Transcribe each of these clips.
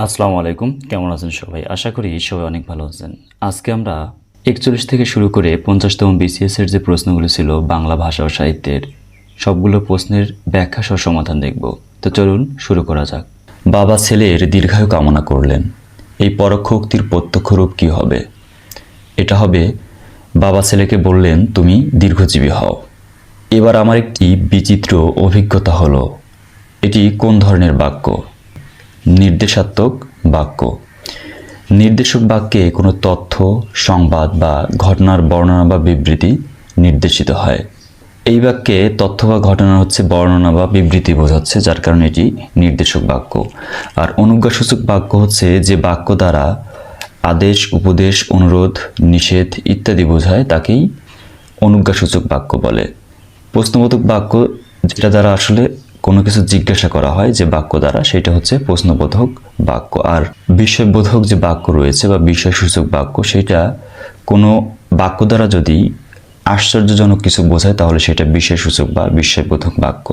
আসসালামু আলাইকুম, কেমন আছেন সবাই? আশা করি সবাই অনেক ভালো আছেন। আজকে আমরা 41 থেকে শুরু করে 50তম বিসিএস এর যে প্রশ্নগুলো ছিল বাংলা ভাষা ও সাহিত্যের সবগুলো প্রশ্নের ব্যাখ্যা সহ সমাধান দেখব। তো চলুন শুরু করা যাক। বাবা ছেলের দীর্ঘায়ু কামনা করলেন। এই পরোক্ষ উক্তির প্রত্যক্ষ রূপ কী হবে? এটা হবে, বাবা ছেলেকে বললেন তুমি দীর্ঘজীবী হও। এবার আমার একটি বিচিত্র অভিজ্ঞতা হলো। এটি কোন ধরনের বাক্য? নির্দেশাত্মক বাক্য। নির্দেশক বাক্যে কোনো তথ্য, সংবাদ বা ঘটনার বর্ণনা বা বিবৃতি নির্দেশিত হয়। এই বাক্যে তথ্য বা ঘটনা হচ্ছে বর্ণনা বা বিবৃতি বোঝাচ্ছে, যার কারণে এটি নির্দেশক বাক্য। আর অনুজ্ঞাসূচক বাক্য হচ্ছে যে বাক্য দ্বারা আদেশ, উপদেশ, অনুরোধ, নিষেধ ইত্যাদি বোঝায় তাকেই অনুজ্ঞাসূচক বাক্য বলে। প্রশ্নবোধক বাক্য যেটা দ্বারা আসলে কোনো কিছু জিজ্ঞাসা করা হয় যে বাক্য দ্বারা, সেটা হচ্ছে প্রশ্নবোধক বাক্য। আর বিষয়বোধক যে বাক্য রয়েছে বা বিষয়সূচক বাক্য, সেটা কোনো বাক্য দ্বারা যদি আশ্চর্যজনক কিছু বোঝায় তাহলে সেটা বিষয়সূচক বা বিষয়বোধক বাক্য।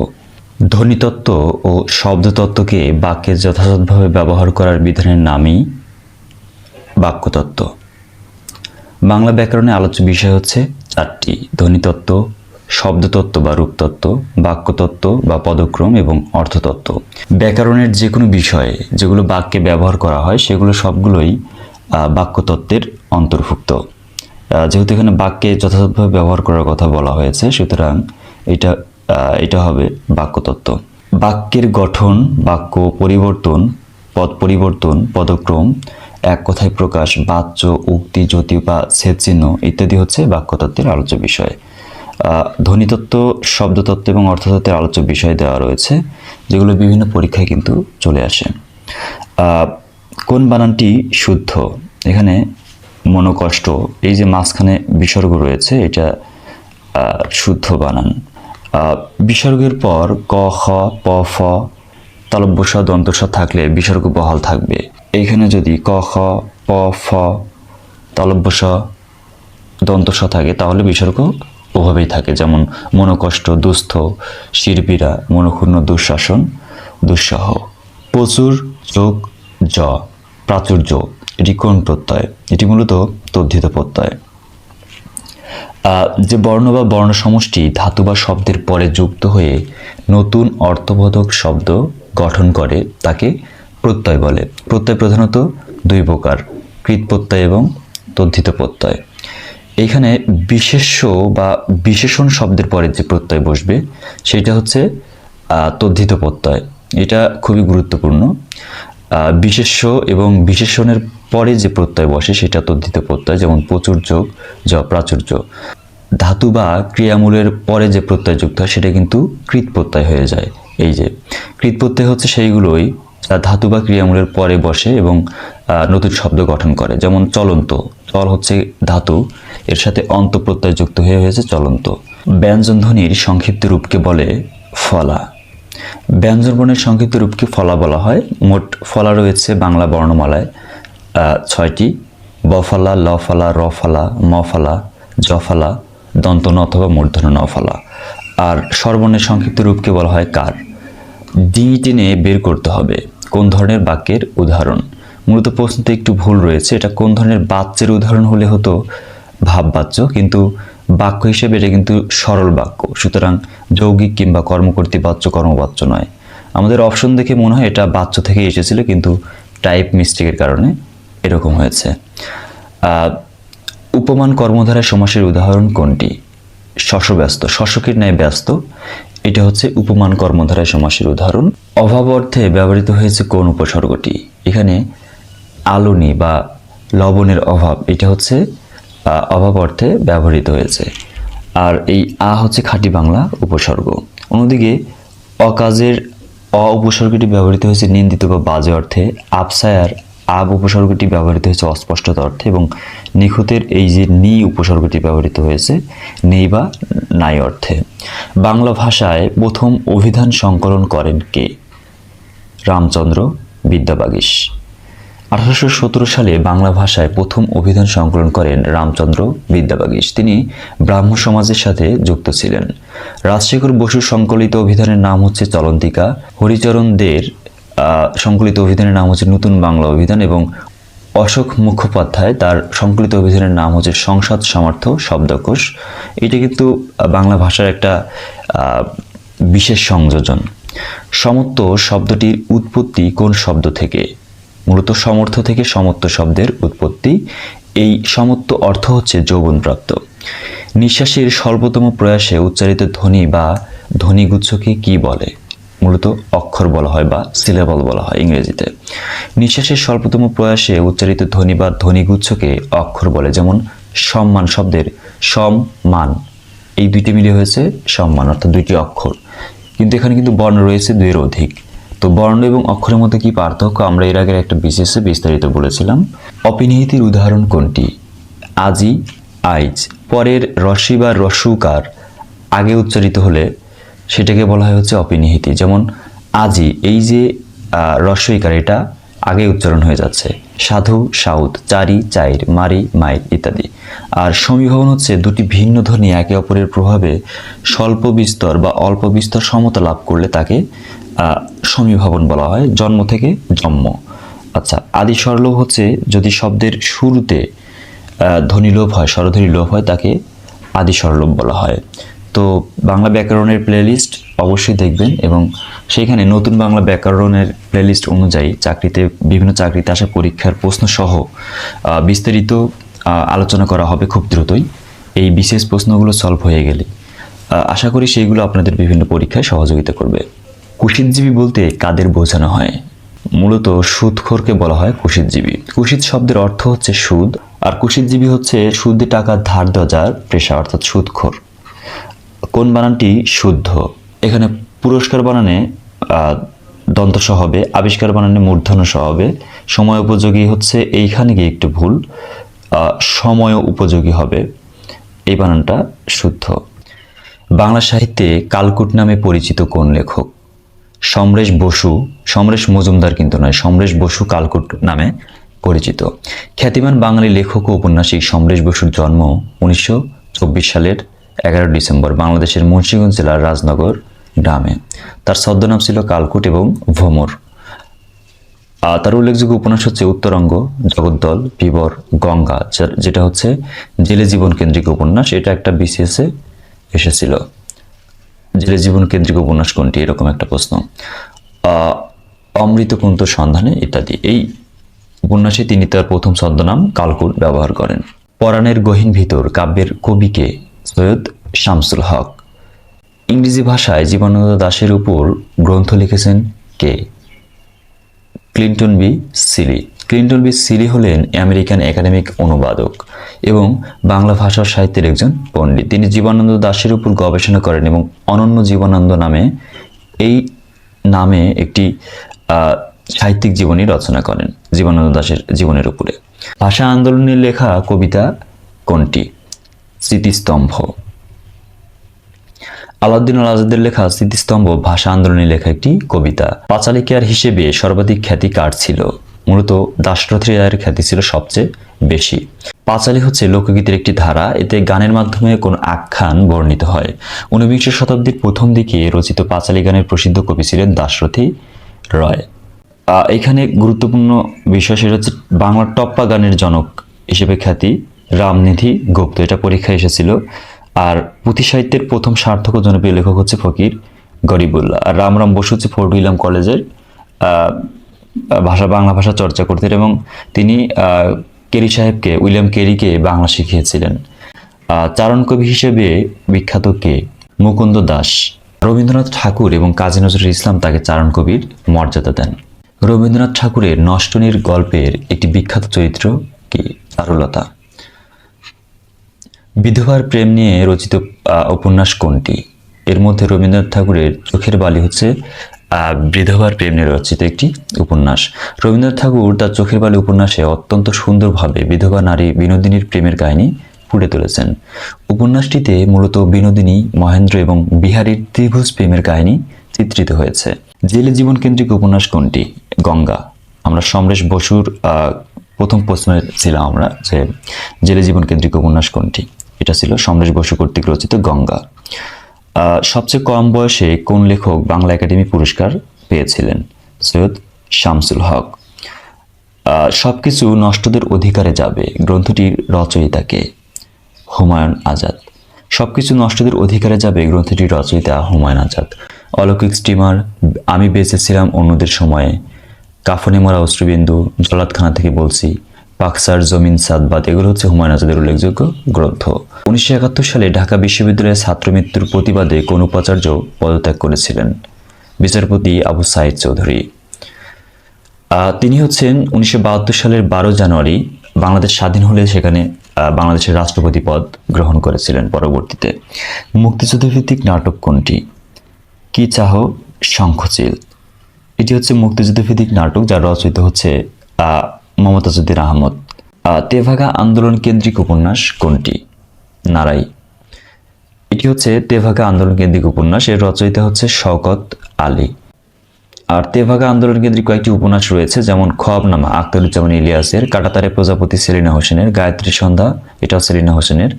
ধ্বনিতত্ত্ব ও শব্দতত্ত্বকে বাক্যে যথাযথভাবে ব্যবহার করার বিধানের নামই বাক্যতত্ত্ব। বাংলা ব্যাকরণে আলোচ্য বিষয় হচ্ছে চারটি: ধ্বনিতত্ত্ব, শব্দতত্ত্ব বা রূপতত্ত্ব, বাক্যতত্ত্ব বা পদক্রম এবং অর্থতত্ত্ব। ব্যাকরণের যে কোনো বিষয়ে যেগুলো বাক্যে ব্যবহার করা হয় সেগুলো সবগুলোই বাক্যতত্ত্বের অন্তর্ভুক্ত। যেহেতু এখানে বাক্যে যথাযথভাবে ব্যবহার করার কথা বলা হয়েছে, সুতরাং এটা হবে বাক্যতত্ত্ব। বাক্যের গঠন, বাক্য পরিবর্তন, পদ পরিবর্তন, পদক্রম, এক কথায় প্রকাশ, বাচ্য, উক্তি, যতি বা ছেদচিহ্ন ইত্যাদি হচ্ছে বাক্যতত্ত্বের আলোচ্য বিষয়। ধ্বনিতত্ত্ব, শব্দতত্ত্ব এবং অর্থতত্ত্বের আলোচ্য বিষয় দেওয়া রয়েছে, যেগুলো বিভিন্ন পরীক্ষায় কিন্তু চলে আসে। কোন বানানটি শুদ্ধ? এখানে মনোকষ্ট, এই যে মাঝখানে বিসর্গ রয়েছে, এটা শুদ্ধ বানান। বিসর্গের পর ক, খ, প, ফ, তালব্য শ, দন্ত স থাকলে বিসর্গ বহাল থাকবে। এইখানে যদি ক, খ, প, ফ, তালব্য স, দন্ত স থাকে তাহলে বিসর্গ ওভাবেই থাকে। যেমন মনোকষ্ট, দুস্থ, শিরপীড়া, মনোক্ষুণ্ণ, দুঃশাসন, দুঃসহ। প্রচুর যোগ জ, প্রাচুর্য, এটি কোন প্রত্যয়? এটি মূলত তদ্ধিত প্রত্যয়। যে বর্ণ বা বর্ণ সমষ্টি ধাতু বা শব্দের পরে যুক্ত হয়ে নতুন অর্থবোধক শব্দ গঠন করে তাকে প্রত্যয় বলে। প্রত্যয় প্রধানত দুই প্রকার: কৃৎ প্রত্যয় এবং তদ্ধিত প্রত্যয়। এইখানে বিশেষ্য বা বিশেষণ শব্দের পরে যে প্রত্যয় বসবে সেটা হচ্ছে তদ্ধিত প্রত্যয়। এটা খুবই গুরুত্বপূর্ণ। বিশেষ্য এবং বিশেষণের পরে যে প্রত্যয় বসে সেটা তদ্ধিত প্রত্যয়, যেমন প্রচুর যোগ জ, প্রাচুর্য। ধাতু বা ক্রিয়ামূলের পরে যে প্রত্যয় যুক্ত হয় সেটা কিন্তু কৃৎ প্রত্যয় হয়ে যায়। এই যে কৃৎ প্রত্যয় হচ্ছে সেইগুলোই যা ধাতু বা ক্রিয়ামূলের পরে বসে এবং নতুন শব্দ গঠন করে। যেমন চলন্ত, চল হচ্ছে ধাতু, এর সাথে অন্ত প্রত্যয় যুক্ত হয়ে হয়েছে চলন্ত। ব্যঞ্জনধ্বনির সংক্ষিপ্ত রূপকে বলে ফলা। ব্যঞ্জনবর্ণের সংক্ষিপ্ত রূপকে ফলা বলা হয়। মোট ফলা রয়েছে বাংলা বর্ণমালায় 6টি: বফলা, লফলা, রফলা, মফলা, জফলা, দন্তন অথবা মূর্ধন্য নফলা। আর স্বরবর্ণের সংক্ষিপ্ত রূপকে বলা হয় কার। ডিঙি টেনে বের করতে হবে কোন ধরনের বাক্যের উদাহরণ। মূলত প্রশ্নতে একটু ভুল রয়েছে, এটা কোন ধরনের বাচ্যের উদাহরণ হলে হতো ভাববাচ্য, কিন্তু বাক্য হিসেবে এটা কিন্তু সরল বাক্য, সুতরাং যৌগিক কিংবা কর্মকর্তী বাচ্য, কর্মবাচ্য নয়। আমাদের অপশন দেখে মনে হয় এটা বাচ্য থেকে এসেছিল, কিন্তু টাইপ মিস্টেকের কারণে এরকম হয়েছে। উপমান কর্মধারায় সমাসের উদাহরণ কোনটি? শশব্যস্ত, শশকের ন্যায় ব্যস্ত, এটা হচ্ছে উপমান কর্মধারায় সমাসের উদাহরণ। অভাব অর্থে ব্যবহৃত হয়েছে কোন উপসর্গটি? এখানে আলুনি বা লবণের অভাব, এটা হচ্ছে অভাব অর্থে ব্যবহৃত হয়েছে। আর এই আ হচ্ছে খাঁটি বাংলা উপসর্গ। অন্যদিকে অকাজের অ উপসর্গটি ব্যবহৃত হয়েছে নিন্দিত বা বাজে অর্থে। আবসায়ার আব উপসর্গটি ব্যবহৃত হয়েছে অস্পষ্টতা অর্থে, এবং নিখুঁতের এই যে নি উপসর্গটি ব্যবহৃত হয়েছে নেই বা নাই অর্থে। বাংলা ভাষায় প্রথম অভিধান সংকলন করেন কে? রামচন্দ্র বিদ্যাবাগীশ। 1817 সালে বাংলা ভাষায় প্রথম অভিধান সংকলন করেন রামচন্দ্র বিদ্যাবাগীশ। তিনি ব্রাহ্ম সমাজের সাথে যুক্ত ছিলেন। রাজশেখর বসুর সংকলিত অভিধানের নাম হচ্ছে চলন্তিকা। হরিচরণ দের সংকলিত অভিধানের নাম হচ্ছে নতুন বাংলা অভিধান, এবং অশোক মুখোপাধ্যায় তার সংকলিত অভিধানের নাম হচ্ছে সংসদ সামর্থ্য শব্দকোষ। এটা কিন্তু বাংলা ভাষার একটা বিশেষ সংযোজন। সমত্ব শব্দটির উৎপত্তি কোন শব্দ থেকে? মূলত সমর্থ থেকে সমত্ব শব্দের উৎপত্তি। এই সমত্ব অর্থ হচ্ছে যৌবনপ্রাপ্ত। নিঃশ্বাসের স্বল্পতম প্রয়াসে উচ্চারিত ধ্বনি বা ধ্বনিগুচ্ছকে কি বলে? মূলত অক্ষর বলা হয় বা সিলেবল বলা হয় ইংরেজিতে। নিঃশ্বাসের স্বল্পতম প্রয়াসে উচ্চারিত ধ্বনি বা ধ্বনিগুচ্ছকে অক্ষর বলে। যেমন সম্মান শব্দের সম্মান, এই দুইটি মিলে হয়েছে সম্মান, অর্থাৎ দুইটি অক্ষর। কিন্তু এখানে কিন্তু বর্ণ রয়েছে দুইয়ের অধিক। তো বর্ণ এবং অক্ষরের মধ্যে কি পার্থক্য আমরা এর আগের একটা বিশেষে বিস্তারিত বলেছিলাম। অপিনিহিতির উদাহরণ কোনটি? আজি, আইজ। পরের রস্বী বা রস্যুকার আগে উচ্চারিত হলে সেটাকে বলা হয় হচ্ছে অপিনিহিতি। যেমন আজি, এই যে রস্বইকার, এটা আগে উচ্চারণ হয়ে যাচ্ছে। সাধু, সাউদ। চারি, চাইর। মারি, মাইর ইত্যাদি। আর সমীভবন হচ্ছে দুটি ভিন্ন ধ্বনি একে অপরের প্রভাবে স্বল্প বিস্তর বা অল্প বিস্তর সমতা লাভ করলে তাকে সমীভবন বলা হয়। জন্ম থেকে জন্ম। আচ্ছা, আদি স্বরলোপ হচ্ছে যদি শব্দের শুরুতে ধ্বনিলোপ হয়, স্বরধ্বনি লোপ হয়, তাকে আদি স্বরলোপ বলা হয়। তো বাংলা ব্যাকরণের প্লেলিস্ট অবশ্যই দেখবেন, এবং সেইখানে নতুন বাংলা ব্যাকরণের প্লেলিস্ট অনুযায়ী বিভিন্ন চাকরিতে আসা পরীক্ষার প্রশ্ন সহ বিস্তারিত আলোচনা করা হবে খুব দ্রুতই। এই বিশেষ প্রশ্নগুলো সলভ হয়ে গেলে আশা করি সেইগুলো আপনাদের বিভিন্ন পরীক্ষায় সহযোগিতা করবে। কুশিতজীবী বলতে কাদের বোঝানো হয়? মূলত সুদখোরকে বলা হয় কুশিতজীবী। কুশিত শব্দের অর্থ হচ্ছে সুদ, আর কুশিতজীবী হচ্ছে সুদে টাকা ধার দেওয়া যার পেশা, অর্থাৎ সুদখোর। কোন বানানটি শুদ্ধ? এখানে পুরস্কার বানানে দন্তস হবে, আবিষ্কার বানানে মূর্ধন্য স হবে। সময় উপযোগী হচ্ছে এইখানে গিয়ে একটু ভুল, সময় উপযোগী হবে, এই বানানটা শুদ্ধ। বাংলা সাহিত্যে কালকুট নামে পরিচিত কোন লেখক? সমরেশ বসু, সমরেশ মজুমদার কিন্তু নয়, সমরেশ বসু কালকুট নামে পরিচিত। খ্যাতিমান বাঙালি লেখক ও ঔপন্যাসিক সমরেশ বসুর জন্ম 1924 সালের 11 ডিসেম্বর বাংলাদেশের মুন্সিগঞ্জ জেলার রাজনগর গ্রামে। তার ছদ্মনাম ছিল কালকুট এবং ভ্রমর। তার উল্লেখযোগ্য উপন্যাস হচ্ছে উত্তরঙ্গ, জগদ্দল, বিবর, গঙ্গা, যেটা হচ্ছে জেলে জীবন কেন্দ্রিক উপন্যাস। এটা একটা বিসিএসে এসেছিল। জেলে জীবন কেন্দ্রিক উপন্যাস কোনটি, এরকম একটা প্রশ্ন। অমৃতকুন্ত সন্ধানে ইত্যাদি। এই উপন্যাসে তিনি তার প্রথম ছদ্মনাম কালকুট ব্যবহার করেন। পরাণের গহীন ভিতর কাব্যের কবিকে? সৈয়দ শামসুল হক। ইংরেজি ভাষায় জীবনানন্দ দাশের উপর গ্রন্থ লিখেছেন কে? Clinton B Seely. Clinton B Seely হলেন আমেরিকান একাডেমিক অনুবাদক এবং বাংলা ভাষা ও সাহিত্যের একজন পণ্ডিত। তিনি জীবনানন্দ দাশের উপর গবেষণা করেন এবং অনন্য জীবনানন্দ নামে একটি সাহিত্যিক জীবনী রচনা করেন জীবনানন্দ দাশের জীবনের উপরে। ভাষা আন্দোলনের লেখা কবিতা কোনটি? স্মৃতিস্তম্ভ। আলাউদ্দিন আল আজাদের লেখা স্মৃতিস্তম্ভ ভাষা আন্দোলনের লেখা একটি কবিতা। পাঁচালিকার হিসেবে সর্বাধিক খ্যাতি কার ছিল? মূলত দাশরথী রায়ের খ্যাতি ছিল সবচেয়ে বেশি। পাঁচালী হচ্ছে লোকগীতের একটি ধারা, এতে গানের মাধ্যমে কোনো আখ্যান বর্ণিত হয়। 19বিংশ শতাব্দীর প্রথম দিকে রচিত পাঁচালী গানের প্রসিদ্ধ কবি ছিলেন দাশরথী রায়। এখানে গুরুত্বপূর্ণ বিষয় সেটা হচ্ছে বাংলার টপ্পা গানের জনক হিসেবে খ্যাতি রামনিধি গুপ্ত, এটা পরীক্ষায় এসেছিল। আর পুঁথি সাহিত্যের প্রথম সার্থক ও জনপ্রিয় লেখক হচ্ছে ফকির গরিবুল্লাহ। আর রামরাম বসু হচ্ছে ফোর্ট উইলিয়াম কলেজের বাংলা ভাষা চর্চা করতেন এবং তিনি উইলিয়াম কেরিকে বাংলা শিখিয়েছিলেন। চারণ কবি হিসেবে বিখ্যাত কে? মুকুন্দ দাস। রবীন্দ্রনাথ ঠাকুর এবং কাজী নজরুল ইসলাম তাকে চারণ কবির মর্যাদা দেন। রবীন্দ্রনাথ ঠাকুরের নষ্টনীর গল্পের একটি বিখ্যাত চরিত্র কি? চারুলতা। বিধবার প্রেম নিয়ে রচিত উপন্যাস কোনটি? এর মধ্যে রবীন্দ্রনাথ ঠাকুরের চোখের বালি হচ্ছে বিধবার প্রেম নিয়ে রচিত একটি উপন্যাস। রবীন্দ্রনাথ ঠাকুর তার চোখের বালি উপন্যাসে অত্যন্ত সুন্দরভাবে বিধবা নারী বিনোদিনীর প্রেমের কাহিনী ফুটে তুলেছেন। উপন্যাসটিতে মূলত বিনোদিনী, মহেন্দ্র এবং বিহারীর ত্রিভুজ প্রেমের কাহিনী চিত্রিত হয়েছে। জেলে জীবন কেন্দ্রিক উপন্যাস কোনটি? গঙ্গা। আমরা সমরেশ বসুর প্রথম প্রশ্নে ছিলাম আমরা যে জেলে জীবন কেন্দ্রিক উপন্যাস কোনটি, এটা ছিল সমরেশ বসু কর্তৃক রচিত গঙ্গা। সবচেয়ে কম বয়সে কোন লেখক বাংলা একাডেমি পুরস্কার পেয়েছিলেন? সৈয়দ শামসুল হক। সবকিছু নষ্টদের অধিকারে যাবে গ্রন্থটির রচয়িতাকে হুমায়ুন আজাদ। সবকিছু নষ্টদের অধিকারে যাবে গ্রন্থটির রচয়িতা হুমায়ুন আজাদ। অলৌকিক স্টিমার, আমি বেঁচেছিলাম অন্যদের সময়ে, কাফনে মরা অশ্রুবিন্দু, জলাতখানা থেকে বলছি, পাকসার জমিন সাদবাদ, এগুলো হচ্ছে হুমায়ুন আজাদের উল্লেখযোগ্য গ্রন্থ। 1971 সালে ঢাকা বিশ্ববিদ্যালয়ের ছাত্র মৃত্যুর প্রতিবাদে কোন উপাচার্য পদত্যাগ করেছিলেন? বিচারপতি আবু সাইদ চৌধুরী। তিনি হচ্ছেন 1972 সালের 12 জানুয়ারি বাংলাদেশ স্বাধীন হলে সেখানে বাংলাদেশের রাষ্ট্রপতি পদ গ্রহণ করেছিলেন পরবর্তীতে। মুক্তিযুদ্ধভিত্তিক নাটক কোনটি? কি চাহো শঙ্খচিল। এটি হচ্ছে মুক্তিযুদ্ধভিত্তিক নাটক, যার রচয়িতা হচ্ছে মমতাজউদ্দিন আহমদ। তেভাগা আন্দোলন কেন্দ্রিক উপন্যাস কোনটি? নারাই। এটি হচ্ছে তেভাগা আন্দোলন কেন্দ্রিক উপন্যাস, এর রচয়িতা হচ্ছে শওকত আলী। আর তেভাগা আন্দোলন কেন্দ্রিক কয়েকটি উপন্যাস রয়েছে, যেমন খোয়াবনামা আখতারুজ্জামান ইলিয়াসের, কাঁটাতারে প্রজাপতি সেলিনা হোসেনের, গায়ত্রী সন্ধ্যা এটাও সেলিনা হোসেনের,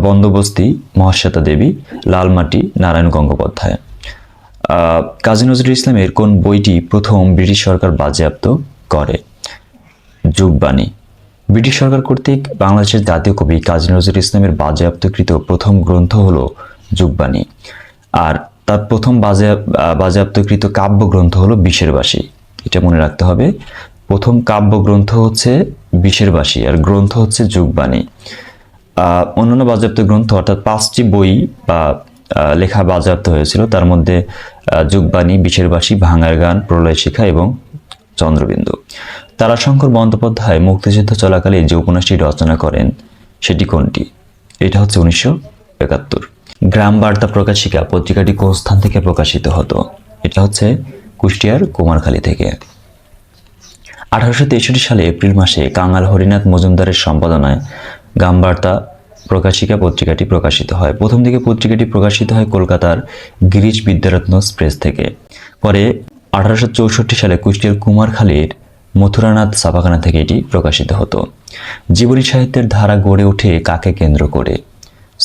বন্দোবস্তি মহাশ্বেতা দেবী, লালমাটি নারায়ণ গঙ্গোপাধ্যায়। কাজী নজরুল ইসলামের কোন বইটি প্রথম ব্রিটিশ সরকার বাজেয়াপ্ত করে? যুগবাণী। ব্রিটিশ সরকার কর্তৃক বাংলাদেশের জাতীয় কবি কাজী নজরুল ইসলামের বাজেয়াপ্তকৃত প্রথম গ্রন্থ হল যুগবাণী। আর তার প্রথম বাজেয়াপ্তকৃত কাব্যগ্রন্থ হলো বিশের বাসী। এটা মনে রাখতে হবে, প্রথম কাব্যগ্রন্থ হচ্ছে বিশের বাসী আর গ্রন্থ হচ্ছে যুগবাণী। অন্যান্য বাজেয়াপ্ত গ্রন্থ অর্থাৎ 5টি বই বা লেখা বাজেয়াপ্ত হয়েছিল, তার মধ্যে যুগবাণী, বিশের বাসী, ভাঙার গান, প্রলয় শিখা এবং চন্দ্রবিন্দু। তারাশঙ্কর বন্দ্যোপাধ্যায় মুক্তিযুদ্ধ চলাকালে যে উপন্যাসটি রচনা করেন সেটি কোনটি? এটা হচ্ছে 1971। গ্রাম বার্তা প্রকাশিকা পত্রিকাটি কোন স্থান থেকে প্রকাশিত হতো? এটা হচ্ছে কুষ্টিয়ার কুমারখালী থেকে। 1863 সালে এপ্রিল মাসে কাঙাল হরিনাথ মজুমদারের সম্পাদনায় গ্রাম বার্তা প্রকাশিকা পত্রিকাটি প্রকাশিত হয়। প্রথম দিকে পত্রিকাটি প্রকাশিত হয় কলকাতার গিরিশ বিদ্যারত্ন প্রেস থেকে। পরে 1864 সালে কুষ্টিয়ার কুমারখালীর মথুরানাথ ছাপাখানা থেকে এটি প্রকাশিত হতো। জীবনী সাহিত্যের ধারা গড়ে ওঠে কাকে কেন্দ্র করে?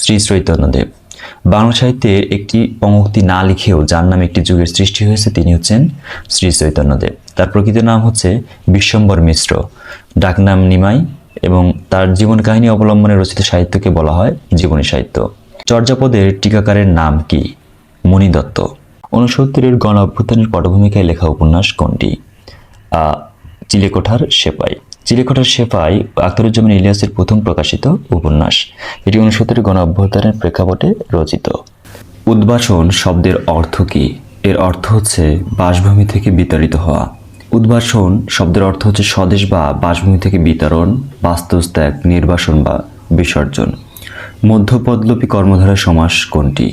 শ্রী চৈতন্যদেব। বাংলা সাহিত্যের একটি পঙ্ক্তি না লিখেও যার নামে একটি যুগের সৃষ্টি হয়েছে তিনি হচ্ছেন শ্রী চৈতন্যদেব। তার প্রকৃত নাম হচ্ছে বিশ্বম্বর মিশ্র, ডাকনাম নিমাই, এবং তার জীবন কাহিনী অবলম্বনে রচিত সাহিত্যকে বলা হয় জীবনী সাহিত্য। চর্যাপদের টিকাকারের নাম কি? মণি দত্ত। 69-এর গণ অভ্যুত্থানের পটভূমিকায় লেখা উপন্যাস কোনটি? চিলেকোঠার সেপাই। চিলেকোঠার সেপাই আখতারুজ্জামান ইলিয়াসের প্রথম প্রকাশিত উপন্যাস। এটি 69-এর গণ অভ্যুত্থানের প্রেক্ষাপটে রচিত। উদ্ভাসন শব্দের অর্থ কি? এর অর্থ হচ্ছে বাসভূমি থেকে বিতাড়িত হওয়া। উদ্ভাসন শব্দের অর্থ হচ্ছে স্বদেশ বা বাসভূমি থেকে বিতাড়ন, বাস্তুত্যাগ, নির্বাসন বা বিসর্জন। মধ্যপদলোপী কর্মধারয় সমাস কোনটি?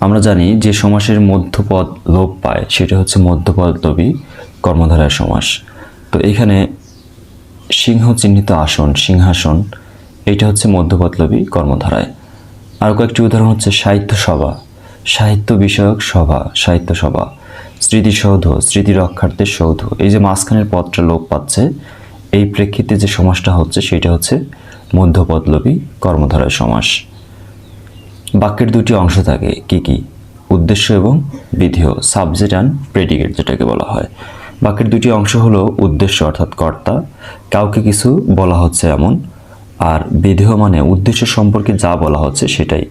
আমরা জানি যে সমাসের মধ্যপদ লোপ পায় সেটা হচ্ছে মধ্যপদলোপী কর্মধারয় সমাস। তো এখানে সিংহ চিহ্নিত আসন, সিংহাসন, এটা হচ্ছে মধ্যপদলোপী কর্মধারায়। আর কয়েকটি উদাহরণ হচ্ছে সাহিত্য সভা, সাহিত্য বিষয়ক সভা, সাহিত্য সভা, স্মৃতিসৌধ, স্মৃতি রক্ষার্থের সৌধ। এই যে মাঝখানের পদটা লোপ পাচ্ছে, এই প্রেক্ষিতে যে সমাসটা হচ্ছে সেটা হচ্ছে মধ্যপদলোপী কর্মধারয় সমাস। বাক্যের দুটি অংশ থাকে, কি কি? উদ্দেশ্য এবং বিধেয়, সাবজেক্ট অ্যান্ড প্রেডিকেট যেটাকে বলা হয়। বাক্যের দুটি অংশ হলো উদ্দেশ্য অর্থাৎ কর্তা, কাউকে কিছু বলা হচ্ছে এমন, আর বিধেয় মানে উদ্দেশ্য সম্পর্কে যা বলা হচ্ছে সেটাই।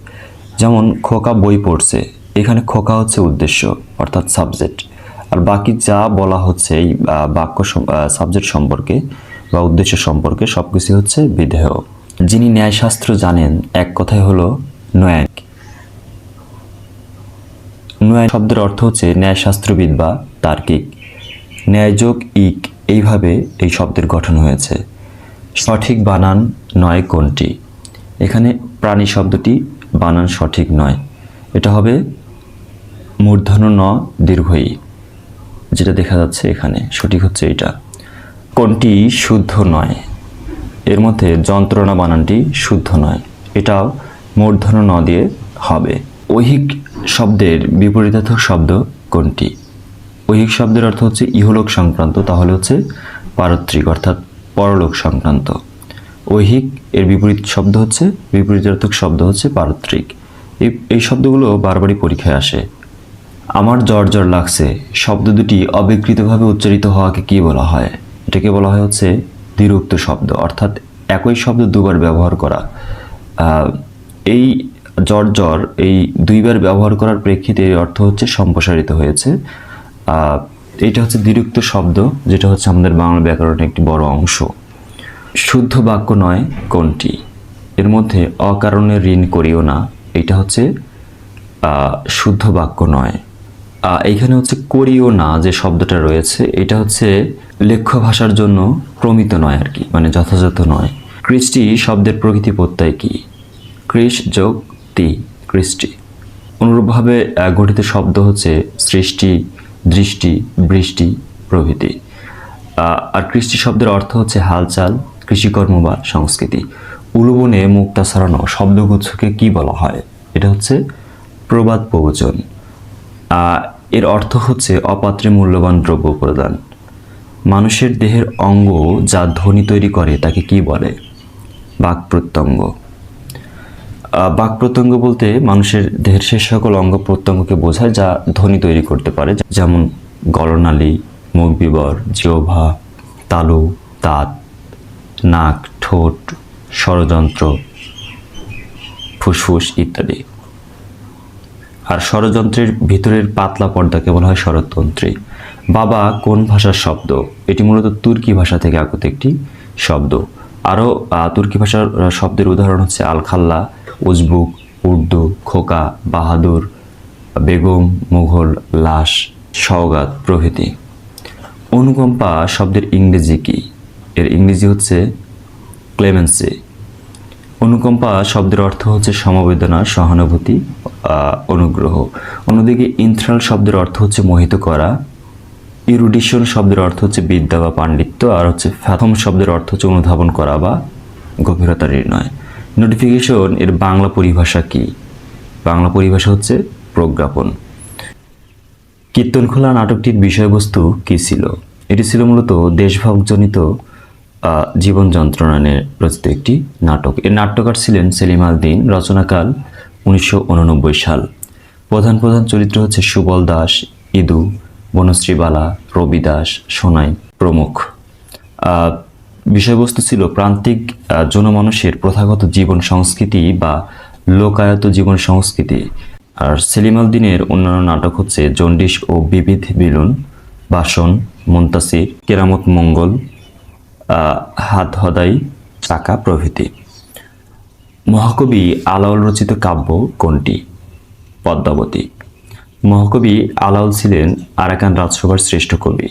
যেমন খোকা বই পড়ছে, এখানে খোকা হচ্ছে উদ্দেশ্য অর্থাৎ সাবজেক্ট, আর বাকি যা বলা হচ্ছে এই বাক্য সাবজেক্ট সম্পর্কে বা উদ্দেশ্য সম্পর্কে সবকিছু হচ্ছে বিধেয়। যিনি ন্যায়শাস্ত্র জানেন এক কথায় হলো ন্যায়িক। ন্যায় শব্দের অর্থ হচ্ছে ন্যায়শাস্ত্রবিদ বা তার্কিক। ন্যায়যোগ ইক, এইভাবে এই শব্দের গঠন হয়েছে। সঠিক বানান নয় কোনটি? এখানে প্রাণী শব্দটি বানান সঠিক নয়, এটা হবে মূর্ধন্য ন দীর্ঘ ই, যেটা দেখা যাচ্ছে এখানে, সঠিক হচ্ছে এটা। কোনটি শুদ্ধ নয়? এর মধ্যে যন্ত্রণা বানানটি শুদ্ধ নয়, এটাও মূর্ধন্য ন দিয়ে হবে। ঐহিক শব্দের বিপরীতার্থক শব্দ কোনটি? ঐহিক শব্দের অর্থ হচ্ছে ইহলোক সংক্রান্ত, তাহলে হচ্ছে পারত্রিক অর্থাৎ পরলোক সংক্রান্ত। ঐহিক এর বিপরীত শব্দ হচ্ছে, বিপরীতার্থক শব্দ হচ্ছে পারত্রিক। এই শব্দগুলো বারবারই পরীক্ষায় আসে। আমার জ্বর জ্বর লাগছে শব্দ দুটি অবিকৃতভাবে উচ্চারিত হওয়াকে কি বলা হয়? এটাকে বলা হয় হচ্ছে দ্বিরুক্ত শব্দ, অর্থাৎ একই শব্দ দুবার ব্যবহার করা। এই জ্বর জ্বর এই দুইবার ব্যবহার করার প্রেক্ষিতে এর অর্থ হচ্ছে সম্প্রসারিত হয়েছে। এটা হচ্ছে দ্বিরুক্ত শব্দ, যেটা হচ্ছে আমাদের বাংলা ব্যাকরণের একটি বড় অংশ। শুদ্ধ বাক্য নয় কোনটি? এর মধ্যে অকারণে ঋণ করিও না, এটা হচ্ছে শুদ্ধ বাক্য নয়। এইখানে হচ্ছে করিও না যে শব্দটা রয়েছে, এটা হচ্ছে লেখ্য ভাষার জন্য প্রমিত নয় আর কি, মানে যথাযথ নয়। কৃষ্টি শব্দের প্রকৃতি প্রত্যয় কি? কৃষ যোগ তি, কৃষ্টি। অনুরূপভাবে গঠিত শব্দ হচ্ছে সৃষ্টি, দৃষ্টি, বৃষ্টি প্রভৃতি। আর কৃষ্টি শব্দের অর্থ হচ্ছে হালচাল, কৃষিকর্ম বা সংস্কৃতি। উলুবনে মুক্তা ছড়ানো শব্দগুচ্ছকে কি বলা হয়? এটা হচ্ছে প্রবাদ প্রবচন। এর অর্থ হচ্ছে অপাত্রে মূল্যবান দ্রব্য প্রদান। মানুষের দেহের অঙ্গ যা ধ্বনি তৈরি করে তাকে কি বলে? বাক প্রত্যঙ্গ। বাক প্রত্যঙ্গ বলতে মানুষের দেহের সে সকল অঙ্গ প্রত্যঙ্গকে বোঝায় যা ধ্বনি তৈরি করতে পারে, যেমন গলনালী, মুখ বিবর, জিহ্বা, তালু, দাঁত, নাক, ঠোঁট, স্বরযন্ত্র, ফুসফুস ইত্যাদি। আর স্বরযন্ত্রের ভিতরের পাতলা পর্দাকে বলা হয় স্বরতন্ত্রী। বাবা কোন ভাষার শব্দ? এটি মূলত তুর্কি ভাষা থেকে আগত একটি শব্দ। আরও তুর্কি ভাষার শব্দের উদাহরণ হচ্ছে আলখাল্লা, উজবুক, উর্দু, খোকা, বাহাদুর, বেগম, মুঘল, লাশ, সওগাত প্রভৃতি। অনুকম্পা শব্দের ইংরেজি কি? এর ইংরেজি হচ্ছে ক্লেমেন্সি। অনুকম্পা শব্দের অর্থ হচ্ছে সমবেদনা, সহানুভূতি, অনুগ্রহ। অন্যদিকে ইন্থ্রাল শব্দের অর্থ হচ্ছে মোহিত করা। ইরুডিশন শব্দের অর্থ হচ্ছে বিদ্যা বা পাণ্ডিত্য। আর হচ্ছে ফ্যাথম শব্দের অর্থ হচ্ছে অনুধাবন করা বা গভীরতা নির্ণয়। নোটিফিকেশন এর বাংলা পরিভাষা কি? বাংলা পরিভাষা হচ্ছে প্রজ্ঞাপন। কীর্তনখোলা নাটকটির বিষয়বস্তু কি ছিল? এটি ছিল মূলত দেশভাগজনিত জীবন যন্ত্রণা নিয়ে রচিত একটি নাটক। এর নাট্যকার ছিলেন সেলিম আল দীন। রচনাকাল 1989 সাল। প্রধান প্রধান চরিত্র হচ্ছে সুবল দাস, ইদু, বনশ্রী বালা, রবি দাস, সোনাই প্রমুখ। বিষয়বস্তু ছিল প্রান্তিক জনমানুষের প্রথাগত জীবন সংস্কৃতি বা লোকায়ত জীবন সংস্কৃতি। আর সেলিম আল দীনের অন্যান্য নাটক হচ্ছে জন্ডিস ও বিবিধ বিলুন, বাসন, মুনতাসির, কেরামত মঙ্গল, হাত হদাই, চাকা প্রভৃতি। মহাকবি আলাওল রচিত কাব্য কোনটি? পদ্মাবতী। মহাকবি আলাওল ছিলেন আরাকান রাজসভার শ্রেষ্ঠ কবি।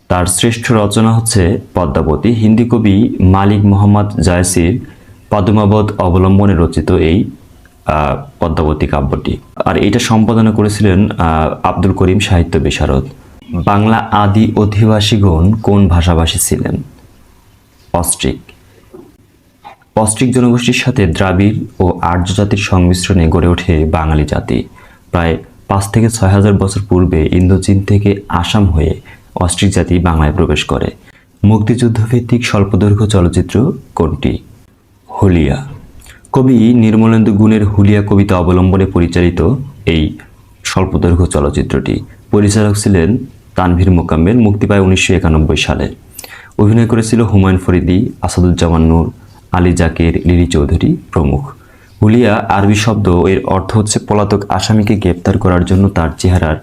তার শ্রেষ্ঠ রচনা হচ্ছে পদ্মাবতী। হিন্দি কবি মালিক মোহাম্মদ জায়সির পদ্মাবত অবলম্বনে রচিত এই পদ্মাবতী কাব্যটি। আর এটা সম্পাদনা করেছিলেন আব্দুল করিম সাহিত্য বিশারদ। বাংলা আদি অধিবাসীগণ কোন ভাষাভাষী ছিলেন? অস্ট্রিক। অস্ট্রিক জনগোষ্ঠীর সাথে দ্রাবিড় ও আর্য জাতির সংমিশ্রণে গড়ে ওঠে বাঙালি জাতি। প্রায় 5 থেকে 6 হাজার বছর পূর্বে ইন্দোচীন থেকে আসাম হয়ে অস্ট্রিক জাতি বাংলায় প্রবেশ করে। মুক্তিযুদ্ধভিত্তিক স্বল্পদৈর্ঘ্য চলচ্চিত্র কোনটি? হুলিয়া। কবি নির্মলেন্দু গুণের হুলিয়া কবিতা অবলম্বনে পরিচালিত এই স্বল্পদৈর্ঘ্য চলচ্চিত্রটি। পরিচালক ছিলেন তানভীর মোকাম্মেল। মুক্তি পায় 1991 সালে। অভিনয় করেছিল হুমায়ুন ফরিদি, আসাদুজ্জামান নূর, আলী জাকির, লিলি চৌধুরী প্রমুখ। হুলিয়া আরবি শব্দ, এর অর্থ হচ্ছে পলাতক আসামিকে গ্রেপ্তার করার জন্য তার চেহারার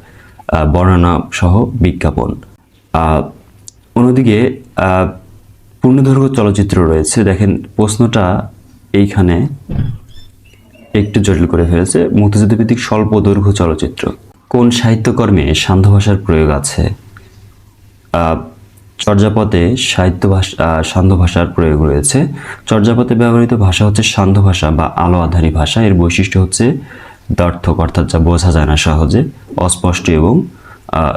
বর্ণনা সহ বিজ্ঞাপন। অন্যদিকে পূর্ণদৈর্ঘ্য চলচ্চিত্র রয়েছে। দেখেন প্রশ্নটা এইখানে একটু জটিল করে ফেলেছে। মুক্তিযুদ্ধভিত্তিক স্বল্প দৈর্ঘ্য চলচ্চিত্র কোন সাহিত্যকর্মে সান্ধ্য ভাষার প্রয়োগ আছে? চর্যাপদে সান্ধ্য ভাষার প্রয়োগ রয়েছে। চর্যাপদে ব্যবহৃত ভাষা হচ্ছে সান্ধ্য ভাষা বা আলো আধারী ভাষা। এর বৈশিষ্ট্য হচ্ছে দ্ব্যর্থক, অর্থাৎ যা বোঝা যায় না সহজে, অস্পষ্ট এবং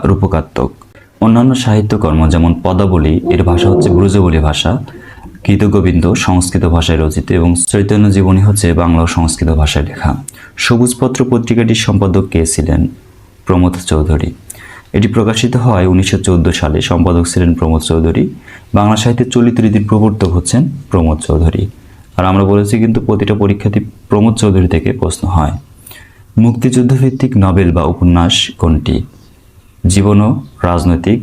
রূপকাত্মক। অন্যান্য সাহিত্যকর্ম যেমন পদাবলী, এর ভাষা হচ্ছে ব্রজবলী ভাষা। গীতগোবিন্দ সংস্কৃত ভাষায় রচিত এবং চৈতন্য জীবনী হচ্ছে বাংলা ও সংস্কৃত ভাষায় লেখা। সবুজপত্র পত্রিকাটির সম্পাদক কে ছিলেন? প্রমোদ চৌধুরী। এটি প্রকাশিত হয় 1914 সালে। সম্পাদক ছিলেন প্রমোদ চৌধুরী। বাংলা সাহিত্যের চলিত রীতির প্রবর্তক হচ্ছেন প্রমোদ চৌধুরী। আর আমরা বলেছি কিন্তু প্রতিটা পরীক্ষাতে প্রমোদ চৌধুরী থেকে প্রশ্ন হয়। মুক্তিযুদ্ধভিত্তিক নভেল বা উপন্যাস কোনটি? জীবন ও রাজনৈতিক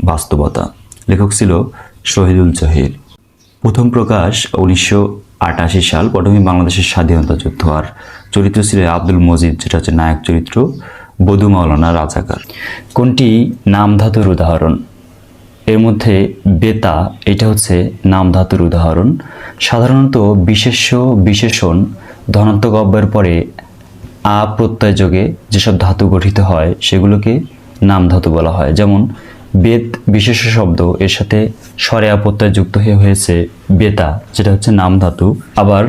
বাস্তবতা। লেখক ছিল শহীদুল জহির। প্রথম প্রকাশ 1988 সাল। পটভূমি বাংলাদেশের স্বাধীনতা যুদ্ধ। আর চরিত্র ছিল আব্দুল মজিদ, যেটা হচ্ছে নায়ক চরিত্র, বধু মাওলানা রাজাকার। কোনটি নাম ধাতুর উদাহরণ? এর মধ্যে বেতা, এটা হচ্ছে নাম ধাতুর উদাহরণ। সাধারণত বিশেষ্য বিশেষণ ধনাত্মক অব্যয়ের পরে আ প্রত্যয় যোগে যেসব ধাতু গঠিত হয় সেগুলোকে নাম ধাতু বলা হয়। যেমন বেত বিশেষ্য শব্দ, এর সাথে স্বরে আ প্রত্যয় যুক্ত হয়ে হয়েছে বেতা, যেটা হচ্ছে নাম ধাতু। আবার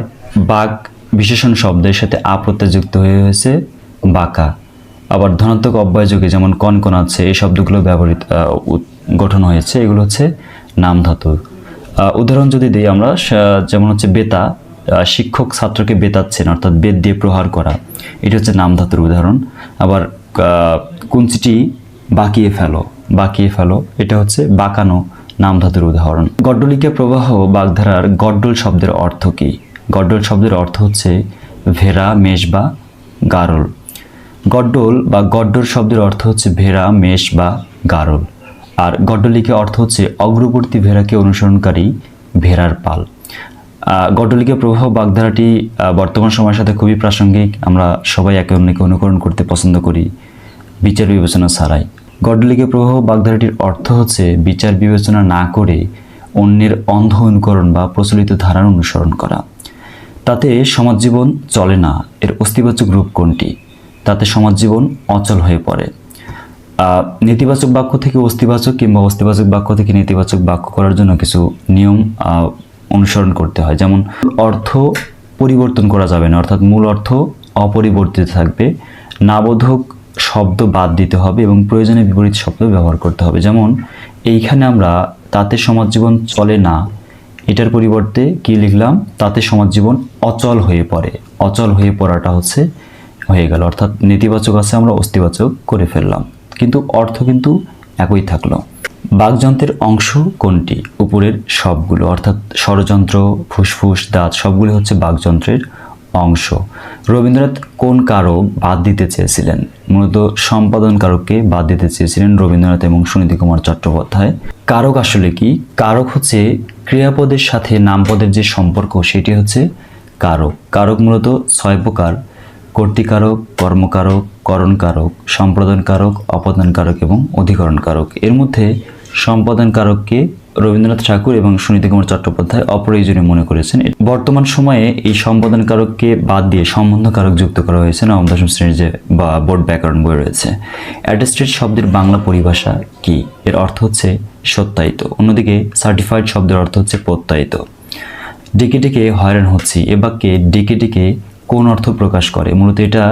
বাক বিশেষণ শব্দের সাথে আ প্রত্যয় যুক্ত হয়ে হয়েছে বাঁকা। আবার ধনাত্মক অব্যয় যোগে যেমন কনকন আছে, এই শব্দগুলো ব্যবহৃত গঠন হয়েছে, এগুলো হচ্ছে নাম ধাতু। উদাহরণ যদি দিই আমরা, যেমন হচ্ছে বেতা, শিক্ষক ছাত্রকে বেতাচ্ছেন, অর্থাৎ বেত দিয়ে প্রহার করা, এটা হচ্ছে নাম ধাতুর উদাহরণ। আবার কুঞ্চিটি বাঁকিয়ে ফেলো, বাঁকিয়ে ফেলো, এটা হচ্ছে বাঁকানো, নাম ধাতুর উদাহরণ। গড্ডলিকা প্রবাহ বাগধারার গড্ডল শব্দের অর্থ কী? গড্ডল শব্দের অর্থ হচ্ছে ভেড়া, মেষ বা গারল। গড্ডল বা গড্ডল শব্দের অর্থ হচ্ছে ভেড়া, মেষ বা গারল। আর গড্ডলিকা অর্থ হচ্ছে অগ্রবর্তী ভেড়াকে অনুসরণকারী ভেড়ার পাল। গড্ডলিকা প্রবাহ বাগধারাটি বর্তমান সময়ের সাথে খুবই প্রাসঙ্গিক। আমরা সবাই একে অন্যকে অনুকরণ করতে পছন্দ করি বিচার বিবেচনা ছাড়াই। গড্ডলিকা প্রবাহ বাগধারাটির অর্থ হচ্ছে বিচার বিবেচনা না করে অন্যের অন্ধ অনুকরণ বা প্রচলিত ধারার অনুসরণ করা। তাতে সমাজ জীবন চলে না, এর অস্তিবাচক রূপ কোনটি? তাতে সমাজ জীবন অচল হয়ে পড়ে। নেতিবাচক বাক্য থেকে অস্তিবাচক কিংবা অস্তিবাচক বাক্য থেকে নেতিবাচক বাক্য করার জন্য কিছু নিয়ম অনুসরণ করতে হয়। যেমন অর্থ পরিবর্তন করা যাবে না, অর্থাৎ মূল অর্থ অপরিবর্তিত থাকবে। নাবোধক শব্দ বাদ দিতে হবে এবং প্রয়োজনে বিপরীত শব্দ ব্যবহার করতে হবে। যেমন এইখানে আমরা তাতে সমাজ জীবন চলে না, এটার পরিবর্তে কি লিখলাম? তাতে সমাজ জীবন অচল হয়ে পড়ে। অচল হয়ে পড়াটা হচ্ছে হয়ে গেল, অর্থাৎ নেতিবাচক আছে আমরা অস্তিবাচক করে ফেললাম, কিন্তু অর্থ কিন্তু একই থাকলো। বাকযন্ত্রের অংশ কোনটি? উপরের সবগুলো, অর্থাৎ ষড়যন্ত্র, ফুসফুস, দাঁত সবগুলো হচ্ছে বাকযন্ত্রের অংশ। রবীন্দ্রনাথ কোন কারক বাদ দিতে চেয়েছিলেন? মূলত সম্পাদন কারককে বাদ দিতে চেয়েছিলেন রবীন্দ্রনাথ এবং সুনীতি কুমার চট্টোপাধ্যায়। কারক আসলে কি? কারক হচ্ছে ক্রিয়াপদের সাথে নামপদের যে সম্পর্ক, সেটি হচ্ছে কারক। কারক মূলত 6 প্রকার: কর্তৃকারক, কর্মকারক, করণকারক, সম্পাদন কারক, অপদান কারক এবং অধিকরণ কারক। এর মধ্যে সম্পাদন কারককে রবীন্দ্রনাথ ঠাকুর এবং সুনীতি কুমার চট্টোপাধ্যায় অপ্রয়োজনীয় মনে করেছেন। বর্তমান সময়ে এই সম্পাদন কারককে বাদ দিয়ে সম্বন্ধ কারক যুক্ত করা হয়েছে নবম দশম শ্রেণীর যে বা বোর্ড ব্যাকরণ বই রয়েছে। অ্যাটেস্টেড শব্দের বাংলা পরিভাষা কি? এর অর্থ হচ্ছে সত্যায়িত। অন্যদিকে সার্টিফাইড শব্দের অর্থ হচ্ছে প্রত্যায়িত। ডেকে ডেকে হয়রান হচ্ছি, এ বাক্যে ডেকে ডেকে কোন অর্থ প্রকাশ করে? মূলত এটা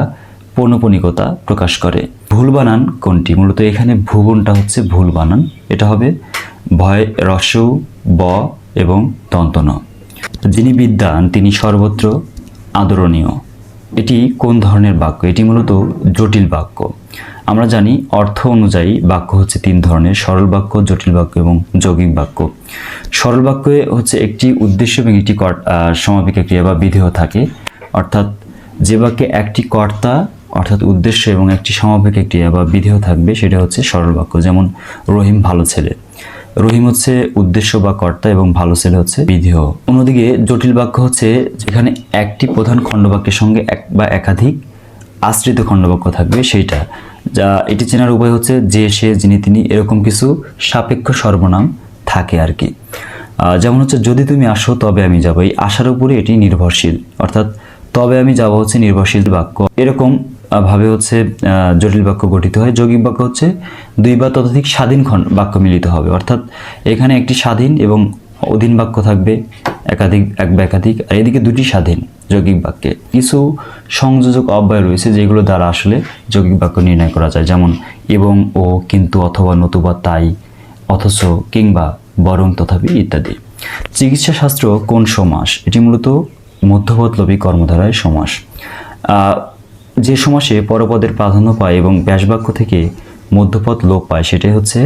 পৌনঃপুনিকতা প্রকাশ করে। ভুল বানান কোনটি? মূলত এখানে ভুবনটা হচ্ছে ভুল বানান, এটা হবে ভয় রস্যউ ব এবং দন্ত ন। যিনি বিদ্বান তিনি সর্বত্র আদরণীয়, এটি কোন ধরনের বাক্য? এটি মূলত জটিল বাক্য। আমরা জানি অর্থ অনুযায়ী বাক্য হচ্ছে 3 ধরনের: সরল বাক্য, জটিল বাক্য এবং যৌগিক বাক্য। সরল বাক্যে হচ্ছে একটি উদ্দেশ্য এবং একটি সমাপিকা ক্রিয়া বা বিধেয় থাকে, অর্থাৎ যে বাক্যে একটি কর্তা অর্থাৎ উদ্দেশ্য এবং একটি সমাপিকা ক্রিয়া বা বিধেয় থাকবে সেটা হচ্ছে সরল বাক্য। যেমন রহিম ভালো ছেলে। রহিম হচ্ছে উদ্দেশ্য বা কর্তা এবং ভালো ছেলে হচ্ছে বিধেয়। অন্যদিকে জটিল বাক্য হচ্ছে যেখানে একটি প্রধান খণ্ডবাক্যের সঙ্গে এক বা একাধিক আশ্রিত খণ্ডবাক্য থাকবে সেইটা। যা এটি চেনার উপায় হচ্ছে যে, সে, যিনি, তিনি, এরকম কিছু সাপেক্ষ সর্বনাম থাকে আর কি। যেমন হচ্ছে যদি তুমি আসো তবে আমি যাব, এই আসার উপরে এটি নির্ভরশীল, অর্থাৎ তবে আমি যাব হচ্ছে নির্ভরশীল বাক্য। এরকম ভাবে হচ্ছে জটিল বাক্য গঠিত হয়। যৌগিক বাক্য হচ্ছে 2 বা ততোধিক স্বাধীন বাক্য মিলিত হবে, অর্থাৎ এখানে একটি স্বাধীন এবং অধীন বাক্য থাকবে, এক বা একাধিক, আর এদিকে 2টি স্বাধীন। যৌগিক বাক্যে কিছু সংযোজক অব্যয় রয়েছে যেগুলো দ্বারা আসলে যৌগিক বাক্য নির্ণয় করা যায়। যেমন এবং, ও, কিন্তু, অথবা, নতুবা, তাই, অথচ, কিংবা, বরং, তথাপি ইত্যাদি। চিকিৎসা শাস্ত্র কোন সমাস? এটি মূলত মধ্যপদলোপী কর্মধারায় সমাস। যে সমাসে পরপদের প্রাধান্য পায় এবং ব্যাসবাক্য থেকে মধ্যপদ লোপ পায় সেটাই হচ্ছে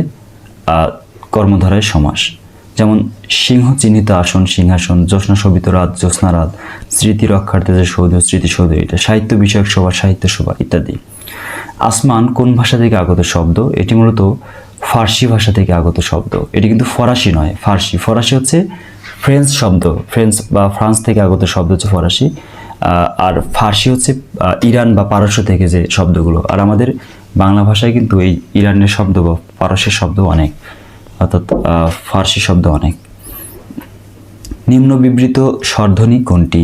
কর্মধারায় সমাস। যেমন সিংহ চিহ্নিত আসন, সিংহাসন, জ্যোৎস্না শোভিত রাত, জ্যোৎস্না রাত, স্মৃতি রক্ষার্থে যে সৌধ, স্মৃতিসৌধ, এটা সাহিত্য বিষয়ক সভা, সাহিত্য সভা ইত্যাদি। আসমান কোন ভাষা থেকে আগত শব্দ? এটি মূলত ফার্সি ভাষা থেকে আগত শব্দ। এটি কিন্তু ফরাসি নয়, ফার্সি। ফরাসি হচ্ছে ফ্রেঞ্চ শব্দ, ফ্রেঞ্চ বা ফ্রান্স থেকে আগত শব্দ হচ্ছে ফরাসি। আর ফার্সি হচ্ছে ইরান বা পারস্য থেকে যে শব্দগুলো। আর আমাদের বাংলা ভাষায় কিন্তু এই ইরানের শব্দ বা পারস্যের শব্দ অনেক, অর্থাৎ ফার্সি শব্দ অনেক। নিম্ন বিবৃত স্বরধ্বনি কোনটি?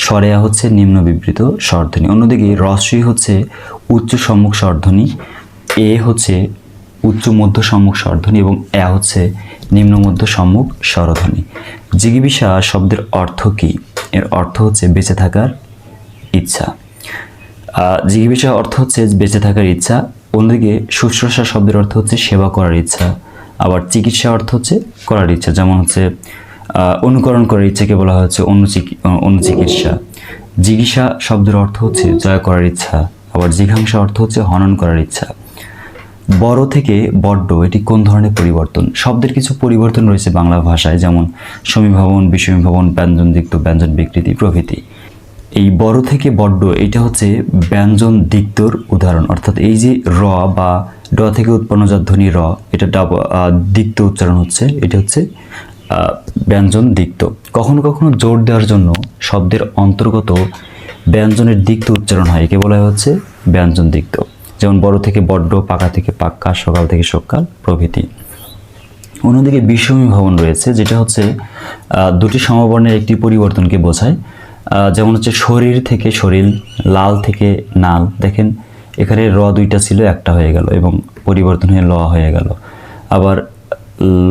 সরেয়া হচ্ছে নিম্ন বিবৃত স্বরধ্বনি। অন্যদিকে রস্বই হচ্ছে উচ্চ সম্মুখ স্বরধ্বনি, এ হচ্ছে উচ্চ মধ্য সম্মুখ স্বরধ্বনি এবং এ হচ্ছে নিম্ন মধ্য সম্মুখ স্বরধ্বনি। জিগিবিসা শব্দের অর্থ কী? এর অর্থ হচ্ছে বেঁচে থাকার ইচ্ছা। জিগিবিসা অর্থ হচ্ছে বেঁচে থাকার ইচ্ছা। অন্যদিকে শুশ্রূষা শব্দের অর্থ হচ্ছে সেবা করার ইচ্ছা। আবার চিকিৎসা অর্থ হচ্ছে করার ইচ্ছা, যেমন হচ্ছে অনুকরণ করার ইচ্ছাকে বলা হচ্ছে অনুচিকিৎসা। জিজ্ঞাসা শব্দের অর্থ হচ্ছে জয় করার ইচ্ছা। আবার জিঘাংসা অর্থ হচ্ছে হনন করার ইচ্ছা। বড় থেকে বড্ড, এটি কোন ধরনের পরিবর্তন? শব্দের কিছু পরিবর্তন রয়েছে বাংলা ভাষায়, যেমন সমীভবন, বিষমীভবন, ব্যঞ্জন দিক্ত, ব্যঞ্জন বিকৃতি প্রভৃতি। এই বড় থেকে বড্ড এটা হচ্ছে ব্যঞ্জন দিক্তর উদাহরণ, অর্থাৎ এই যে র বা ড থেকে উৎপন্ন যা ধ্বনি র, এটা দিক্ত উচ্চারণ হচ্ছে, এটা হচ্ছে ব্যঞ্জন দিক্ত। কখনো কখনো জোর দেওয়ার জন্য শব্দের অন্তর্গত ব্যঞ্জনের দিক্ত উচ্চারণ হয়, একে বলা হচ্ছে ব্যঞ্জন দিক্ত। যেমন বড় থেকে বড্ড, পাকা থেকে পাক্কা, সকাল থেকে সকাল প্রভৃতি। অন্যদিকে বিষমীভবন রয়েছে, যেটা হচ্ছে দুটি সমবর্ণের একটি পরিবর্তনকে বোঝায়। যেমন হচ্ছে শরীর থেকে শরীর, লাল থেকে নাল। দেখেন এখানে র দুইটা ছিল, একটা হয়ে গেল এবং পরিবর্তন হয়ে ল হয়ে গেল। আবার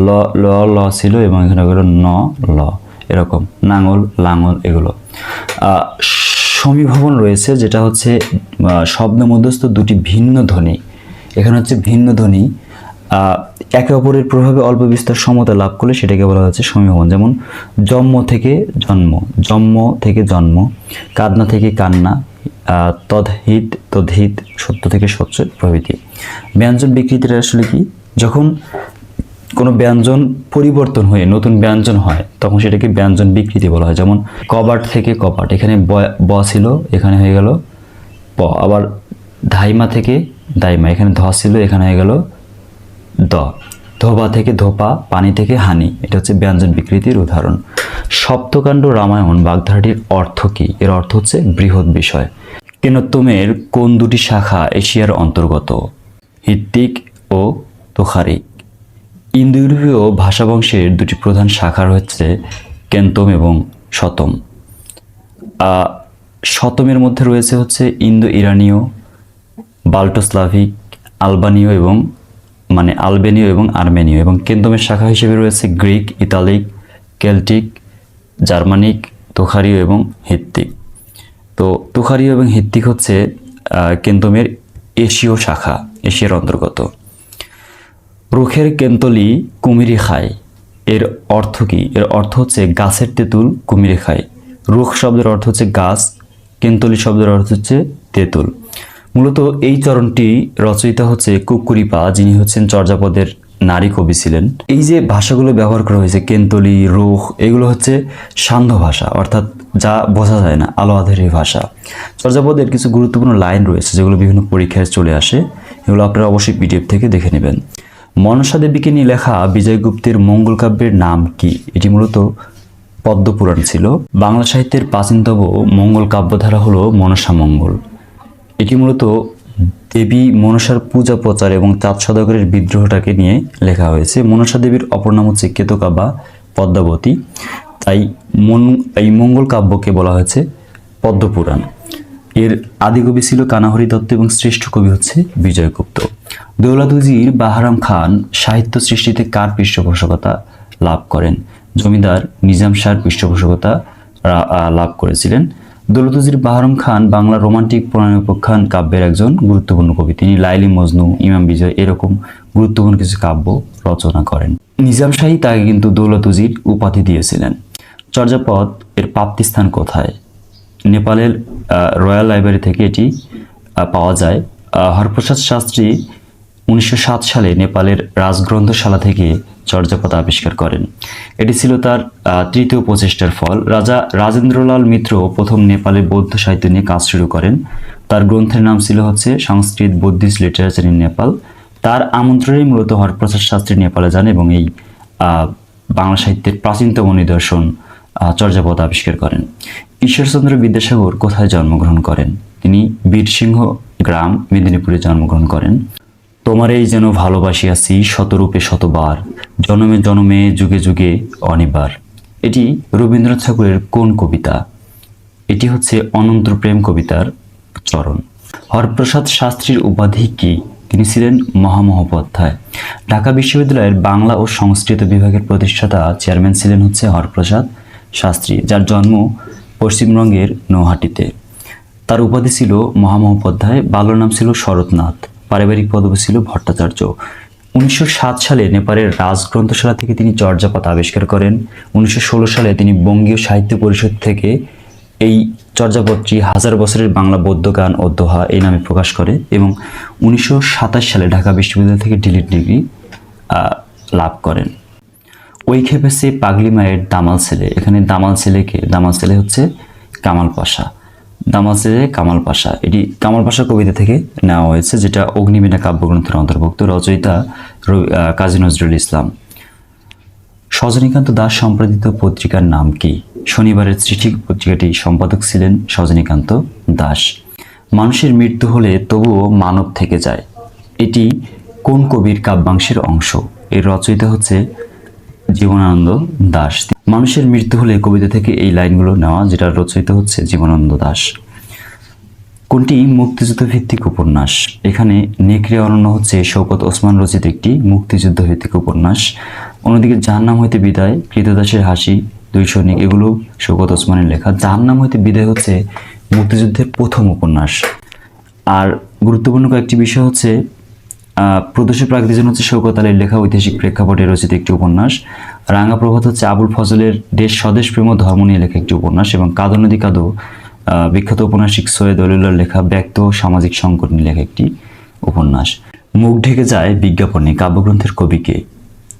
ল ল ল ছিল এবং এখানে হয়ে গেল ন ল, এরকম নাঙল লাঙল এগুলো। সমীভবন রয়েছে, যেটা হচ্ছে শব্দ মধ্যস্থ দুটি ভিন্ন ধ্বনি। এখানে হচ্ছে ভিন্ন ধ্বনি একে অপরের প্রভাবে অল্প বিস্তর সমতা লাভ করলে সেটাকে বলা হচ্ছে সমীভবন। যেমন জন্ম থেকে জন্ম, জন্ম থেকে জন্ম, কান্না থেকে কান্না, তদ্হিত তদ্হিত, সত্য থেকে সত্য প্রভৃতি। ব্যঞ্জন বিকৃতিটা আসলে কি? যখন কোনো ব্যঞ্জন পরিবর্তন হয়ে নতুন ব্যঞ্জন হয় তখন সেটাকে ব্যঞ্জন বিকৃতি বলা হয়। যেমন কবাট থেকে কপাট, এখানে ব ছিল, এখানে হয়ে গেল প। আবার ধাইমা থেকে দাইমা, এখানে ধ ছিল, এখানে হয়ে গেল দ। ধোবা থেকে ধোপা, পানি থেকে হানি, এটা হচ্ছে ব্যঞ্জন বিকৃতির উদাহরণ। সপ্তকাণ্ড রামায়ণ বাগধারাটির অর্থ কী? এর অর্থ হচ্ছে বৃহৎ বিষয়। কেনোত্তমের কোন দুটি শাখা এশিয়ার অন্তর্গত? হিত্তিক ও তোখারিক। ইন্দো ইউরোপীয় ভাষাবংশের দুটি প্রধান শাখা হচ্ছে কেন্তম এবং শতম। শতমের মধ্যে রয়েছে হচ্ছে ইন্দো ইরানীয়, বাল্টোস্লাভিক, আলবেনীয় এবং আর্মেনীয়। এবং কেন্তমের শাখা হিসেবে রয়েছে গ্রিক, ইতালিক, কেল্টিক, জার্মানিক, তোখারীয় এবং হিত্তিক। তো তোখারীয় এবং হিত্তিক হচ্ছে কেন্তমের এশীয় শাখা, এশিয়ার অন্তর্গত। রুখের কেন্তলি কুমিরে খায়, এর অর্থ কী? এর অর্থ হচ্ছে গাছের তেঁতুল কুমিরে খায়। রুখ শব্দের অর্থ হচ্ছে গাছ, কেন্তলি শব্দের অর্থ হচ্ছে তেঁতুল। মূলত এই চরণটি রচয়িতা হচ্ছে কুক্কুরিপা, যিনি হচ্ছেন চর্যাপদের নারী কবি ছিলেন। এই যে ভাষাগুলো ব্যবহার করা হয়েছে, কেন্তলি, রুখ, এগুলো হচ্ছে সান্ধ্য ভাষা, অর্থাৎ যা বোঝা যায় না, আলো আঁধারি ভাষা। চর্যাপদের কিছু গুরুত্বপূর্ণ লাইন রয়েছে যেগুলো বিভিন্ন পরীক্ষায় চলে আসে, এগুলো আপনারা অবশ্যই পিডিএফ থেকে দেখে নেবেন। মনসা দেবীকে নিয়ে লেখা বিজয়গুপ্তের মঙ্গল কাব্যের নাম কি? এটি মূলত পদ্মপুরাণ ছিল। বাংলা সাহিত্যের প্রাচীনতম মঙ্গল কাব্যধারা হলো মনসা মঙ্গল। এটি মূলত দেবী মনসার পূজা প্রচার এবং চাঁদ সওদাগরের বিদ্রোহটাকে নিয়ে লেখা হয়েছে। মনসা দেবীর অপর নাম হচ্ছে কেতকা বা পদ্মাবতী, তাই এই মঙ্গল কাব্যকে বলা হয়েছে পদ্মপুরাণ। এর আদিকবি ছিল কানাহরি দত্ত এবং শ্রেষ্ঠ কবি হচ্ছে বিজয়গুপ্ত। দৌলত উজির বাহারাম খান সাহিত্য সৃষ্টিতে কার পৃষ্ঠপোষকতা লাভ করেন? জমিদার নিজাম শাহর পৃষ্ঠপোষকতা লাভ করেছিলেন। দৌলত উজির বাহারাম খান বাংলা রোমান্টিক প্রণয়োপাখ্যান কাব্যের একজন গুরুত্বপূর্ণ কবি। তিনি লাইলি মজনু, ইমাম বিজয় এরকম গুরুত্বপূর্ণ কিছু কাব্য রচনা করেন। নিজাম শাহী তাকে কিন্তু দৌলত উজির উপাধি দিয়েছিলেন। চর্যাপদ এর প্রাপ্তিস্থান কোথায়? নেপালের রয়্যাল লাইব্রেরি থেকে এটি পাওয়া যায়। হরপ্রসাদ শাস্ত্রী 1907 সালে নেপালের রাজগ্রন্থশালা থেকে চর্যাপদ আবিষ্কার করেন। এটি ছিল তার তৃতীয় প্রচেষ্টার ফল। রাজা রাজেন্দ্রলাল মিত্র প্রথম নেপালে বৌদ্ধ সাহিত্য নিয়ে কাজ শুরু করেন। তার গ্রন্থের নাম ছিল হচ্ছে সংস্কৃত বুদ্ধিস্ট লিটারেচার ইন নেপাল। তার আমন্ত্রণেই মূলত হরপ্রসাদ শাস্ত্রী নেপালে যান এবং এই বাংলা সাহিত্যের প্রাচীনতম নিদর্শন চর্যাপদ আবিষ্কার করেন। ঈশ্বরচন্দ্র বিদ্যাসাগর কোথায় জন্মগ্রহণ করেন? তিনি বীরসিংহ গ্রাম মেদিনীপুরে জন্মগ্রহণ করেন। তোমারেই যেন ভালোবাসিয়াছি শতরূপে শতবার, জনমে জনমে যুগে যুগে অনিবার। এটি রবীন্দ্রনাথ ঠাকুরের কোন কবিতা? এটি হচ্ছে অনন্ত প্রেম কবিতার চরণ। হরপ্রসাদ শাস্ত্রীর উপাধি কি? তিনি ছিলেন মহামহোপাধ্যায়। ঢাকা বিশ্ববিদ্যালয়ের বাংলা ও সংস্কৃত বিভাগের প্রতিষ্ঠাতা চেয়ারম্যান ছিলেন হচ্ছে হরপ্রসাদ শাস্ত্রী, যার জন্ম পশ্চিমবঙ্গের নৌহাটিতে। তার উপাধি ছিল মহামহোপাধ্যায়, বাল্য নাম ছিল শরৎনাথ, পারিবারিক পদবি ছিল ভট্টাচার্য। 1907 সালে নেপালের রাজগ্রন্থশালা থেকে তিনি চর্যাপদ আবিষ্কার করেন। 1916 সালে তিনি বঙ্গীয় সাহিত্য পরিষদ থেকে এই চর্যাপদটি 1000 বছরের বাংলা বৌদ্ধ গান ও দোহা এই নামে প্রকাশ করে এবং 1927 সালে ঢাকা বিশ্ববিদ্যালয় থেকে ডিলিট ডিগ্রি লাভ করেন। ওই খেপেছে পাগলি মায়ের দামাল ছেলে। এখানে দামাল ছেলেকে, দামাল ছেলে হচ্ছে কামাল পাশা, দামাল ছেলে কামাল পাশা। এটি কামাল পাশা কবিতা থেকে নেওয়া হয়েছে, যেটা অগ্নিবীণা কাব্যগ্রন্থের অন্তর্ভুক্ত। রচয়িতা কাজী নজরুল ইসলাম। সজনীকান্ত দাস সম্পাদিত পত্রিকার নাম কি? শনিবারের চিঠি পত্রিকাটি সম্পাদক ছিলেন সজনীকান্ত দাস। মানুষের মৃত্যু হলে তবুও মানব থেকে যায়, এটি কোন কবির কাব্যাংশের অংশ? এর রচয়িতা হচ্ছে জীবনানন্দ দাশ। মানুষের মৃত্যু হলে কবিতা থেকে এই লাইনগুলো নেওয়া, যেটার রচয়িতা হচ্ছে জীবনানন্দ দাশ। কোনটি মুক্তিযুদ্ধ ভিত্তিক উপন্যাস? এখানে নেকড়ে অরণ্য হচ্ছে শওকত ওসমান রচিত একটি মুক্তিযুদ্ধ ভিত্তিক উপন্যাস। অন্যদিকে জাহান্নাম হইতে বিদায়, কৃতদাসের হাসি, দুই সৈনিক, এগুলো শওকত ওসমানের লেখা। জাহান্নাম হইতে বিদায় হচ্ছে মুক্তিযুদ্ধের প্রথম উপন্যাস। আর গুরুত্বপূর্ণ কয়েকটি বিষয় হচ্ছে প্রদোষী প্রাকৃতিক হচ্ছে শওকত আলীর লেখা ঐতিহাসিক প্রেক্ষাপটে রচিত একটি উপন্যাস। রাঙা প্রভাত হচ্ছে আবুল ফজলের দেশ স্বদেশ প্রেম ও ধর্ম নিয়ে লেখা একটি উপন্যাস। এবং কাদো নদী কাদো বিখ্যাত উপন্যাসিক সৈয়দ অলিউল্লাহর লেখা ব্যক্ত ও সামাজিক সংকট নিয়ে লেখা একটি উপন্যাস। মুখ ঢেকে যায় বিজ্ঞাপনে কাব্যগ্রন্থের কবিকে?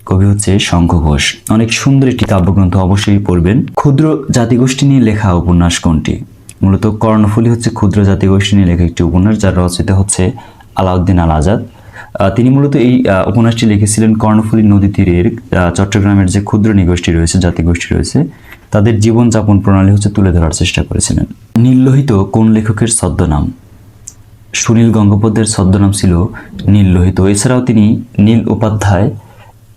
কবি হচ্ছে শঙ্খ ঘোষ। অনেক সুন্দর একটি কাব্যগ্রন্থ, অবশ্যই পড়বেন। ক্ষুদ্র জাতিগোষ্ঠী নিয়ে লেখা উপন্যাস কোনটি? মূলত কর্ণফুলী হচ্ছে ক্ষুদ্র জাতিগোষ্ঠী নিয়ে লেখা একটি উপন্যাস, যার রচয়িতা হচ্ছে আলাউদ্দিন আল আজাদ। তিনি মূলত এই উপন্যাসটি লিখেছিলেন কর্ণফুলী নদী তীরের চট্টগ্রামের যে ক্ষুদ্র নিগোষ্ঠী রয়েছে, জাতিগোষ্ঠী রয়েছে, তাদের জীবনযাপন প্রণালী হচ্ছে তুলে ধরার চেষ্টা করেছিলেন। নীললোহিত কোন লেখকের ছদ্মনাম? সুনীল গঙ্গোপাধ্যায়ের ছদ্মনাম ছিল নীললোহিত। এছাড়াও তিনি নীল উপাধ্যায়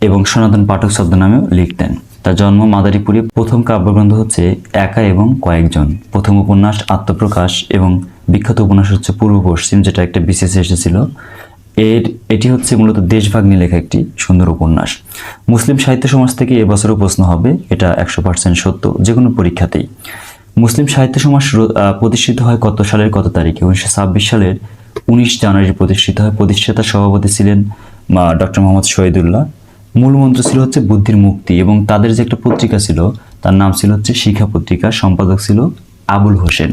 এবং সনাতন পাঠক ছদ্মনামেও লিখতেন। তার জন্ম মাদারীপুরে। প্রথম কাব্যগ্রন্থ হচ্ছে একা এবং কয়েকজন। প্রথম উপন্যাস আত্মপ্রকাশ এবং বিখ্যাত উপন্যাস হচ্ছে পূর্ব পশ্চিম, যেটা একটা বিশেষে এসেছিল। এটি হচ্ছে মূলত দেশভাগ নিয়ে লেখা একটি সুন্দর উপন্যাস। মুসলিম সাহিত্য সমাজ থেকে এবছরও প্রশ্ন হবে, এটা 100% সত্য যে কোনো পরীক্ষাতেই। মুসলিম সাহিত্য সমাজ প্রতিষ্ঠিত হয় কত সালের কত তারিখে? 1926 সালের 19 জানুয়ারি প্রতিষ্ঠিত হয়। প্রতিষ্ঠাতা সভাপতি ছিলেন ডক্টর মোহাম্মদ শহীদুল্লাহ। মূল মন্ত্র ছিল হচ্ছে বুদ্ধির মুক্তি এবং তাদের যে একটা পত্রিকা ছিল তার নাম ছিল হচ্ছে শিক্ষা পত্রিকা, সম্পাদক ছিল আবুল হোসেন।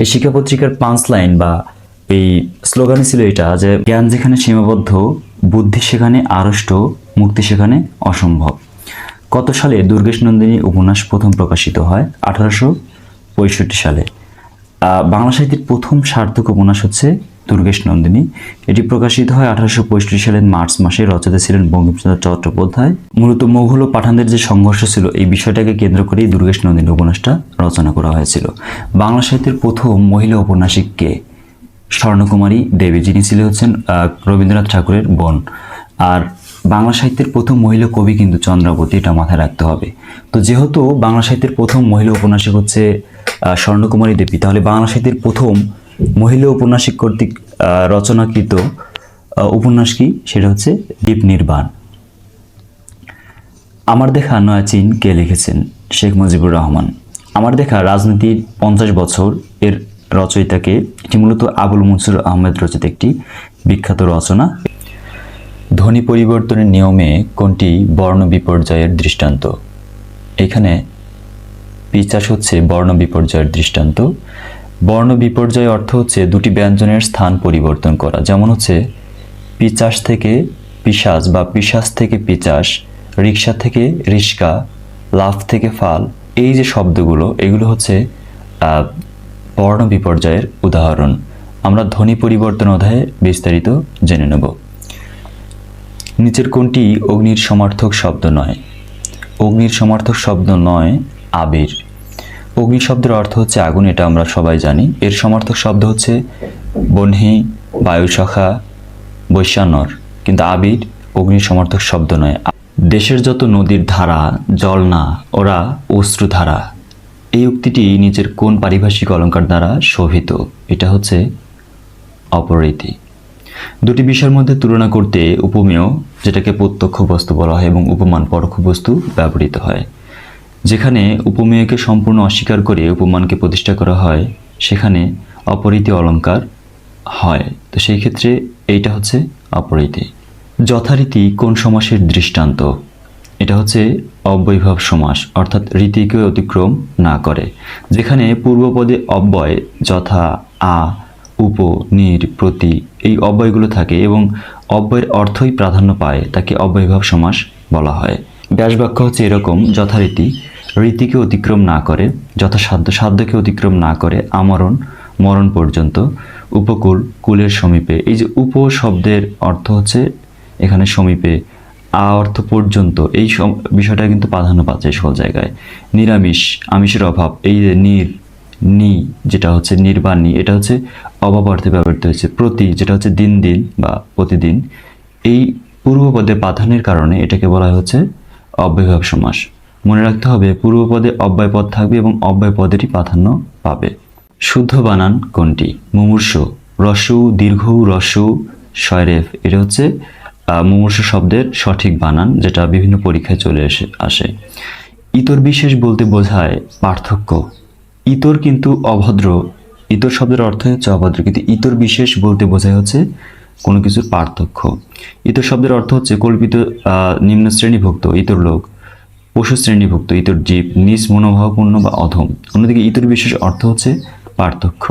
এই শিক্ষা পত্রিকার 5 লাইন বা এই স্লোগানই ছিল এটা, যে জ্ঞান যেখানে সীমাবদ্ধ, বুদ্ধি সেখানে আড়ষ্ট, মুক্তি সেখানে অসম্ভব। কত সালে দুর্গেশ নন্দিনী উপন্যাস প্রথম প্রকাশিত হয়? 1865 সালে। বাংলা সাহিত্যের প্রথম সার্থক উপন্যাস হচ্ছে দুর্গেশ নন্দিনী। এটি প্রকাশিত হয় 1865 সালের মার্চ মাসে। রচয়িতা ছিলেন বঙ্কিমচন্দ্র চট্টোপাধ্যায়। মূলত মোগল ও পাঠানদের যে সংঘর্ষ ছিল, এই বিষয়টাকে কেন্দ্র করেই দুর্গেশ নন্দিনী উপন্যাসটা রচনা করা হয়েছিল। বাংলা সাহিত্যের প্রথম মহিলা ঔপন্যাসিক কে? স্বর্ণকুমারী দেবী, যিনি ছিলেন হচ্ছেন রবীন্দ্রনাথ ঠাকুরের বোন। আর বাংলা সাহিত্যের প্রথম মহিলা কবি কিন্তু চন্দ্রাবতী, এটা মাথায় রাখতে হবে। তো যেহেতু বাংলা সাহিত্যের প্রথম মহিলা উপন্যাসিক হচ্ছে স্বর্ণকুমারী দেবী, তাহলে বাংলা সাহিত্যের প্রথম মহিলা উপন্যাসিক কর্তৃক রচনাকৃত উপন্যাস কি? সেটা হচ্ছে দ্বীপ নির্বাণ। আমার দেখা নয়া চীন কে লিখেছেন? শেখ মুজিবুর রহমান। আমার দেখা রাজনীতির 50 বছর এর রচয়িতাকে? এটি মূলত আবুল মনসুর আহমেদ রচিত একটি বিখ্যাত রচনা। ধ্বনি পরিবর্তনের নিয়মে কোনটি বর্ণ বিপর্যয়ের দৃষ্টান্ত? এখানে পিচাস হচ্ছে বর্ণ বিপর্যয়ের দৃষ্টান্ত। বর্ণ বিপর্যয় অর্থ হচ্ছে দুটি ব্যঞ্জনের স্থান পরিবর্তন করা। যেমন হচ্ছে পিচাস থেকে পিশাচ বা পিশাচ থেকে পিচাস, রিক্সা থেকে রিস্কা, লাফ থেকে ফাল, এই যে শব্দগুলো এগুলো হচ্ছে বর্ণ বিপর্যয়ের উদাহরণ। আমরা ধ্বনি পরিবর্তন অধ্যায়ে বিস্তারিত জেনে নেব। নিচের কোনটি অগ্নির সমার্থক শব্দ নয়? অগ্নির সমার্থক শব্দ নয় আবির। অগ্নি শব্দের অর্থ হচ্ছে আগুন, এটা আমরা সবাই জানি। এর সমার্থক শব্দ হচ্ছে বহ্নি, বায়ুসখা, বৈশ্যানর, কিন্তু আবির অগ্নির সমার্থক শব্দ নয়। দেশের যত নদীর ধারা জল না, ওরা অশ্রুধারা, এই উক্তিটি নিচের কোন পারিভাষিক অলঙ্কার দ্বারা শোভিত? এটা হচ্ছে অপরীতি। দুটি বিষয়ের মধ্যে তুলনা করতে উপমেয়, যেটাকে প্রত্যক্ষ বস্তু বলা হয়, এবং উপমান পরোক্ষ বস্তু ব্যবহৃত হয়। যেখানে উপমেয়কে সম্পূর্ণ অস্বীকার করে উপমানকে প্রতিষ্ঠা করা হয়, সেখানে অপরীতি অলঙ্কার হয়। তো সেই ক্ষেত্রে এইটা হচ্ছে অপরীতি। যথারীতি কোন সমাসের দৃষ্টান্ত? এটা হচ্ছে অব্যয়ীভাব সমাস, অর্থাৎ রীতিকে অতিক্রম না করে। যেখানে পূর্বপদে অব্যয় যথা আ, উপ, নির, প্রতি, এই অব্যয়গুলো থাকে এবং অব্যয়ের অর্থই প্রাধান্য পায়, তাকে অব্যয়ীভাব সমাস বলা হয়। ব্যাসবাক্য হচ্ছে এরকম: যথারীতি, রীতিকে অতিক্রম না করে, যথাসাধ্য, সাধ্যকে অতিক্রম না করে, আমরণ, মরণ পর্যন্ত, উপকূল, কুলের সমীপে। এই যে উপ শব্দের অর্থ হচ্ছে এখানে সমীপে, আ অর্থ পর্যন্ত, এই বিষয়টা কিন্তু প্রাধান্য পাচ্ছে সকল জায়গায়। নিরামিষ, আমিষের অভাব, এই যে নি যেটা হচ্ছে নির্বাণী, এটা হচ্ছে অভাব অর্থে ব্যবহৃত হয়েছে। প্রতি যেটা হচ্ছে দিন দিন বা প্রতিদিন, এই পূর্বপদে প্রাধান্যের কারণে এটাকে বলা হচ্ছে অব্যয়ভাব সমাস। মনে রাখতে হবে পূর্বপদে অব্যয় পদ থাকবে এবং অব্যয় পদেরই প্রাধান্য পাবে। শুদ্ধ বানান কোনটি? মুমূর্ষু, রস্যু দীর্ঘ, রস্যু শয়রেফ, এটা হচ্ছে মুমূর্ষু শব্দের সঠিক বানান, যেটা বিভিন্ন পরীক্ষায় চলে আসে। ইতর বিশেষ বলতে বোঝায় পার্থক্য। ইতর কিন্তু অভদ্র, ইতর শব্দের অর্থ হচ্ছে অভদ্র, কিন্তু ইতর বিশেষ বলতে বোঝায় হচ্ছে কোনো কিছুর পার্থক্য। ইতর শব্দের অর্থ হচ্ছে কল্পিত নিম্ন শ্রেণীভুক্ত ইতর লোক, পশু শ্রেণীভুক্ত ইতর জীব, নিজ মনোভাবপূর্ণ বা অধম। অন্যদিকে ইতর বিশেষ অর্থ হচ্ছে পার্থক্য।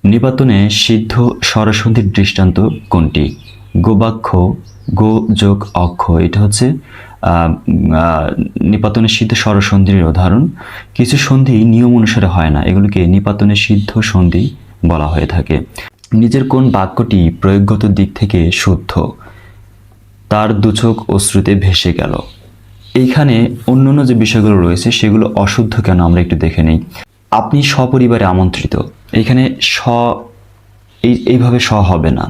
নিপাতনে সিদ্ধ স্বরসন্ধির দৃষ্টান্ত কোনটি? গোবাক্ষ, গো যোগ অক্ষ, এটা হচ্ছে নিপাতনের সিদ্ধ স্বরসন্ধির উদাহরণ। কিছু সন্ধি নিয়ম অনুসারে হয় না, এগুলোকে নিপাতনের সিদ্ধ সন্ধি বলা হয়ে থাকে। নিজের কোন বাক্যটি প্রয়োগগত দিক থেকে শুদ্ধ? তার দুচোখ অশ্রুতে ভেসে গেল। এইখানে অন্যান্য যে বিষয়গুলো রয়েছে সেগুলো অশুদ্ধ কেন আমরা একটু দেখে নেই। আপনি সপরিবারে আমন্ত্রিত, এইখানে এইভাবে হবে না,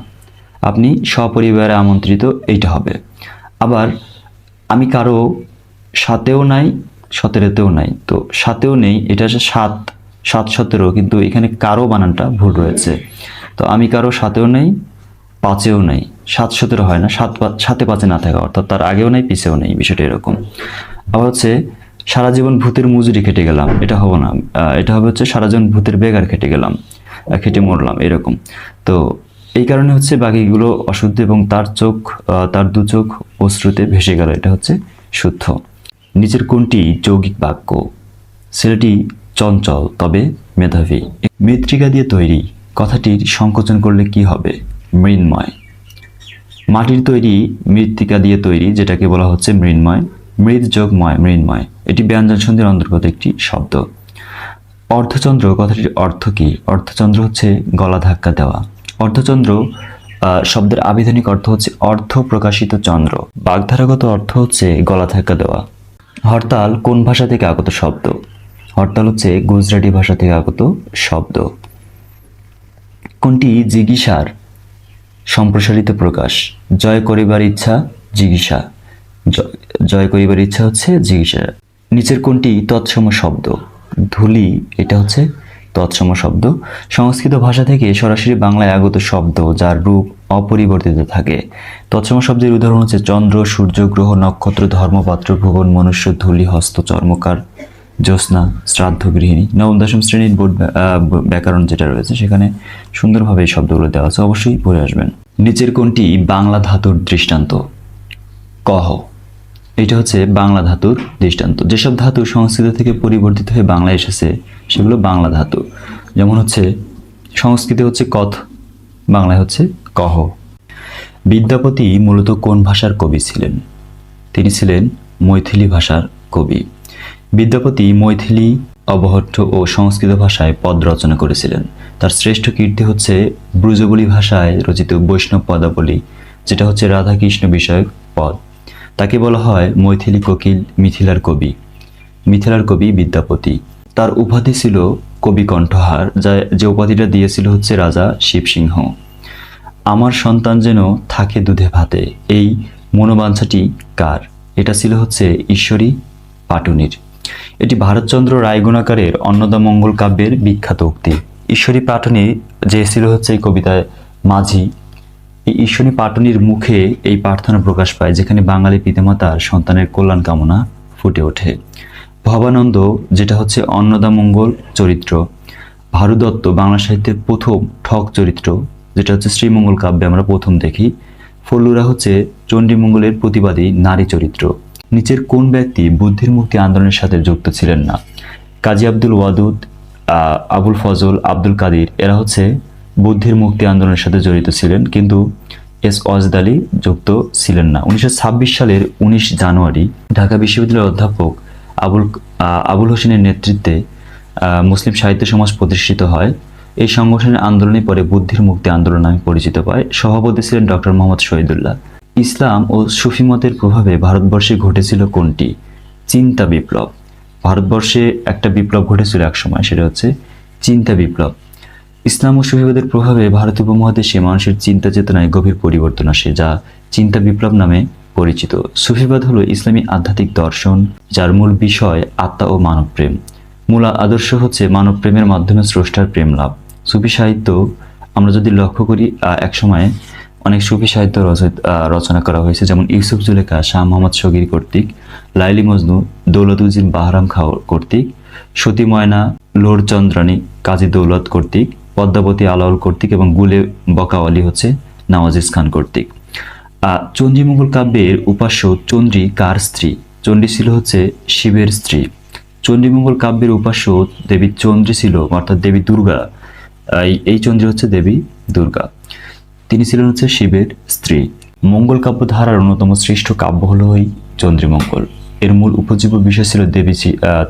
আপনি সপরিবারে আমন্ত্রিত এইটা হবে। আবার আমি কারো সাথেও নাই, সতেরোতেও নাই, তো সাথেও নেই এটা হচ্ছে সাত, 17, কিন্তু এখানে কারো বানানটা ভুল রয়েছে। তো আমি কারো সাথেও নেই, পাঁচেও নেই, 17 হয় না, সাথে পাঁচে না থাকা, অর্থাৎ তার আগেও নেই পিছেও নেই, বিষয়টা এরকম। আবার হচ্ছে সারা জীবন ভূতের মজুরি খেটে গেলাম, এটা হবে না, এটা হবে হচ্ছে সারা জীবন ভূতের বেগার খেটে গেলাম, খেটে মরলাম, এরকম। তো এই কারণে হচ্ছে বাকিগুলো অশুদ্ধ এবং তার দু চোখ অশ্রুতে ভেসে গেল, এটা হচ্ছে শুদ্ধ। নিচের কোনটি যৌগিক বাক্য? ছেলেটি চঞ্চল তবে মেধাবী। মৃত্তিকা দিয়ে তৈরি কথাটির সংকোচন করলে কি হবে? মৃন্ময়। মাটির তৈরি, মৃত্তিকা দিয়ে তৈরি, যেটাকে বলা হচ্ছে মৃন্ময়। মৃৎ যোগ ময়, মৃন্ময়, এটি ব্যঞ্জন সন্ধির অন্তর্গত একটি শব্দ। অর্ধচন্দ্র কথাটির অর্থ কি? অর্ধচন্দ্র হচ্ছে গলা ধাক্কা দেওয়া। অর্ধচন্দ্র শব্দের আবিধানিক অর্থ হচ্ছে অর্থ প্রকাশিত চন্দ্র, বাগধারাগত অর্থ হচ্ছে গলা ধাক্কা দেওয়া। হরতাল কোন ভাষা থেকে আগত শব্দ? হরতাল হচ্ছে গুজরাটি ভাষা থেকে আগত শব্দ। কোনটি জিজ্ঞাসার সম্প্রসারিত প্রকাশ? জয় করিবার ইচ্ছা জিজ্ঞাসা, জয় করিবার ইচ্ছা হচ্ছে জিজ্ঞাসা। নিচের কোনটি তৎসম শব্দ? ধূলি, এটা হচ্ছে তৎসম শব্দ। সংস্কৃত ভাষা থেকে সরাসরি বাংলায় আগত শব্দ যার রূপ অপরিবর্তিত থাকে। তৎসম শব্দের উদাহরণ হচ্ছে চন্দ্র, সূর্য, গ্রহ, নক্ষত্র, ধর্মপাত্র, ভুবন, মনুষ্য, ধূলি, হস্ত, চর্মকার, জ্যোৎস্না, শ্রাদ্ধ, গৃহিণী। নবম দশম শ্রেণীর বোর্ড ব্যাকরণ যেটা রয়েছে সেখানে সুন্দরভাবে এই শব্দগুলো দেওয়া আছে, অবশ্যই পড়ে আসবেন। নিচের কোনটি বাংলা ধাতুর দৃষ্টান্ত? কহ, এটা হচ্ছে বাংলা ধাতুর দৃষ্টান্ত। যেসব ধাতু সংস্কৃত থেকে পরিবর্তিত হয়ে বাংলায় এসেছে সেগুলো বাংলা ধাতু। যেমন হচ্ছে সংস্কৃতে হচ্ছে কথ, বাংলায় হচ্ছে কহ। বিদ্যাপতি মূলত কোন ভাষার কবি ছিলেন? তিনি ছিলেন মৈথিলি ভাষার কবি। বিদ্যাপতি মৈথিলি, অবহট্ঠ ও সংস্কৃত ভাষায় পদ রচনা করেছিলেন। তার শ্রেষ্ঠ কীর্তি হচ্ছে ব্রজবুলি ভাষায় রচিত বৈষ্ণব পদাবলী, যেটা হচ্ছে রাধাকৃষ্ণ বিষয়ক পদ। তাকে বলা হয় মৈথিলি কোকিল, মিথিলার কবি। মিথিলার কবি বিদ্যাপতি। তার উপাধি ছিল কবি কণ্ঠহার, যে উপাধিটা দিয়েছিল হচ্ছে রাজা শিবসিংহ। আমার সন্তান যেন থাকে দুধে ভাতে, এই মনোবাঞ্ছাটি কার? এটা ছিল হচ্ছে ঈশ্বরী পাটুনির। এটি ভারতচন্দ্র রায়গুণাকারের অন্নদামঙ্গল কাব্যের বিখ্যাত উক্তি। ঈশ্বরী পাটুনি যে ছিল হচ্ছে এই কবিতায় মাঝি, এই ঈশ্বরী পাটুনির মুখে এই প্রার্থনা প্রকাশ পায়, যেখানে বাঙালি পিতামাতার সন্তানের কল্যাণ কামনা ফুটে ওঠে। ভবানন্দ, যেটা হচ্ছে অন্নদামঙ্গল চরিত্র। ভারুদত্ত বাংলা সাহিত্যের প্রথম ঠক চরিত্র, যেটা হচ্ছে শ্রীমঙ্গল কাব্যে আমরা প্রথম দেখি। ফল্লুরা হচ্ছে চণ্ডীমঙ্গলের প্রতিবাদী নারী চরিত্র। নিচের কোন ব্যক্তি বুদ্ধির মুক্তি আন্দোলনের সাথে যুক্ত ছিলেন না? কাজী আব্দুল ওয়াদুদ, আবুল ফজল, আব্দুল কাদির, এরা হচ্ছে বুদ্ধির মুক্তি আন্দোলনের সাথে জড়িত ছিলেন, কিন্তু এস ওয়াজেদ আলী যুক্ত ছিলেন না। 1926 সালের 19 জানুয়ারি ঢাকা বিশ্ববিদ্যালয়ের অধ্যাপক আবুল হোসেনের নেতৃত্বে মুসলিম সাহিত্য সমাজ প্রতিষ্ঠিত হয়। এই সংগঠনের আন্দোলনের পরে বুদ্ধির মুক্তি আন্দোলন নামে পরিচিত পায়। সভাপতি ছিলেন ডক্টর মোহাম্মদ শহীদুল্লাহ। ইসলাম ও সুফি মতের প্রভাবে ভারতবর্ষে ঘটেছিল কোনটি? চিন্তা বিপ্লব। ভারতবর্ষে একটা বিপ্লব ঘটেছিল একসময়, সেটা হচ্ছে চিন্তা বিপ্লব। ইসলাম ও সুফিবাদের প্রভাবে ভারতীয় উপমহাদেশে মানুষের চিন্তা চেতনায় গভীর পরিবর্তন আসে, যা চিন্তা বিপ্লব নামে পরিচিত। সুফিবাদ হলো ইসলামী আধ্যাত্মিক দর্শন, যার মূল বিষয় আত্মা ও মানব প্রেম। মূল আদর্শ হচ্ছে মানব প্রেমের মাধ্যমে স্রষ্টার প্রেম লাভ। সুফি সাহিত্য আমরা যদি লক্ষ্য করি, একসময় অনেক সুফি সাহিত্য রচনা করা হয়েছে, যেমন ইউসুফ জুলেখা শাহ মোহাম্মদ শগির কর্তৃক, লাইলি মজনু দৌলতুদ্দিন বাহরাম খাঁ কর্তৃক, সতী ময়না লোরচন্দ্রানী কাজী দৌলত কর্তৃক, পদ্মাবতী আলাউল কর্তৃক এবং গুলে বকাওয়ালি হচ্ছে নওয়াজিজ খান কর্তৃক। চণ্ডীমঙ্গল কাব্যের উপাস্য চন্দ্রী কার স্ত্রী? চণ্ডী ছিল হচ্ছে শিবের স্ত্রী। চণ্ডীমঙ্গল কাব্যের উপাস্য দেবী চন্দ্রী ছিল, অর্থাৎ দেবী দুর্গা। এই চন্দ্রী হচ্ছে দেবী দুর্গা, তিনি ছিলেন হচ্ছে শিবের স্ত্রী। মঙ্গল কাব্য ধারার অন্যতম শ্রেষ্ঠ কাব্য হলো এই চন্দ্রীমঙ্গল। এর মূল উপজীব্য বিষয় ছিল দেবী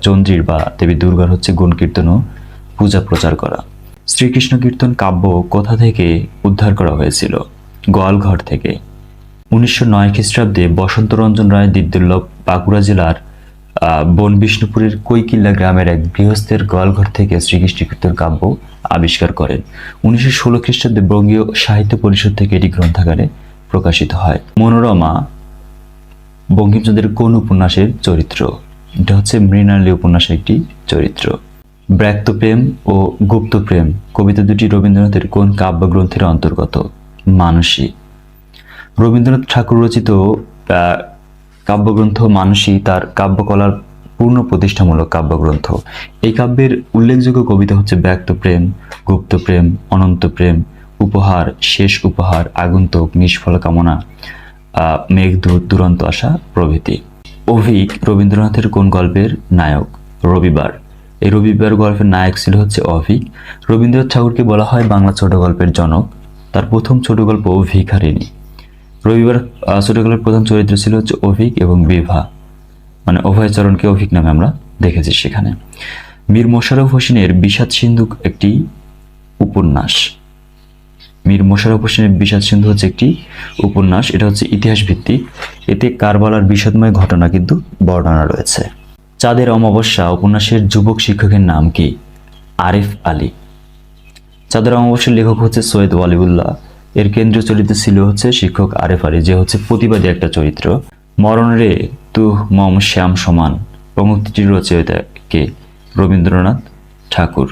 চন্দ্রীর বা দেবী দুর্গার হচ্ছে গুণ কীর্তন ও পূজা প্রচার করা। শ্রীকৃষ্ণ কীর্তন কাব্য কোথা থেকে উদ্ধার করা হয়েছিল? গোয়ালঘর থেকে। 1909 খ্রিস্টাব্দে বসন্তরঞ্জন রায় দিদ্দুল্লভ বাঁকুড়া জেলার বন বিষ্ণুপুরের কৈকিল্লা গ্রামের এক গৃহস্থের গোয়ালঘর থেকে শ্রীকৃষ্ণ কীর্তন কাব্য আবিষ্কার করেন। 1916 খ্রিস্টাব্দে বঙ্গীয় সাহিত্য পরিষদ থেকে এটি গ্রন্থাগারে প্রকাশিত হয়। মনোরমা বঙ্কিমচন্দ্রের কোন উপন্যাসের চরিত্র? এটা হচ্ছে মৃণালী উপন্যাসের একটি চরিত্র। ব্যক্তপ্রেম ও গুপ্তপ্রেম কবিতা দুটি রবীন্দ্রনাথের কোন কাব্যগ্রন্থের অন্তর্গত? মানসী। রবীন্দ্রনাথ ঠাকুর রচিত কাব্যগ্রন্থ মানসী তার কাব্যকলার পূর্ণ প্রতিষ্ঠামূলক কাব্যগ্রন্থ। এই কাব্যের উল্লেখযোগ্য কবিতা হচ্ছে ব্যক্তপ্রেম, গুপ্তপ্রেম, অনন্ত প্রেম, উপহার, শেষ উপহার, আগন্তুক, নিষ্ফল কামনা, মেঘদূত, দুরন্ত আশা প্রভৃতি। অভিক রবীন্দ্রনাথের কোন গল্পের নায়ক? রবিবার। এই রবিবার গল্পের নায়ক ছিল হচ্ছে অভিক। রবীন্দ্রনাথ ঠাকুরকে বলা হয় বাংলা ছোট গল্পের জনক। তার প্রথম ছোট গল্প ভিখারিণী। রবিবার ছোট গল্পের প্রধান চরিত্র ছিল হচ্ছে অভিক এবং বিভা, মানে অভয়চরণকে অভিক নামে আমরা দেখেছি সেখানে। মীর মোশাররফ হোসেনের বিষাদ সিন্ধু একটি উপন্যাস। মীর মোশাররফ হোসেনের বিষাদ সিন্ধু হচ্ছে একটি উপন্যাস, এটা হচ্ছে ইতিহাস ভিত্তিক। এতে কারবালার বিষাদময় ঘটনা কিন্তু বর্ণনা রয়েছে। চাঁদের অমাবস্যা উপন্যাসের যুবক শিক্ষকের নাম কি? আরিফ আলী। চাঁদের অমাবস্যার লেখক হচ্ছে সৈয়দ ওয়ালিউল্লাহ। এর কেন্দ্রীয় চরিত্র ছিল হচ্ছে শিক্ষক আরিফ আলী, যে হচ্ছে প্রতিবাদী একটা চরিত্র। মরণ রে তুহ মম শ্যাম সমান পঙ্ক্তিটির রচয়িতা কে? রবীন্দ্রনাথ ঠাকুর।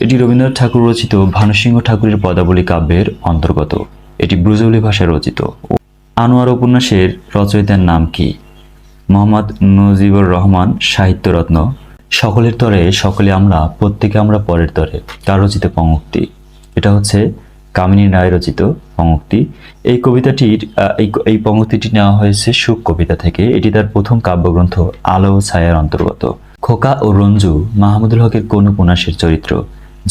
এটি রবীন্দ্রনাথ ঠাকুর রচিত ভানুসিংহ ঠাকুরের পদাবলী কাব্যের অন্তর্গত। এটি ব্রজবুলি ভাষায় রচিত। আনোয়ার উপন্যাসের রচয়িতার নাম কি? মোহাম্মদ নজিবুর রহমান। সাহিত্যরত্ন সকলের তরে সকলে আমরা, প্রত্যেকে আমরা পরের তরে, তার রচিত পঙ্ক্তি। এটা হচ্ছে কামিনী রায় রচিত পঙ্ক্তি। এই কবিতাটির এই পঙ্ক্তিটি নেওয়া হয়েছে সুখ কবিতা থেকে। এটি তার প্রথম কাব্যগ্রন্থ আলো ও ছায়ার অন্তর্গত। খোকা ও রঞ্জু মাহমুদুল হকের কোন উপন্যাসের চরিত্র?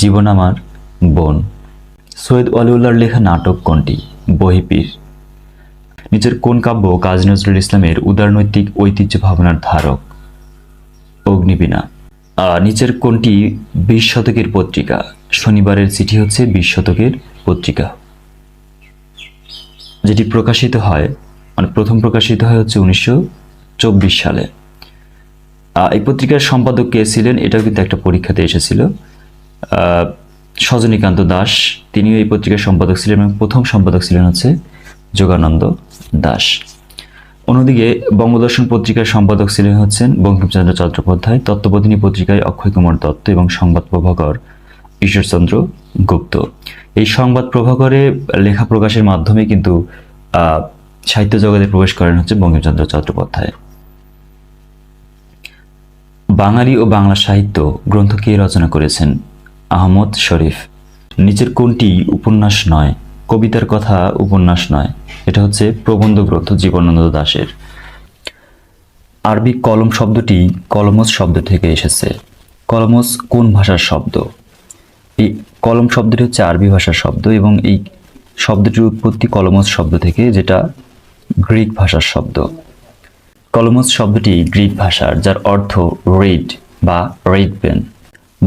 জীবন আমার বোন। সৈয়দ ওয়ালিউল্লাহর লেখা নাটক কোনটি? বহিপীর। নিচের কোন কাব্য কাজী নজরুল ইসলামের উদারনৈতিক ঐতিহ্য ভাবনার ধারক? অগ্নিবীণা। নিচের কোনটি 20 শতকের পত্রিকা? শনিবারের চিঠি হচ্ছে 20 শতকের পত্রিকা, যেটি প্রকাশিত হয় প্রথম প্রকাশিত হয় হচ্ছে 1924 সালে। এই পত্রিকার সম্পাদক কে ছিলেন এটাও কিন্তু একটা পরীক্ষাতে এসেছিল। সজনীকান্ত দাস তিনিও এই পত্রিকার সম্পাদক ছিলেন এবং প্রথম সম্পাদক ছিলেন হচ্ছে যোগানন্দ দাস। অন্যদিকে বঙ্গদর্শন পত্রিকার সম্পাদক ছিলেন হচ্ছেন বঙ্কিমচন্দ্র চট্টোপাধ্যায়, তত্ত্ববোধিনী পত্রিকায় অক্ষয় কুমার দত্ত এবং সংবাদ প্রভাকর ঈশ্বরচন্দ্র গুপ্ত। এই সংবাদ প্রভাকরে লেখা প্রকাশের মাধ্যমে কিন্তু সাহিত্য জগতে প্রবেশ করেন হচ্ছে বঙ্কিমচন্দ্র চট্টোপাধ্যায়। বাঙালি ও বাংলা সাহিত্য গ্রন্থ কে রচনা করেছেন? আহমদ শরীফ। নিচের কোনটি উপন্যাস নয়? কবিতার কথা উপন্যাস নয়, এটা হচ্ছে প্রবন্ধ গ্রন্থ জীবনানন্দ দাশের। আরবি কলম শব্দটি কলমস শব্দ থেকে এসেছে। কলমস কোন ভাষার শব্দ? এই কলম শব্দটি হচ্ছে আরবি ভাষার শব্দ এবং এই শব্দটির উৎপত্তি কলমস শব্দ থেকে, যেটা গ্রিক ভাষার শব্দ। কলমস শব্দটি গ্রিক ভাষার, যার অর্থ রিড বা রিডবেন।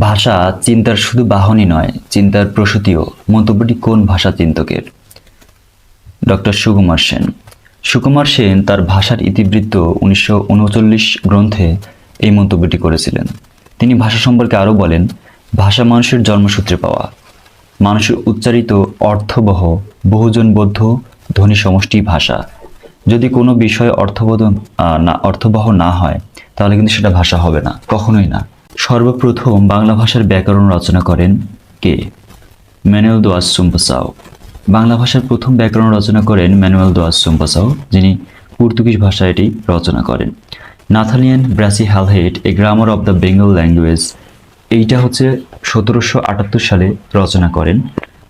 ভাষা চিন্তার শুধু বাহনই নয়, চিন্তার প্রসূতিও। মন্তব্যটি কোন ভাষা চিন্তকের? ডক্টর সুকুমার সেন। সুকুমার সেন তার ভাষার ইতিবৃত্ত 1939 গ্রন্থে এই মন্তব্যটি করেছিলেন। তিনি ভাষা সম্পর্কে আরও বলেন, ভাষা মানুষের জন্মসূত্রে পাওয়া, মানুষের উচ্চারিত অর্থবহ বহুজনবদ্ধ ধ্বনি সমষ্টি ভাষা। যদি কোনো বিষয় অর্থবহ না হয় তাহলে কিন্তু সেটা ভাষা হবে না, কখনোই না। সর্বপ্রথম বাংলা ভাষার ব্যাকরণ রচনা করেন কে? ম্যানুয়েল দোয়াস সুম্পাসাও। বাংলা ভাষার প্রথম ব্যাকরণ রচনা করেন ম্যানুয়েল দোয়াস সুম্পাসাও, যিনি পর্তুগিজ ভাষায় এটি রচনা করেন। Nathaniel Brassey Halhed a grammar of the Bengal language, এইটা হচ্ছে 1778 সালে রচনা করেন।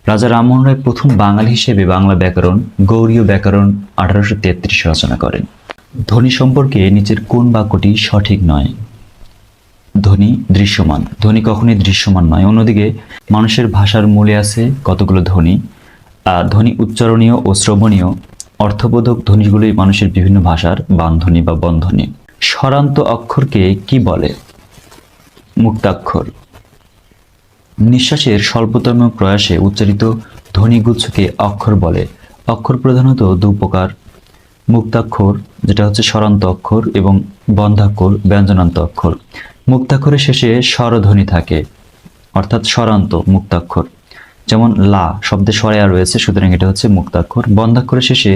রাজা রামমোহন রায় প্রথম বাঙালি হিসেবে বাংলা ব্যাকরণ গৌড়ীয় ব্যাকরণ 1833 রচনা করেন। ধ্বনি সম্পর্কে নিচের কোন বাক্যটি সঠিক নয়? ধ্বনি দৃশ্যমান। ধ্বনি কখনোই দৃশ্যমান নয়। অন্যদিকে মানুষের ভাষার মূলে আছে কতগুলো ধ্বনি। ধ্বনি উচ্চারণীয় ও শ্রবণীয় অর্থবোধক ধ্বনিগুলোই মানুষের বিভিন্ন ভাষার বানধ্বনি বা বন্ধনী। স্বরান্ত অক্ষরকে কি বলে? মুক্তাক্ষর। নিঃশ্বাসের স্বল্পতম প্রয়াসে উচ্চারিত ধ্বনিগুচ্ছকে অক্ষর বলে। অক্ষর প্রধানত দু প্রকার, মুক্তাক্ষর যেটা হচ্ছে স্বরান্ত অক্ষর এবং বন্ধাক্ষর ব্যঞ্জনান্ত অক্ষর। মুক্তাক্ষরের শেষে স্বরধ্বনি থাকে, অর্থাৎ স্বরান্ত মুক্তাক্ষর, যেমন লা শব্দে স্বরে আর রয়েছে, সুতরাং এটা হচ্ছে মুক্তাক্ষর। বন্ধাক্ষরের শেষে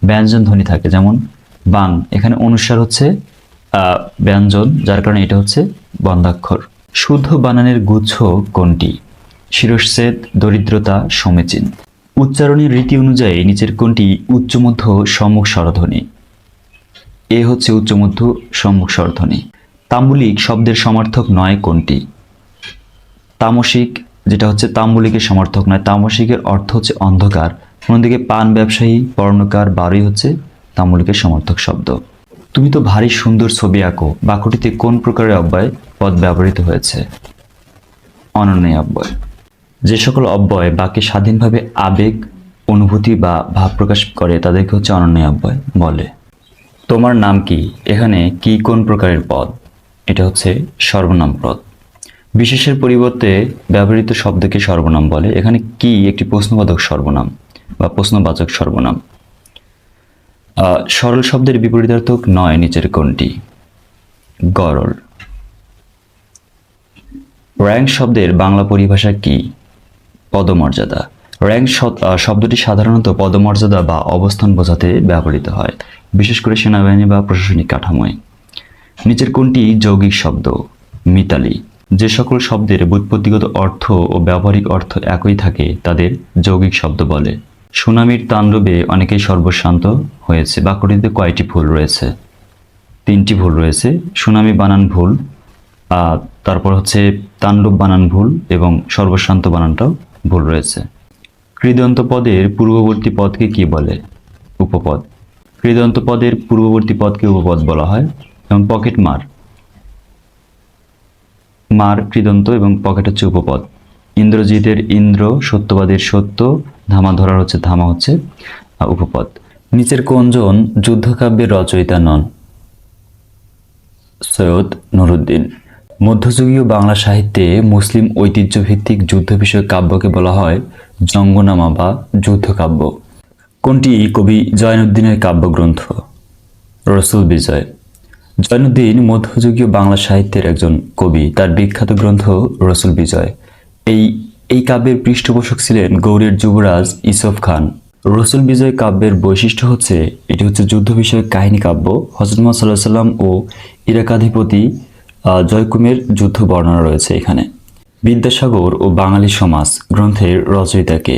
ব্যঞ্জন ধ্বনি থাকে, যেমন বাং, এখানে অনুস্বার হচ্ছে ব্যঞ্জন, যার কারণে এটা হচ্ছে বন্ধাক্ষর। শুদ্ধ বানানের গুচ্ছ কোনটি? শিরশ্ছেদ, দরিদ্রতা, সমীচীন। উচ্চারণের রীতি অনুযায়ী নিচের কোনটি উচ্চমধ্য সম্মুখ স্বরধ্বনি? এ হচ্ছে উচ্চমধ্য সম্মুখ স্বরধ্বনি। তাম্বুলিক শব্দের সমার্থক নয় কোনটি? তামসিক, যেটা হচ্ছে তাম্বুলিকের সমার্থক নয়। তামসিকের অর্থ হচ্ছে অন্ধকার। অন্যদিকে পান ব্যবসায়ী, পর্ণকার, বারোই হচ্ছে তাম্বুলিকের সমার্থক শব্দ। তুমি তো ভারী সুন্দর ছবি আঁকো বাক্যটিতে কোন প্রকারের অব্যয় পদ ব্যবহৃত হয়েছে? অনন্যয় অব্যয়। যে সকল অব্যয় বাক্যে স্বাধীনভাবে আবেগ, অনুভূতি বা ভাব প্রকাশ করে তাদেরকে হচ্ছে অনন্যয় অব্যয় বলে। তোমার নাম কি, এখানে কি কোন প্রকারের পদ? এটা হচ্ছে সর্বনাম পদ। বিশেষের পরিবর্তে ব্যবহৃত শব্দকে সর্বনাম বলে। এখানে কি একটি প্রশ্নবোধক সর্বনাম বা প্রশ্নবাচক সর্বনাম। সরল শব্দের বিপরীতার্থক নয় নিচের কোনটি? গরল। র্যাঙ্ক শব্দের বাংলা পরিভাষা কি? পদমর্যাদা। র্যাঙ্ক শব্দটি সাধারণত পদমর্যাদা বা অবস্থান বোঝাতে ব্যবহৃত হয়, বিশেষ করে সেনাবাহিনী বা প্রশাসনিক কাঠামোয়। নিচের কোনটি যৌগিক শব্দ? মিতালি। যে সকল শব্দের ব্যুৎপত্তিগত অর্থ ও ব্যবহারিক অর্থ একই থাকে তাদের যৌগিক শব্দ বলে। সুনামির তাণ্ডবে অনেকেই সর্বশান্ত হয়েছে বাক্যটিতে কয়টি ভুল রয়েছে? 3টি ভুল রয়েছে। সুনামি বানান ভুল, তারপর হচ্ছে তাণ্ডব বানান ভুল এবং সর্বশান্ত বানানটাও ভুল রয়েছে। কৃদন্ত পদের পূর্ববর্তী পদকে কি বলে? উপপদ। কৃদন্ত পদের পূর্ববর্তী পদকে উপপদ বলা হয়। যেমন পকেট মার, মার কৃদন্ত এবং পকেট হচ্ছে উপপদ। ইন্দ্রজিতের ইন্দ্র, সত্যবাদীর সত্য, ধামা ধরার হচ্ছে ধামা হচ্ছে উপপদ। নিচের কোনজন যুদ্ধকাব্যের রচয়িতা নন? সৈয়দ নুরুদ্দিন। মধ্যযুগীয় বাংলা সাহিত্যে মুসলিম ঐতিহ্যভিত্তিক যুদ্ধ বিষয়ক কাব্যকে বলা হয় জঙ্গনামা বা যুদ্ধকাব্য। কোনটি কবি জয়নুদ্দিনের কাব্যগ্রন্থ? রসুল বিজয়। জয়নুদ্দিন মধ্যযুগীয় বাংলা সাহিত্যের একজন কবি। তার বিখ্যাত গ্রন্থ রসুল বিজয়। এই কাব্যের পৃষ্ঠপোষক ছিলেন গৌড়ের যুবরাজ ইসফ খান। রসুল বিজয় কাব্যের বৈশিষ্ট্য হচ্ছে এটি হচ্ছে যুদ্ধ বিষয়ক কাহিনী কাব্য। হযরত মুহাম্মদ সাল্লাল্লাহু আলাইহি সাল্লাম ও ইরাকাধিপতি জয়কুমের যুদ্ধ বর্ণনা রয়েছে এখানে। বিদ্যাসাগর ও বাঙালি সমাজ গ্রন্থের রচয়িতা কে?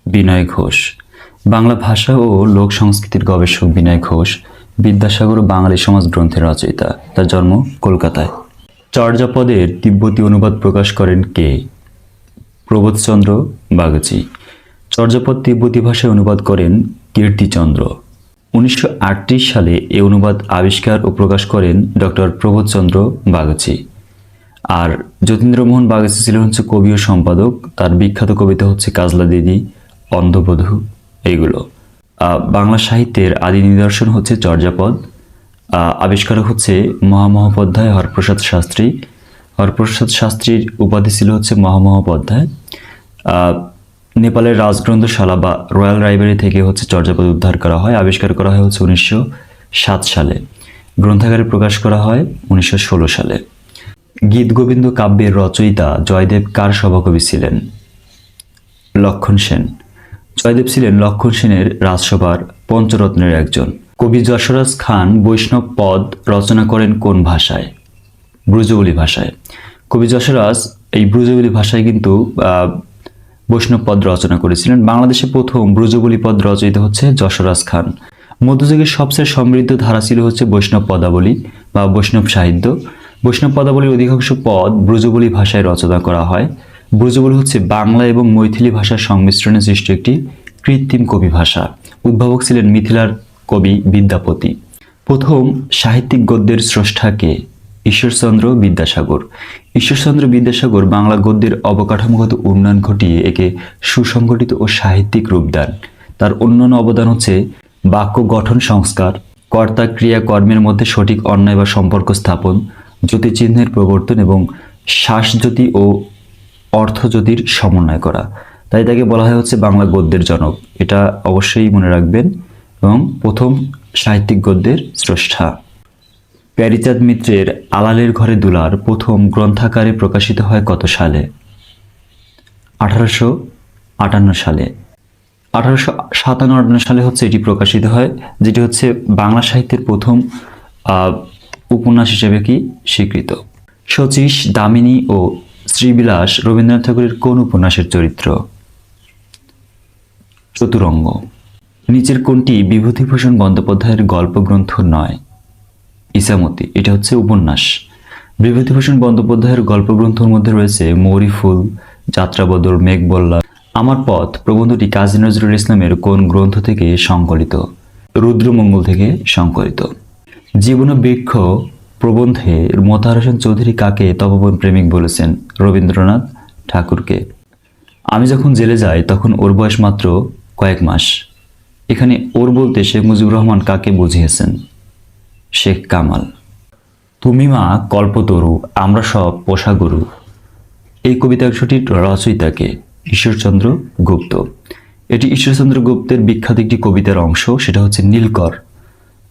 বিনয় ঘোষ। বাংলা ভাষা ও লোক সংস্কৃতির গবেষক বিনয় ঘোষ বিদ্যাসাগর ও বাঙালি সমাজ গ্রন্থের রচয়িতা। তার জন্ম কলকাতায়। চর্যাপদের তিব্বতী অনুবাদ প্রকাশ করেন কে? প্রবোধচন্দ্র বাগচি। চর্যাপদ তিব্বতী ভাষায় অনুবাদ করেন কীর্তিচন্দ্র। 1938 সালে এ অনুবাদ আবিষ্কার ও প্রকাশ করেন ডক্টর প্রবোধচন্দ্র বাগচি। আর যতীন্দ্রমোহন বাগচি ছিলেন হচ্ছে কবি ও সম্পাদক। তার বিখ্যাত কবিতা হচ্ছে কাজলা দিদি, অন্ধবধূ, এইগুলো। বাংলা সাহিত্যের আদি নিদর্শন হচ্ছে চর্যাপদ। আবিষ্কারক হচ্ছে মহামহোপাধ্যায় হরপ্রসাদ শাস্ত্রী। হরপ্রসাদ শাস্ত্রীর উপাধি ছিল হচ্ছে মহামহোপাধ্যায়। নেপালের রাজগ্রন্থশালা বা রয়্যাল লাইব্রেরি থেকে হচ্ছে চর্যাপদ উদ্ধার করা হয়। আবিষ্কার করা হয় হচ্ছে 1907 সালে। গ্রন্থাগারে প্রকাশ করা হয় 1916 সালে। গীতগোবিন্দ কাব্যের রচয়িতা জয়দেব কার সভাকবি ছিলেন? লক্ষণ সেন। জয়দেব ছিলেন লক্ষণ সেনের রাজসভার পঞ্চরত্নের একজন। কবি যশোরাজ খান বৈষ্ণব পদ রচনা করেন কোন ভাষায়? ব্রজবুলি ভাষায়। কবি যশোরাজ এই ব্রজবুলি ভাষায় কিন্তু বৈষ্ণব পদ রচনা করেছিলেন। বাংলাদেশে প্রথম ব্রজবুলি পদ রচয়িত হচ্ছে যশোরাজ খান। মধ্যযুগের সবচেয়ে সমৃদ্ধ ধারা ছিল হচ্ছে বৈষ্ণব পদাবলী বা বৈষ্ণব সাহিত্য। বৈষ্ণব পদাবলীর অধিকাংশ পদ ব্রজবুলি ভাষায় রচনা করা হয়। ব্রজবুলি হচ্ছে বাংলা এবং মৈথিলি ভাষার সংমিশ্রণে সৃষ্ট একটি কৃত্রিম কবি ভাষা। উদ্ভাবক ছিলেন মিথিলার কবি বিদ্যাপতি। প্রথম সাহিত্যিক গদ্যের স্রষ্টা কে? ঈশ্বরচন্দ্র বিদ্যাসাগর। ঈশ্বরচন্দ্র বিদ্যাসাগর বাংলা গদ্যের অবকাঠামোগত উন্নয়ন ঘটিয়ে একে সুসংগঠিত ও সাহিত্যিক রূপ দেন। তার অন্যান্য অবদান হচ্ছে বাক্য গঠন সংস্কার, কর্তা ক্রিয়া কর্মের মধ্যে সঠিক অন্যায় বা সম্পর্ক স্থাপন, জ্যোতিচিহ্নের প্রবর্তন এবং শ্বাসজ্যোতি ও অর্থজ্যোতির সমন্বয় করা। তাই তাকে বলা হয় হচ্ছে বাংলা গদ্যের জনক। এটা অবশ্যই মনে রাখবেন। এবং প্রথম সাহিত্যিক গদ্যের স্রষ্টা। প্যারীচাঁদ মিত্রের আলালের ঘরে দুলার প্রথম গ্রন্থাকারে প্রকাশিত হয় কত সালে? 1858 সালে। 1857 সালে হচ্ছে এটি প্রকাশিত হয়, যেটি হচ্ছে বাংলা সাহিত্যের প্রথম উপন্যাস হিসেবে কি স্বীকৃত। শচীশ, দামিনী ও শ্রীবিলাস রবীন্দ্রনাথ ঠাকুরের কোন উপন্যাসের চরিত্র? চতুরঙ্গ। নিচের কোনটি বিভূতিভূষণ বন্দ্যোপাধ্যায়ের গল্প গ্রন্থ নয়? ইসামতি। এটা হচ্ছে উপন্যাস। বিভূতিভূষণ বন্দ্যোপাধ্যায়ের গল্প গ্রন্থের মধ্যে রয়েছে মৌরি ফুল, যাত্রাবদল, মেঘবল্লা। আমার পথ প্রবন্ধটি কাজী নজরুল ইসলামের কোন গ্রন্থ থেকে সংকলিত? রুদ্রমঙ্গল থেকে সংকলিত। জীবন বৃক্ষ প্রবন্ধে মোতাহার হোসেন চৌধুরী কাকে তপবন প্রেমিক বলেছেন? রবীন্দ্রনাথ ঠাকুরকে। আমি যখন জেলে যাই তখন ওর বয়স মাত্র কয়েক মাস। এখানে ওর বলতে শেখ মুজিবুর রহমান কাকে বুঝিয়েছেন? শেখ কামাল। তুমি মা কল্পতরু, আমরা সব পোষা গরু, এই কবিতাংশটির রচয়িতাকে? ঈশ্বরচন্দ্র গুপ্ত। এটি ঈশ্বরচন্দ্র গুপ্তের বিখ্যাত একটি কবিতার অংশ, সেটা হচ্ছে নীলকর।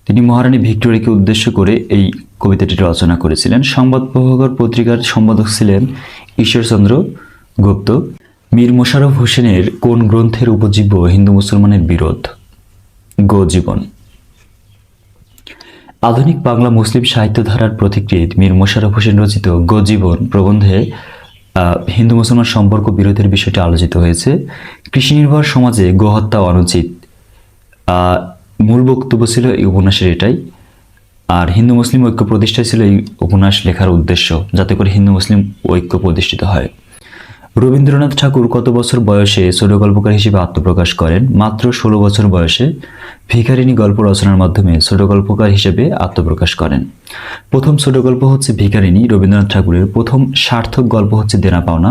তিনি মহারানী ভিক্টোরিয়াকে উদ্দেশ্য করে এই কবিতাটি রচনা করেছিলেন। সংবাদ প্রভাকর পত্রিকার সম্পাদক ছিলেন ঈশ্বরচন্দ্র গুপ্ত। মীর মোশাররফ হোসেনের কোন গ্রন্থের উপজীব্য হিন্দু মুসলমানের বিরোধ? গো জীবন। আধুনিক বাংলা মুসলিম সাহিত্য ধারার পথিকৃৎ মীর মোশাররফ হোসেন রচিত গো জীবন প্রবন্ধে হিন্দু মুসলমান সম্পর্ক বিরোধের বিষয়টি আলোচিত হয়েছে। কৃষি নির্ভর সমাজে গোহত্যা অনুচিত, মূল বক্তব্য ছিল এই উপন্যাসের এটাই। আর হিন্দু মুসলিম ঐক্য প্রতিষ্ঠা ছিল এই উপন্যাস লেখার উদ্দেশ্য, যাতে করে হিন্দু মুসলিম ঐক্য প্রতিষ্ঠিত হয়। রবীন্দ্রনাথ ঠাকুর কত বছর বয়সে ছোট গল্পকার হিসেবে আত্মপ্রকাশ করেন? মাত্র 16 বছর বয়সে ভিখারিণী গল্প রচনার মাধ্যমে ছোট গল্পকার হিসেবে আত্মপ্রকাশ করেন। প্রথম ছোট গল্প হচ্ছে ভিখারিণী। রবীন্দ্রনাথ ঠাকুরের প্রথম সার্থক গল্প হচ্ছে দেনা পাওনা।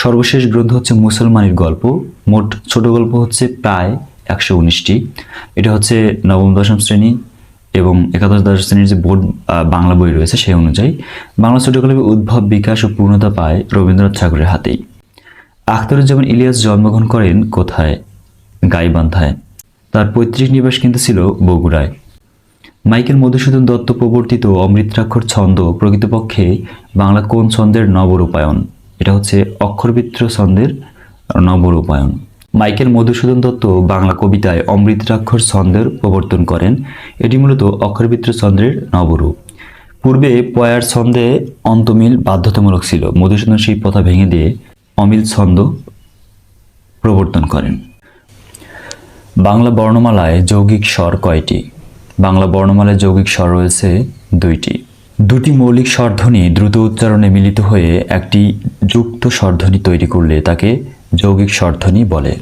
সর্বশেষ গ্রন্থ হচ্ছে মুসলমানের গল্প। মোট ছোট গল্প হচ্ছে প্রায় 119টি। এটা হচ্ছে নবম দশম শ্রেণী এবং একাদশ দ্বাদশ শ্রেণীর যে বোর্ড বাংলা বই রয়েছে সেই অনুযায়ী বাংলা ছোটগল্পের উদ্ভব, বিকাশ ও পূর্ণতা পায় রবীন্দ্রনাথ ঠাকুরের হাতেই। আখতারুজ্জামান ইলিয়াস জন্মগ্রহণ করেন কোথায়? গাইবান্ধায়। তার পৈতৃক নিবাস কিন্তু ছিল বগুড়ায়। মাইকেল মধুসূদন দত্ত প্রবর্তিত অমৃতাক্ষর ছন্দ প্রকৃতপক্ষে বাংলা কোন ছন্দের নবরূপায়ণ? এটা হচ্ছে অক্ষরবৃত্ত ছন্দের নবরূপায়ণ। মাইকেল মধুসূদন দত্ত বাংলা কবিতায় অমৃতাক্ষর ছন্দের প্রবর্তন করেন। এটি মূলত অক্ষরবৃত্ত ছন্দের নবরূপ। পূর্বে পয়ার ছন্দে অন্তমিল বাধ্যতামূলক ছিল। মধুসূদন সেই প্রথা ভেঙে দিয়ে অমিল ছন্দ প্রবর্তন করেন। বাংলা বর্ণমালায় যৌগিক স্বর কয়টি? বাংলা বর্ণমালায় যৌগিক স্বর রয়েছে 2টি। দুটি মৌলিক স্বরধ্বনি দ্রুত উচ্চারণে মিলিত হয়ে একটি যুক্ত স্বরধ্বনি তৈরি করলে তাকে যৌগিক স্বরধ্বনি বলে।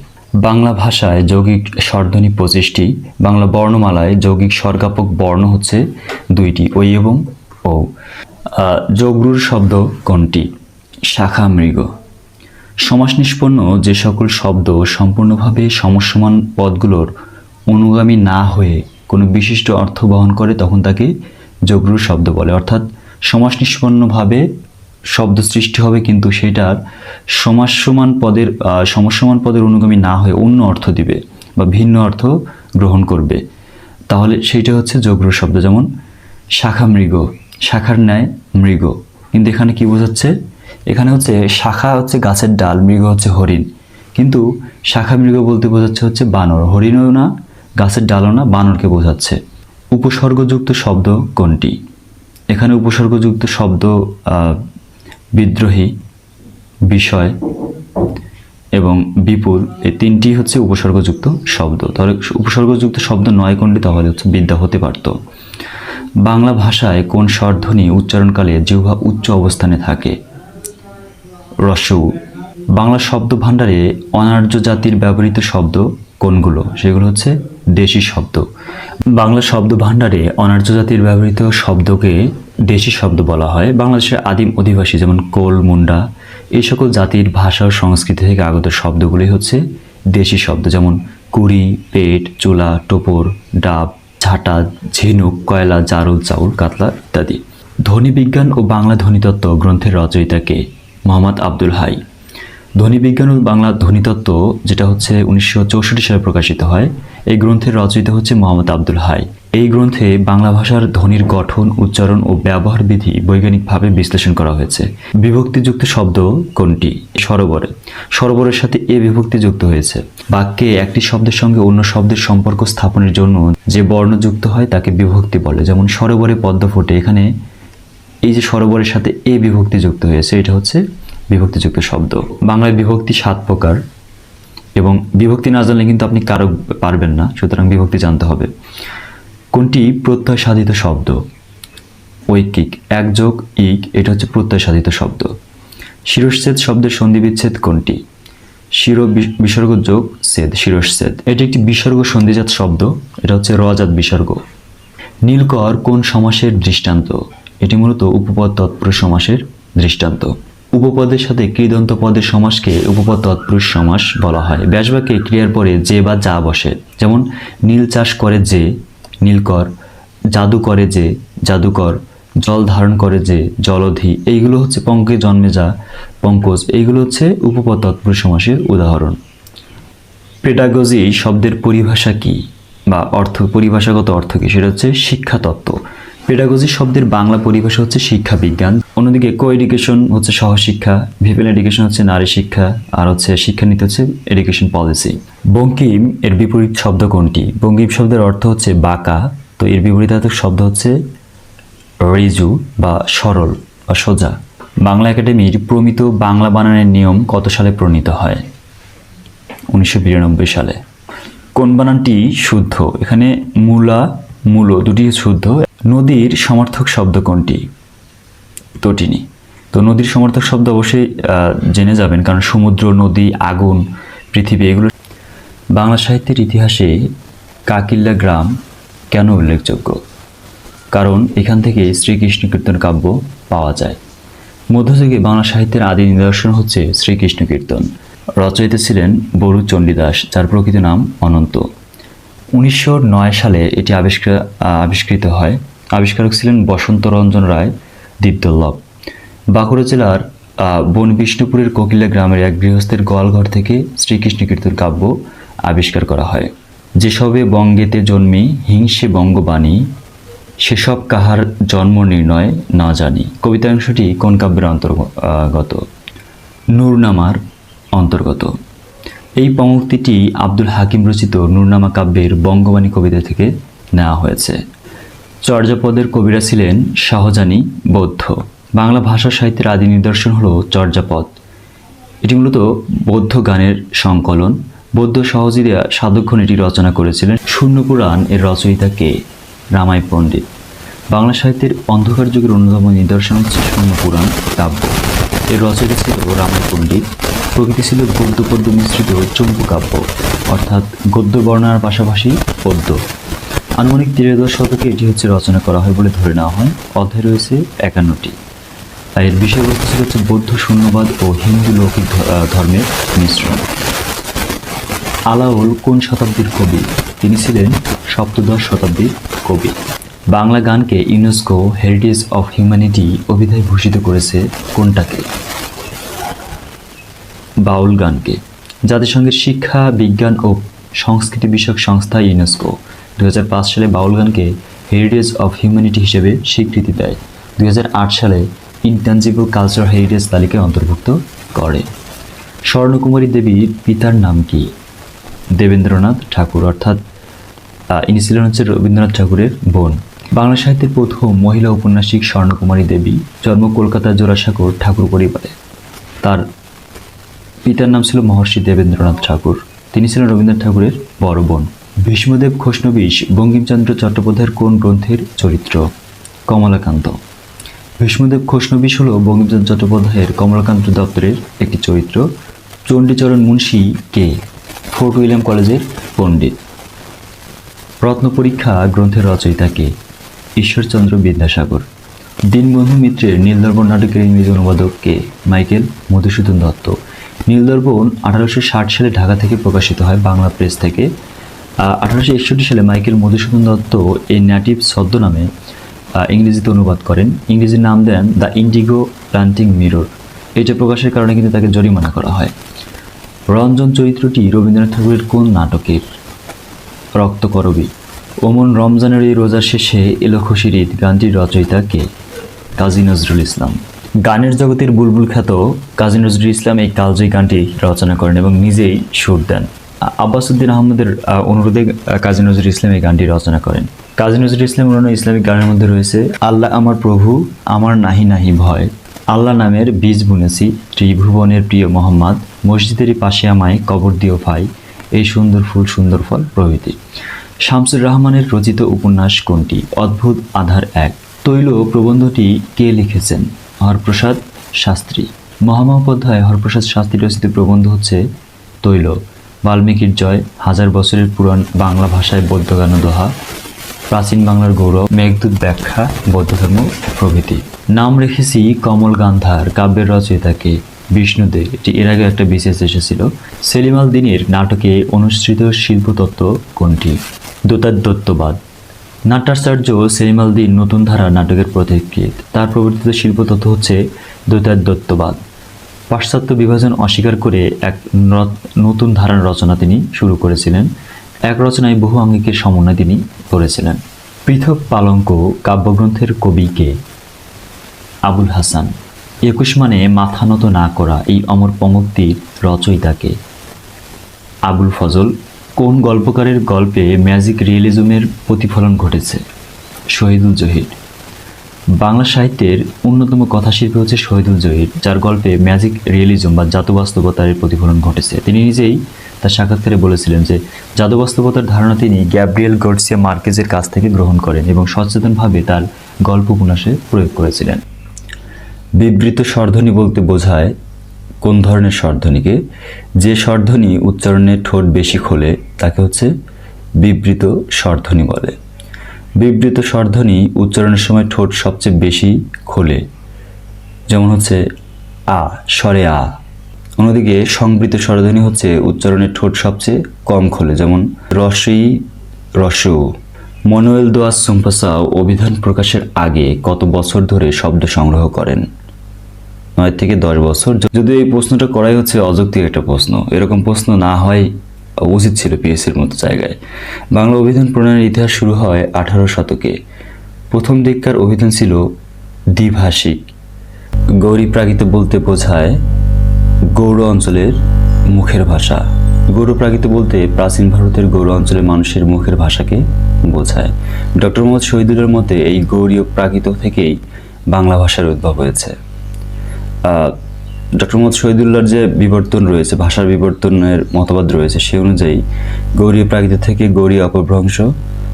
বাংলা ভাষায় যৌগিক স্বরধ্বনি 25টি। বাংলা বর্ণমালায় যৌগিক স্বরজ্ঞাপক বর্ণ হচ্ছে 2টি, ঐ এবং ও। যোগরূঢ় শব্দ কোনটি? শাখা, মৃগ। সমাস নিষ্পন্ন যে সকল শব্দ সম্পূর্ণভাবে সমসমান পদগুলোর অনুগামী না হয়ে কোনো বিশিষ্ট অর্থ বহন করে তখন তাকে যোগরূঢ় শব্দ বলে। অর্থাৎ সমাস নিষ্পন্নভাবে শব্দ সৃষ্টি হবে কিন্তু সেটার সমসমান পদের অনুগামী না হয়ে অন্য অর্থ দিবে বা ভিন্ন অর্থ গ্রহণ করবে, তাহলে সেইটা হচ্ছে যোগরূঢ় শব্দ। যেমন শাখা মৃগ, শাখার ন্যায় মৃগ। কিন্তু এখানে কি বোঝাচ্ছে? এখানে হচ্ছে শাখা হচ্ছে গাছের ডাল, মৃগ হচ্ছে হরিণ, কিন্তু শাখা মৃগ বলতে বোঝাচ্ছে হচ্ছে বানর। হরিণও না, গাছের ডালও না, বানরকে বোঝাচ্ছে। উপসর্গযুক্ত শব্দ কোনটি? এখানে উপসর্গযুক্ত শব্দ বিদ্রোহী, বিষয় এবং বিপুল, এই 3টি হচ্ছে উপসর্গযুক্ত শব্দ। তাহলে উপসর্গযুক্ত শব্দ 9 কোনটি? তাহলে হচ্ছে বিদ্যা হতে পারত। বাংলা ভাষায় কোন স্বরধ্বনি উচ্চারণকালে জিহ্বা উচ্চ অবস্থানে থাকে? রস্যউ। বাংলা শব্দ ভাণ্ডারে অনার্য জাতির ব্যবহৃত শব্দ কোনগুলো? সেগুলো হচ্ছে দেশি শব্দ। বাংলা শব্দ ভাণ্ডারে অনার্য জাতির ব্যবহৃত শব্দকে দেশি শব্দ বলা হয়। বাংলাদেশের আদিম অধিবাসী যেমন কোল, মুন্ডা এই সকল জাতির ভাষা ও সংস্কৃতি থেকে আগত শব্দগুলি হচ্ছে দেশি শব্দ। যেমন কুড়ি, পেট, চুলা, টোপর, ডাব, ঝাঁটা, ঝিনুক, কয়লা, জারুল, চাউল, কাতলা ইত্যাদি। ধ্বনিবিজ্ঞান ও বাংলা ধ্বনিতত্ত্ব গ্রন্থের রচয়িতা কে? মোহাম্মদ আব্দুল হাই। ধ্বনিবিজ্ঞান ও বাংলা ধ্বনিতত্ত্ব যেটা হচ্ছে 1964 সালে প্রকাশিত হয়, এই গ্রন্থের রচয়িতা হচ্ছে মোহাম্মদ আব্দুল হাই। এই গ্রন্থে বাংলা ভাষার ধ্বনির গঠন, উচ্চারণ ও ব্যবহার বিধি বৈজ্ঞানিকভাবে বিশ্লেষণ করা হয়েছে। বিভক্তিযুক্ত শব্দ কোনটি? সরোবরে। সরোবরের সাথে এ বিভক্তি যুক্ত হয়েছে। বাক্যে একটি শব্দের সঙ্গে অন্য শব্দের সম্পর্ক স্থাপনের জন্য যে বর্ণ যুক্ত হয় তাকে বিভক্তি বলে। যেমন সরোবরে পদ্ম ফোটে, এখানে এই যে সরোবরের সাথে এ বিভক্তি যুক্ত হয়েছে, এটা হচ্ছে বিভক্তিযুক্ত শব্দ। বাংলায় বিভক্তি 7 প্রকার এবং বিভক্তি না জানলে কিন্তু আপনি কারো পারবেন না, সুতরাং বিভক্তি জানতে হবে। কোনটি প্রত্যয় সাধিত শব্দ? ঐকিক। এক যোগ ইক, এটা হচ্ছে প্রত্যয় সাধিত শব্দ। শিরশ্ছেদ শব্দের সন্ধি বিচ্ছেদ কোনটি? শির বিসর্গ যোগ ছেদ, শিরশ্ছেদ। এটি একটি বিসর্গ সন্ধিজাত শব্দ, এটা হচ্ছে রজাত বিসর্গ। নীলকর কোন সমাসের দৃষ্টান্ত? এটি মূলত উপপদ তৎপুরুষ সমাসের দৃষ্টান্ত। উপপদের সাথে কৃদন্ত পদের সমাসকে উপপদ তৎপুরুষ সমাস বলা হয়। ব্যাসবাক্যে ক্রিয়ার পরে যে বা যা বসে। যেমন নীল চাষ করে যে, নীলকর, জাদু করে যে, জাদুকর, জল ধারণ করে যে, জলধি। এইগুলো হচ্ছে পঙ্কে জন্মে যা, পঙ্কজ। এইগুলো হচ্ছে উপপদ তৎপুরুষ সমাসের উদাহরণ। পেডাগজি শব্দের পরিভাষা কি বা অর্থ, পরিভাষাগত অর্থ কি? সেটা হচ্ছে শিক্ষা তত্ত্ব। পেডাগজি শব্দের বাংলা পরিভাষা হচ্ছে শিক্ষা বিজ্ঞান। অন্যদিকে কো এডুকেশন হচ্ছে সহশিক্ষা, ভিপেল এডুকেশন হচ্ছে নারী শিক্ষা, আর হচ্ছে শিক্ষানীতি হচ্ছে এডুকেশন পলিসি। বঙ্কিম এর বিপরীত শব্দ কোনটি? বঙ্কিম শব্দের অর্থ হচ্ছে বাঁকা, তো এর বিপরীতার্থক শব্দ হচ্ছে ঋজু বা সরল বা সোজা। বাংলা একাডেমির প্রমিত বাংলা বানানের নিয়ম কত সালে প্রণীত হয়? 1992 সালে। কোন বানানটি শুদ্ধ? এখানে মূলা, মূলো দুটি শুদ্ধ। নদীর সমার্থক শব্দ কোনটি? তটিনী। তো নদীর সমার্থক শব্দ অবশ্যই জেনে যাবেন, কারণ সমুদ্র, নদী, আগুন, পৃথিবী এগুলো। বাংলা সাহিত্যের ইতিহাসে কাকিল্লা গ্রাম কেন উল্লেখযোগ্য? কারণ এখান থেকে শ্রীকৃষ্ণ কীর্তন কাব্য পাওয়া যায়। মধ্যযুগে বাংলা সাহিত্যের আদি নিদর্শন হচ্ছে শ্রীকৃষ্ণ কীর্তন। রচয়িতা ছিলেন বরু চণ্ডীদাস, যার প্রকৃত নাম অনন্ত। 1909 সালে এটি আবিষ্কৃত হয়। আবিষ্কারক ছিলেন বসন্ত রঞ্জন রায় দীপদল্লভ। বাঁকুড়া জেলার বনবিষ্ণুপুরের কোকিলা গ্রামের এক গৃহস্থের গোয়ালঘর থেকে শ্রীকৃষ্ণ কীর্তন কাব্য আবিষ্কার করা হয়। যেসবে বঙ্গেতে জন্মি হিংসে বঙ্গবাণী, সেসব কাহার জন্ম নির্ণয় না জানি। কবিতাংশটি কোন কাব্যের অন্তর্গত? নূরনামার অন্তর্গত। এই পঙ্ক্তিটি আব্দুল হাকিম রচিত নূরনামা কাব্যের বঙ্গবাণী কবিতা থেকে নেওয়া হয়েছে। চর্যাপদের কবিরা ছিলেন শাহজানি বৌদ্ধ। বাংলা ভাষা সাহিত্যের আদি নিদর্শন হল চর্যাপদ। এটি মূলত বৌদ্ধ গানের সংকলন। বৌদ্ধ সহজিরা সাধকগণ এটি রচনা করেছিলেন। শূন্যপুরাণ এর রচয়িতা কে? রামাই পণ্ডিত। বাংলা সাহিত্যের অন্ধকার যুগের অন্যতম নিদর্শন হচ্ছে শূন্যপুরাণ কাব্য। এর রচয়িতা ছিল রামাই পণ্ডিত। প্রকৃতি ছিল গদ্য পদ্য মিশ্রিত চম্পু কাব্য, অর্থাৎ গদ্য বর্ণনার পাশাপাশি পদ্য। আনুমানিক 13দশ শতকে এটি রচনা করা হয় বলে ধরে নেওয়া হয়। অধ্যায় রয়েছে 51টি। আর এর বিষয়বস্তু ছিল বৌদ্ধ শূন্যবাদ ও হিন্দু লৌকিক ধর্মের মিশ্রণ। আলাওল কোন শতাব্দীর কবি? তিনি ছিলেন সপ্তদশ শতাব্দীর কবি। বাংলা গানকে ইউনেস্কো হেরিটেজ অফ হিউম্যানিটি অভিধায় ভূষিত করেছে কোনটাকে? বাউল গানকে। জাতিসংঘের শিক্ষা, বিজ্ঞান ও সংস্কৃতি বিষয়ক সংস্থা ইউনেস্কো 2005 সালে বাউল গানকে হেরিটেজ অফ হিউম্যানিটি হিসেবে স্বীকৃতি দেয়। 2008 সালে ইনট্যাঞ্জিবল কালচার হেরিটেজ তালিকায় অন্তর্ভুক্ত করে। স্বর্ণকুমারী দেবীর পিতার নাম কি? দেবেন্দ্রনাথ ঠাকুর, অর্থাৎ ইনি ছিলেন রবীন্দ্রনাথ ঠাকুরের বোন। বাংলা সাহিত্যের প্রথম মহিলা ঔপন্যাসিক স্বর্ণকুমারী দেবী। জন্ম কলকাতার জোড়াসাঁকোর ঠাকুর পরিবারে। তার পিতার নাম ছিল মহর্ষি দেবেন্দ্রনাথ ঠাকুর। তিনি ছিলেন রবীন্দ্রনাথ ঠাকুরের বড় বোন। ভীষ্মদেব খোসনবিশ বঙ্কিমচন্দ্র চট্টোপাধ্যায়ের কোন গ্রন্থের চরিত্র? কমলাকান্ত। ভীষ্মদেব খোসনবিশ হল বঙ্কিমচন্দ্র চট্টোপাধ্যায়ের কমলাকান্ত দপ্তরের একটি চরিত্র। চণ্ডীচরণ মুন্সী কে? ফোর্ট উইলিয়াম কলেজের পণ্ডিত। রত্নপরীক্ষা গ্রন্থের রচয়িতা কে? ঈশ্বরচন্দ্র বিদ্যাসাগর। দীনবন্ধু মিত্রের নীলদর্পণ নাটকের ইংরেজি অনুবাদক কে? মাইকেল মধুসূদন দত্ত। নীলদর্পণ 1860 সালে ঢাকা থেকে প্রকাশিত হয় বাংলা প্রেস থেকে। 1861 সালে মাইকেল মধুসূদন দত্ত এই নেটিভ ছদ্মনামে ইংরেজিতে অনুবাদ করেন। ইংরেজি নাম দেন দ্য ইন্ডিগো প্ল্যান্টিং মিরর। এটা প্রকাশের কারণে কিন্তু তাকে জরিমানা করা হয়। রঞ্জন চরিত্রটি রবীন্দ্রনাথ ঠাকুরের কোন নাটকের? রক্তকরবী। ওমন রমজানের এই রোজার শেষে এলো খুশির ঈদ গানটির রচয়িতা কে? কাজী নজরুল ইসলাম। গানের জগতের বুলবুল খ্যাত কাজী নজরুল ইসলাম এই কালজয়ী গানটি রচনা করেন এবং নিজেই সুর দেন। আব্বাসউদ্দিন আহমদের অনুরোধে কাজী নজরুল ইসলাম এই গানটি রচনা করেন। কাজী নজরুল ইসলাম অন্যান্য ইসলামিক গানের মধ্যে রয়েছে আল্লাহ আমার প্রভু, আমার নাহি নাহি ভয়, আল্লাহ নামের বীজ বুনেছি, ত্রিভুবনের প্রিয় মোহাম্মদ, মসজিদেরই পাশে আমায় কবর দিও ভাই, এই সুন্দর ফুল সুন্দর ফল প্রভৃতি। শামসুর রহমানের রচিত উপন্যাস কোনটি? অদ্ভুত আধার 1। তৈল প্রবন্ধটি কে লিখেছেন? হরপ্রসাদ শাস্ত্রী। মহামহোপাধ্যায় হরপ্রসাদ শাস্ত্রী রচিত প্রবন্ধ হচ্ছে তৈল। বাল্মীকির জয়, হাজার বছরের পুরাণ বাংলা ভাষায় বৌদ্ধগান দোহা, প্রাচীন বাংলার গৌরব, মেঘদূত ব্যাখ্যা, বৌদ্ধ ধর্ম প্রভৃতি। নাম রেখেছি কমল গান্ধার কাব্যের রচয়িতাকে? বিষ্ণুদেব। এটি এর আগে একটা বিশেষ এসেছিল। সেলিম আল দীনের নাটকে অনুসৃত শিল্পতত্ত্ব কোনটি? দৈত্যাদ্বৈতবাদ। নাট্যাচার্য সেলিম আল দীন নতুন ধারা নাটকের পথিকৃৎ। তার প্রবর্তিত শিল্পতত্ত্ব হচ্ছে দ্বৈতাদ্বৈতবাদ। পাশ্চাত্য বিভাজন অস্বীকার করে এক নতুন ধারার রচনা তিনি শুরু করেছিলেন। এক রচনায় বহু আঙ্গিকের সমন্বয় তিনি করেছিলেন। পৃথক পালঙ্ক কাব্যগ্রন্থের কবি কে? আবুল হাসান। 21 মানে মাথা নত না করা এই অমর পঙ্ক্তির রচয়িতাকে? আবুল ফজল। কোন গল্পকারের গল্পে ম্যাজিক রিয়েলিজমের প্রতিফলন ঘটেছে? শহীদুল জহির। বাংলা সাহিত্যের অন্যতম কথাশিল্পী হচ্ছে শহীদুল জহির, যার গল্পে ম্যাজিক রিয়েলিজম বা জাদুবাস্তবতার প্রতিফলন ঘটেছে। তিনি নিজেই তার সাক্ষাৎকারে বলেছিলেন যে জাদুবাস্তবতার ধারণা তিনি গ্যাব্রিয়েল গার্সিয়া মার্কেজের কাছ থেকে গ্রহণ করেন এবং সচেতনভাবে তার গল্প উপন্যাসে প্রয়োগ করেছিলেন। বিবৃত স্বরধ্বনি বলতে বোঝায় কোন ধরনের স্বরধ্বনিকে? যে স্বরধ্বনি উচ্চারণে ঠোঁট বেশি খোলে তাকে হচ্ছে বিবৃত স্বরধ্বনি বলে। বিবৃত স্বরধ্বনি উচ্চারণের সময় ঠোঁট সবচেয়ে বেশি খোলে, যেমন হচ্ছে আ, স্বরে আ, অন্যদিকে সংবৃত স্বরধ্বনি হচ্ছে উচ্চারণের ঠোঁট সবচেয়ে কম খোলে, যেমন রসই, রসউ। মনুয়েল দোয়াস সুম্পাসাও অভিধান প্রকাশের আগে কত বছর ধরে শব্দ সংগ্রহ করেন? 9 থেকে 10 বছর। যদি এই প্রশ্নটা করাই হচ্ছে অযৌক্তিক একটা প্রশ্ন, এরকম প্রশ্ন না হয় উচিত ছিল পিএসসির মতো জায়গায়। বাংলা অভিধান প্রণয়নের ইতিহাস শুরু হয় 18 শতকে। প্রথম দিককার অভিধান ছিল দ্বিভাষিক। গৌরী প্রাকৃত বলতে বোঝায় গৌড় অঞ্চলের মুখের ভাষা। গৌড় প্রাকৃত বলতে প্রাচীন ভারতের গৌড় অঞ্চলের মানুষের মুখের ভাষাকে বোঝায়। ডক্টর মোহাম্মদ শহীদুল্লাহর মতে এই গৌড়ীয় প্রাকৃত থেকেই বাংলা ভাষার উদ্ভব হয়েছে। ডক্টর মোহাম্মদ শহীদুল্লাহর যে বিবর্তন রয়েছে, ভাষার বিবর্তনের মতবাদ রয়েছে, সে অনুযায়ী গৌড়ীয় প্রাকৃত থেকে গৌড়ীয় অপভ্রংশ,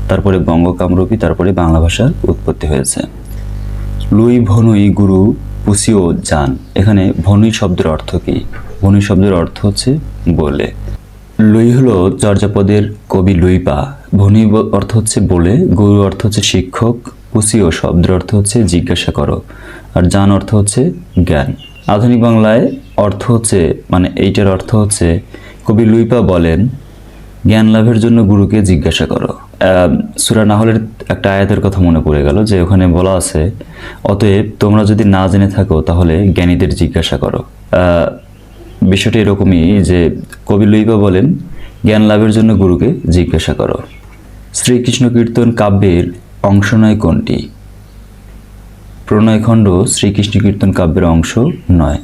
তারপরে বঙ্গ কামরূপী, তারপরে বাংলা ভাষার উৎপত্তি হয়েছে। লুই ভনুই গুরু পুসিও যান। এখানে ভনুই শব্দের অর্থ কি? ভনুই শব্দের অর্থ হচ্ছে বলে। লুই হলো চর্যাপদের কবি লুইপা। ভনুই অর্থ হচ্ছে বলে, গুরু অর্থ হচ্ছে শিক্ষক, পুসিও শব্দের অর্থ হচ্ছে জিজ্ঞাসা করো, আর জান অর্থ হচ্ছে জ্ঞান। আধুনিক বাংলায় অর্থ হচ্ছে, মানে এইটার অর্থ হচ্ছে, কবি লুইপা বলেন জ্ঞান লাভের জন্য গুরুকে জিজ্ঞাসা করো। সূরা নাহলের একটা আয়াতের কথা মনে পড়ে গেল, যে ওখানে বলা আছে, অতএব তোমরা যদি না জেনে থাকো তাহলে জ্ঞানীদের জিজ্ঞাসা করো। বিষয়টা এরকমই, যে কবি লুইপা বলেন জ্ঞান লাভের জন্য গুরুকে জিজ্ঞাসা করো। শ্রীকৃষ্ণ কীর্তন কাব্যের অংশ নয় কোনটি? প্রণয়খণ্ড শ্রীকৃষ্ণ কীর্তন কাব্যের অংশ নয়।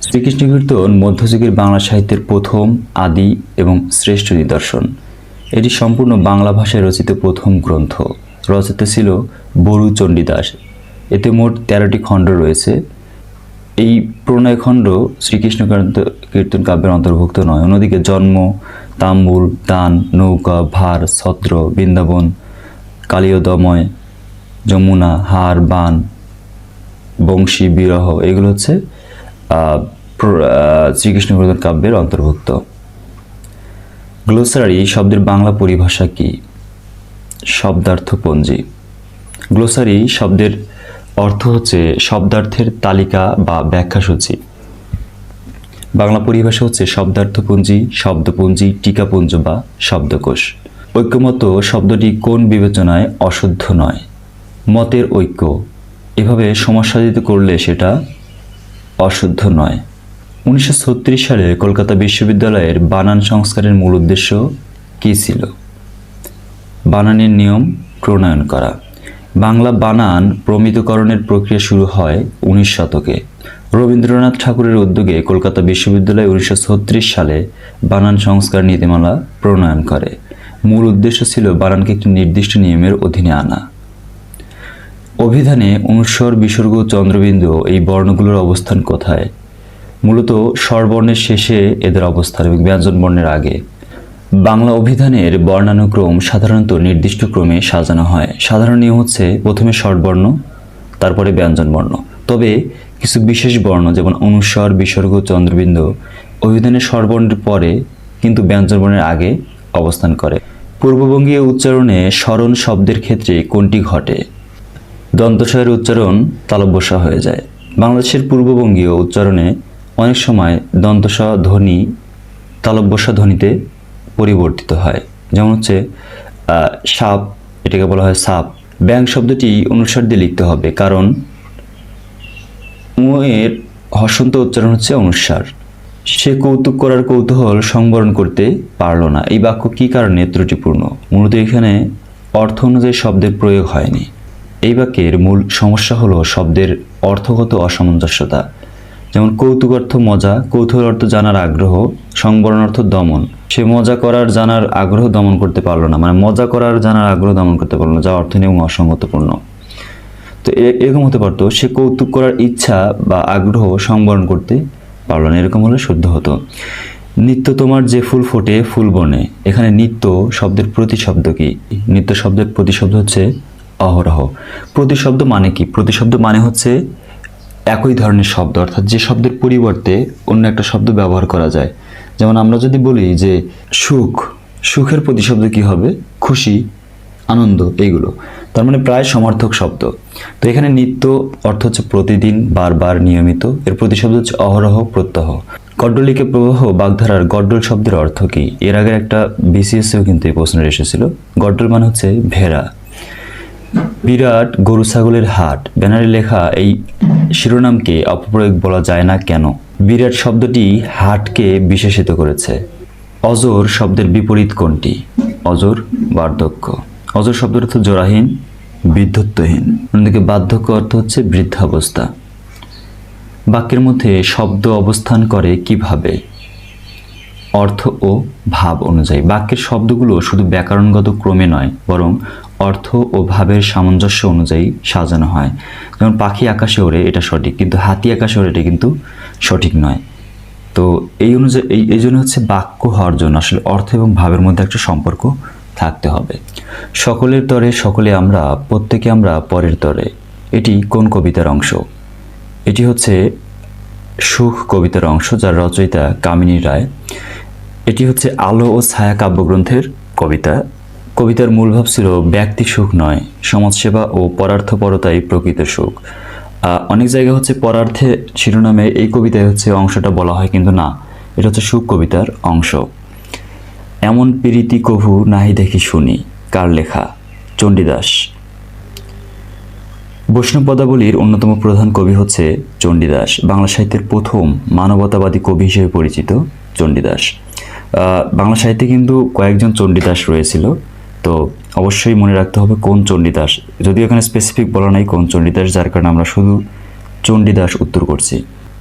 শ্রীকৃষ্ণ কীর্তন মধ্যযুগের বাংলা সাহিত্যের প্রথম, আদি এবং শ্রেষ্ঠ নিদর্শন। এটি সম্পূর্ণ বাংলা ভাষায় রচিত প্রথম গ্রন্থ। রচয়িতা ছিল বরু চণ্ডীদাস। এতে মোট 13টি খণ্ড রয়েছে। এই প্রণয়খণ্ড শ্রীকৃষ্ণ কীর্তন কাব্যের অন্তর্ভুক্ত নয়। অন্যদিকে জন্ম, তাম্বুল, দান, নৌকা, ভার, ছত্র, বৃন্দাবন, কালিয়দময়, যমুনা, হার, বান, বংশী, বিরহ, এগুলো হচ্ছে শ্রীকৃষ্ণ কীর্তন কাব্যের অন্তর্ভুক্ত। গ্লোসারি শব্দের বাংলা পরিভাষা কি? শব্দার্থপঞ্জি। গ্লোসারি শব্দের অর্থ হচ্ছে শব্দার্থের তালিকা বা ব্যাখ্যাসূচি। বাংলা পরিভাষা হচ্ছে শব্দার্থপঞ্জি, শব্দপঞ্জি, টিকাপুঞ্জ বা শব্দকোষ। ঐক্যমত শব্দটি কোন বিবেচনায় অশুদ্ধ নয়? মতের ঐক্য। এভাবে সমাজসাধিত করলে সেটা অশুদ্ধ নয়। 1936 সালে কলকাতা বিশ্ববিদ্যালয়ের বানান সংস্কারের মূল উদ্দেশ্য কী ছিল? বানানের নিয়ম প্রণয়ন করা। বাংলা বানান প্রমিতকরণের প্রক্রিয়া শুরু হয় 19 শতকে। রবীন্দ্রনাথ ঠাকুরের উদ্যোগে কলকাতা বিশ্ববিদ্যালয় 1936 সালে বানান সংস্কার নীতিমালা প্রণয়ন করে। মূল উদ্দেশ্য ছিল বানানকে একটি নির্দিষ্ট নিয়মের অধীনে আনা। অভিধানে অনুস্বর, বিসর্গ, চন্দ্রবিন্দু এই বর্ণগুলোর অবস্থান কোথায়? মূলত স্বরবর্ণের শেষে এদের অবস্থান এবং ব্যঞ্জন বর্ণের আগে। বাংলা অভিধানের বর্ণানুক্রম সাধারণত নির্দিষ্ট ক্রমে সাজানো হয়। সাধারণ নিয়ম হচ্ছে প্রথমে স্বরবর্ণ, তারপরে ব্যঞ্জনবর্ণ। তবে কিছু বিশেষ বর্ণ যেমন অনুস্বর, বিসর্গ, চন্দ্রবিন্দু অভিধানের স্বরবর্ণের পরে কিন্তু ব্যঞ্জনবর্ণের আগে অবস্থান করে। পূর্ববঙ্গীয় উচ্চারণে স্মরণ শব্দের ক্ষেত্রে কোনটি ঘটে? দন্তস্বয়ের উচ্চারণ তালব্যস্ব হয়ে যায়। বাংলাদেশের পূর্ববঙ্গীয় উচ্চারণে অনেক সময় দন্তস্ব ধ্বনি তালব্যস্ব ধ্বনিতে পরিবর্তিত হয়। যেমন হচ্ছে সাপ, এটাকে বলা হয় সাপ। ব্যাং শব্দটি অনুস্বার দিয়ে লিখতে হবে, কারণ এর হসন্ত উচ্চারণ হচ্ছে অনুস্বার। সে কৌতুক করার কৌতূহল সংবরণ করতে পারল না। এই বাক্য কী কারণে ত্রুটিপূর্ণ? মূলত এখানে অর্থ অনুযায়ী শব্দের প্রয়োগ হয়নি। এই বাক্যের মূল সমস্যা হলো শব্দের অর্থগত অসামঞ্জস্যতা। যেমন কৌতুক অর্থ মজা, কৌতূহল অর্থ জানার আগ্রহ, সংবরণ অর্থ দমন। সে মজা করার জানার আগ্রহ দমন করতে পারলো না, মানে মজা করার জানার আগ্রহ দমন করতে পারলো না, যা অর্থহীন এবং অসঙ্গতপূর্ণ। তো এরকম হতে পারতো, সে কৌতুক করার ইচ্ছা বা আগ্রহ সংবরণ করতে পারলো না, এরকম হলে শুদ্ধ হতো। নিত্য তোমার যে ফুল ফোটে ফুল বনে। এখানে নিত্য শব্দের প্রতিশব্দ কি? নিত্য শব্দের প্রতিশব্দ হচ্ছে অহরহ। প্রতিশব্দ মানে কি? প্রতিশব্দ মানে হচ্ছে একই ধরনের শব্দ, অর্থাৎ যে শব্দের পরিবর্তে অন্য একটা শব্দ ব্যবহার করা যায়। যেমন আমরা যদি বলি যে সুখ, সুখের প্রতিশব্দ কি হবে? খুশি, আনন্দ, এইগুলো। তার মানে প্রায় সমার্থক শব্দ। তো এখানে নিত্য অর্থ হচ্ছে প্রতিদিন, বারবার, নিয়মিত। এর প্রতিশব্দ হচ্ছে অহরহ, প্রত্যহ। গড্ডলিকে প্রবাহ বাগধারার গড্ডল শব্দের অর্থ কি? এর আগে একটা বিসিএসেও কিন্তু এই প্রশ্নটা এসেছিল। গড্ডল মানে হচ্ছে ভেড়া। বিরাট গরু ছাগলের হাট ব্যানারে লেখা এই শিরোনামকে অপপ্রয়োগ বলা যায় না কেন? বিরাট শব্দটি হাটকে বিশেষিত করেছে। অজর শব্দের বিপরীত কোনটি? অজর বার্ধক্য। অজর শব্দের অর্থ জরাহীন, বিদ্যুৎহীন। অন্যদিকে বার্ধক্য অর্থ হচ্ছে বৃদ্ধাবস্থা। বাক্যের মধ্যে শব্দ অবস্থান করে কিভাবে? অর্থ ও ভাব অনুযায়ী। বাক্যের শব্দগুলো শুধু ব্যাকরণগত ক্রমে নয়, বরং অর্থ ও ভাবের সামঞ্জস্য অনুযায়ী সাজানো হয়। যেমন পাখি আকাশে ওড়ে, এটা সঠিক, কিন্তু হাতি আকাশে ওড়ে, এটা কিন্তু সঠিক নয়। তো এই অনুযায়ী এই জন্য হচ্ছে বাক্য হওয়ার জন্য আসলে অর্থ এবং ভাবের মধ্যে একটা সম্পর্ক থাকতে হবে। সকলের তরে সকলে আমরা, প্রত্যেকে আমরা পরের তরে, এটি কোন কবিতার অংশ? এটি হচ্ছে সুখ কবিতার অংশ, যার রচয়িতা কামিনী রায়। এটি হচ্ছে আলো ও ছায়া কাব্যগ্রন্থের কবিতা। কবিতার মূল ভাব ছিল ব্যক্তি সুখ নয়, সমাজসেবা ও পরার্থপরতাই প্রকৃত সুখ। অনেক জায়গায় হচ্ছে পরার্থে শিরোনামে এই কবিতায় হচ্ছে অংশটা বলা হয়, কিন্তু না, এটা হচ্ছে সুখ কবিতার অংশ। এমন প্রীতি কভু নাহি দেখি শুনি, কার লেখা? চণ্ডীদাস। বৈষ্ণব পদাবলীর অন্যতম প্রধান কবি হচ্ছে চণ্ডীদাস। বাংলা সাহিত্যের প্রথম মানবতাবাদী কবি হিসেবে পরিচিত চণ্ডীদাস। বাংলা সাহিত্যে কিন্তু কয়েকজন চণ্ডীদাস রয়েছিল, তো অবশ্যই মনে রাখতে হবে কোন চণ্ডীদাস। যদিও এখানে স্পেসিফিক বলা নাই কোন চণ্ডীদাস, যার কারণে আমরা শুধু চণ্ডীদাস উত্তর করছি।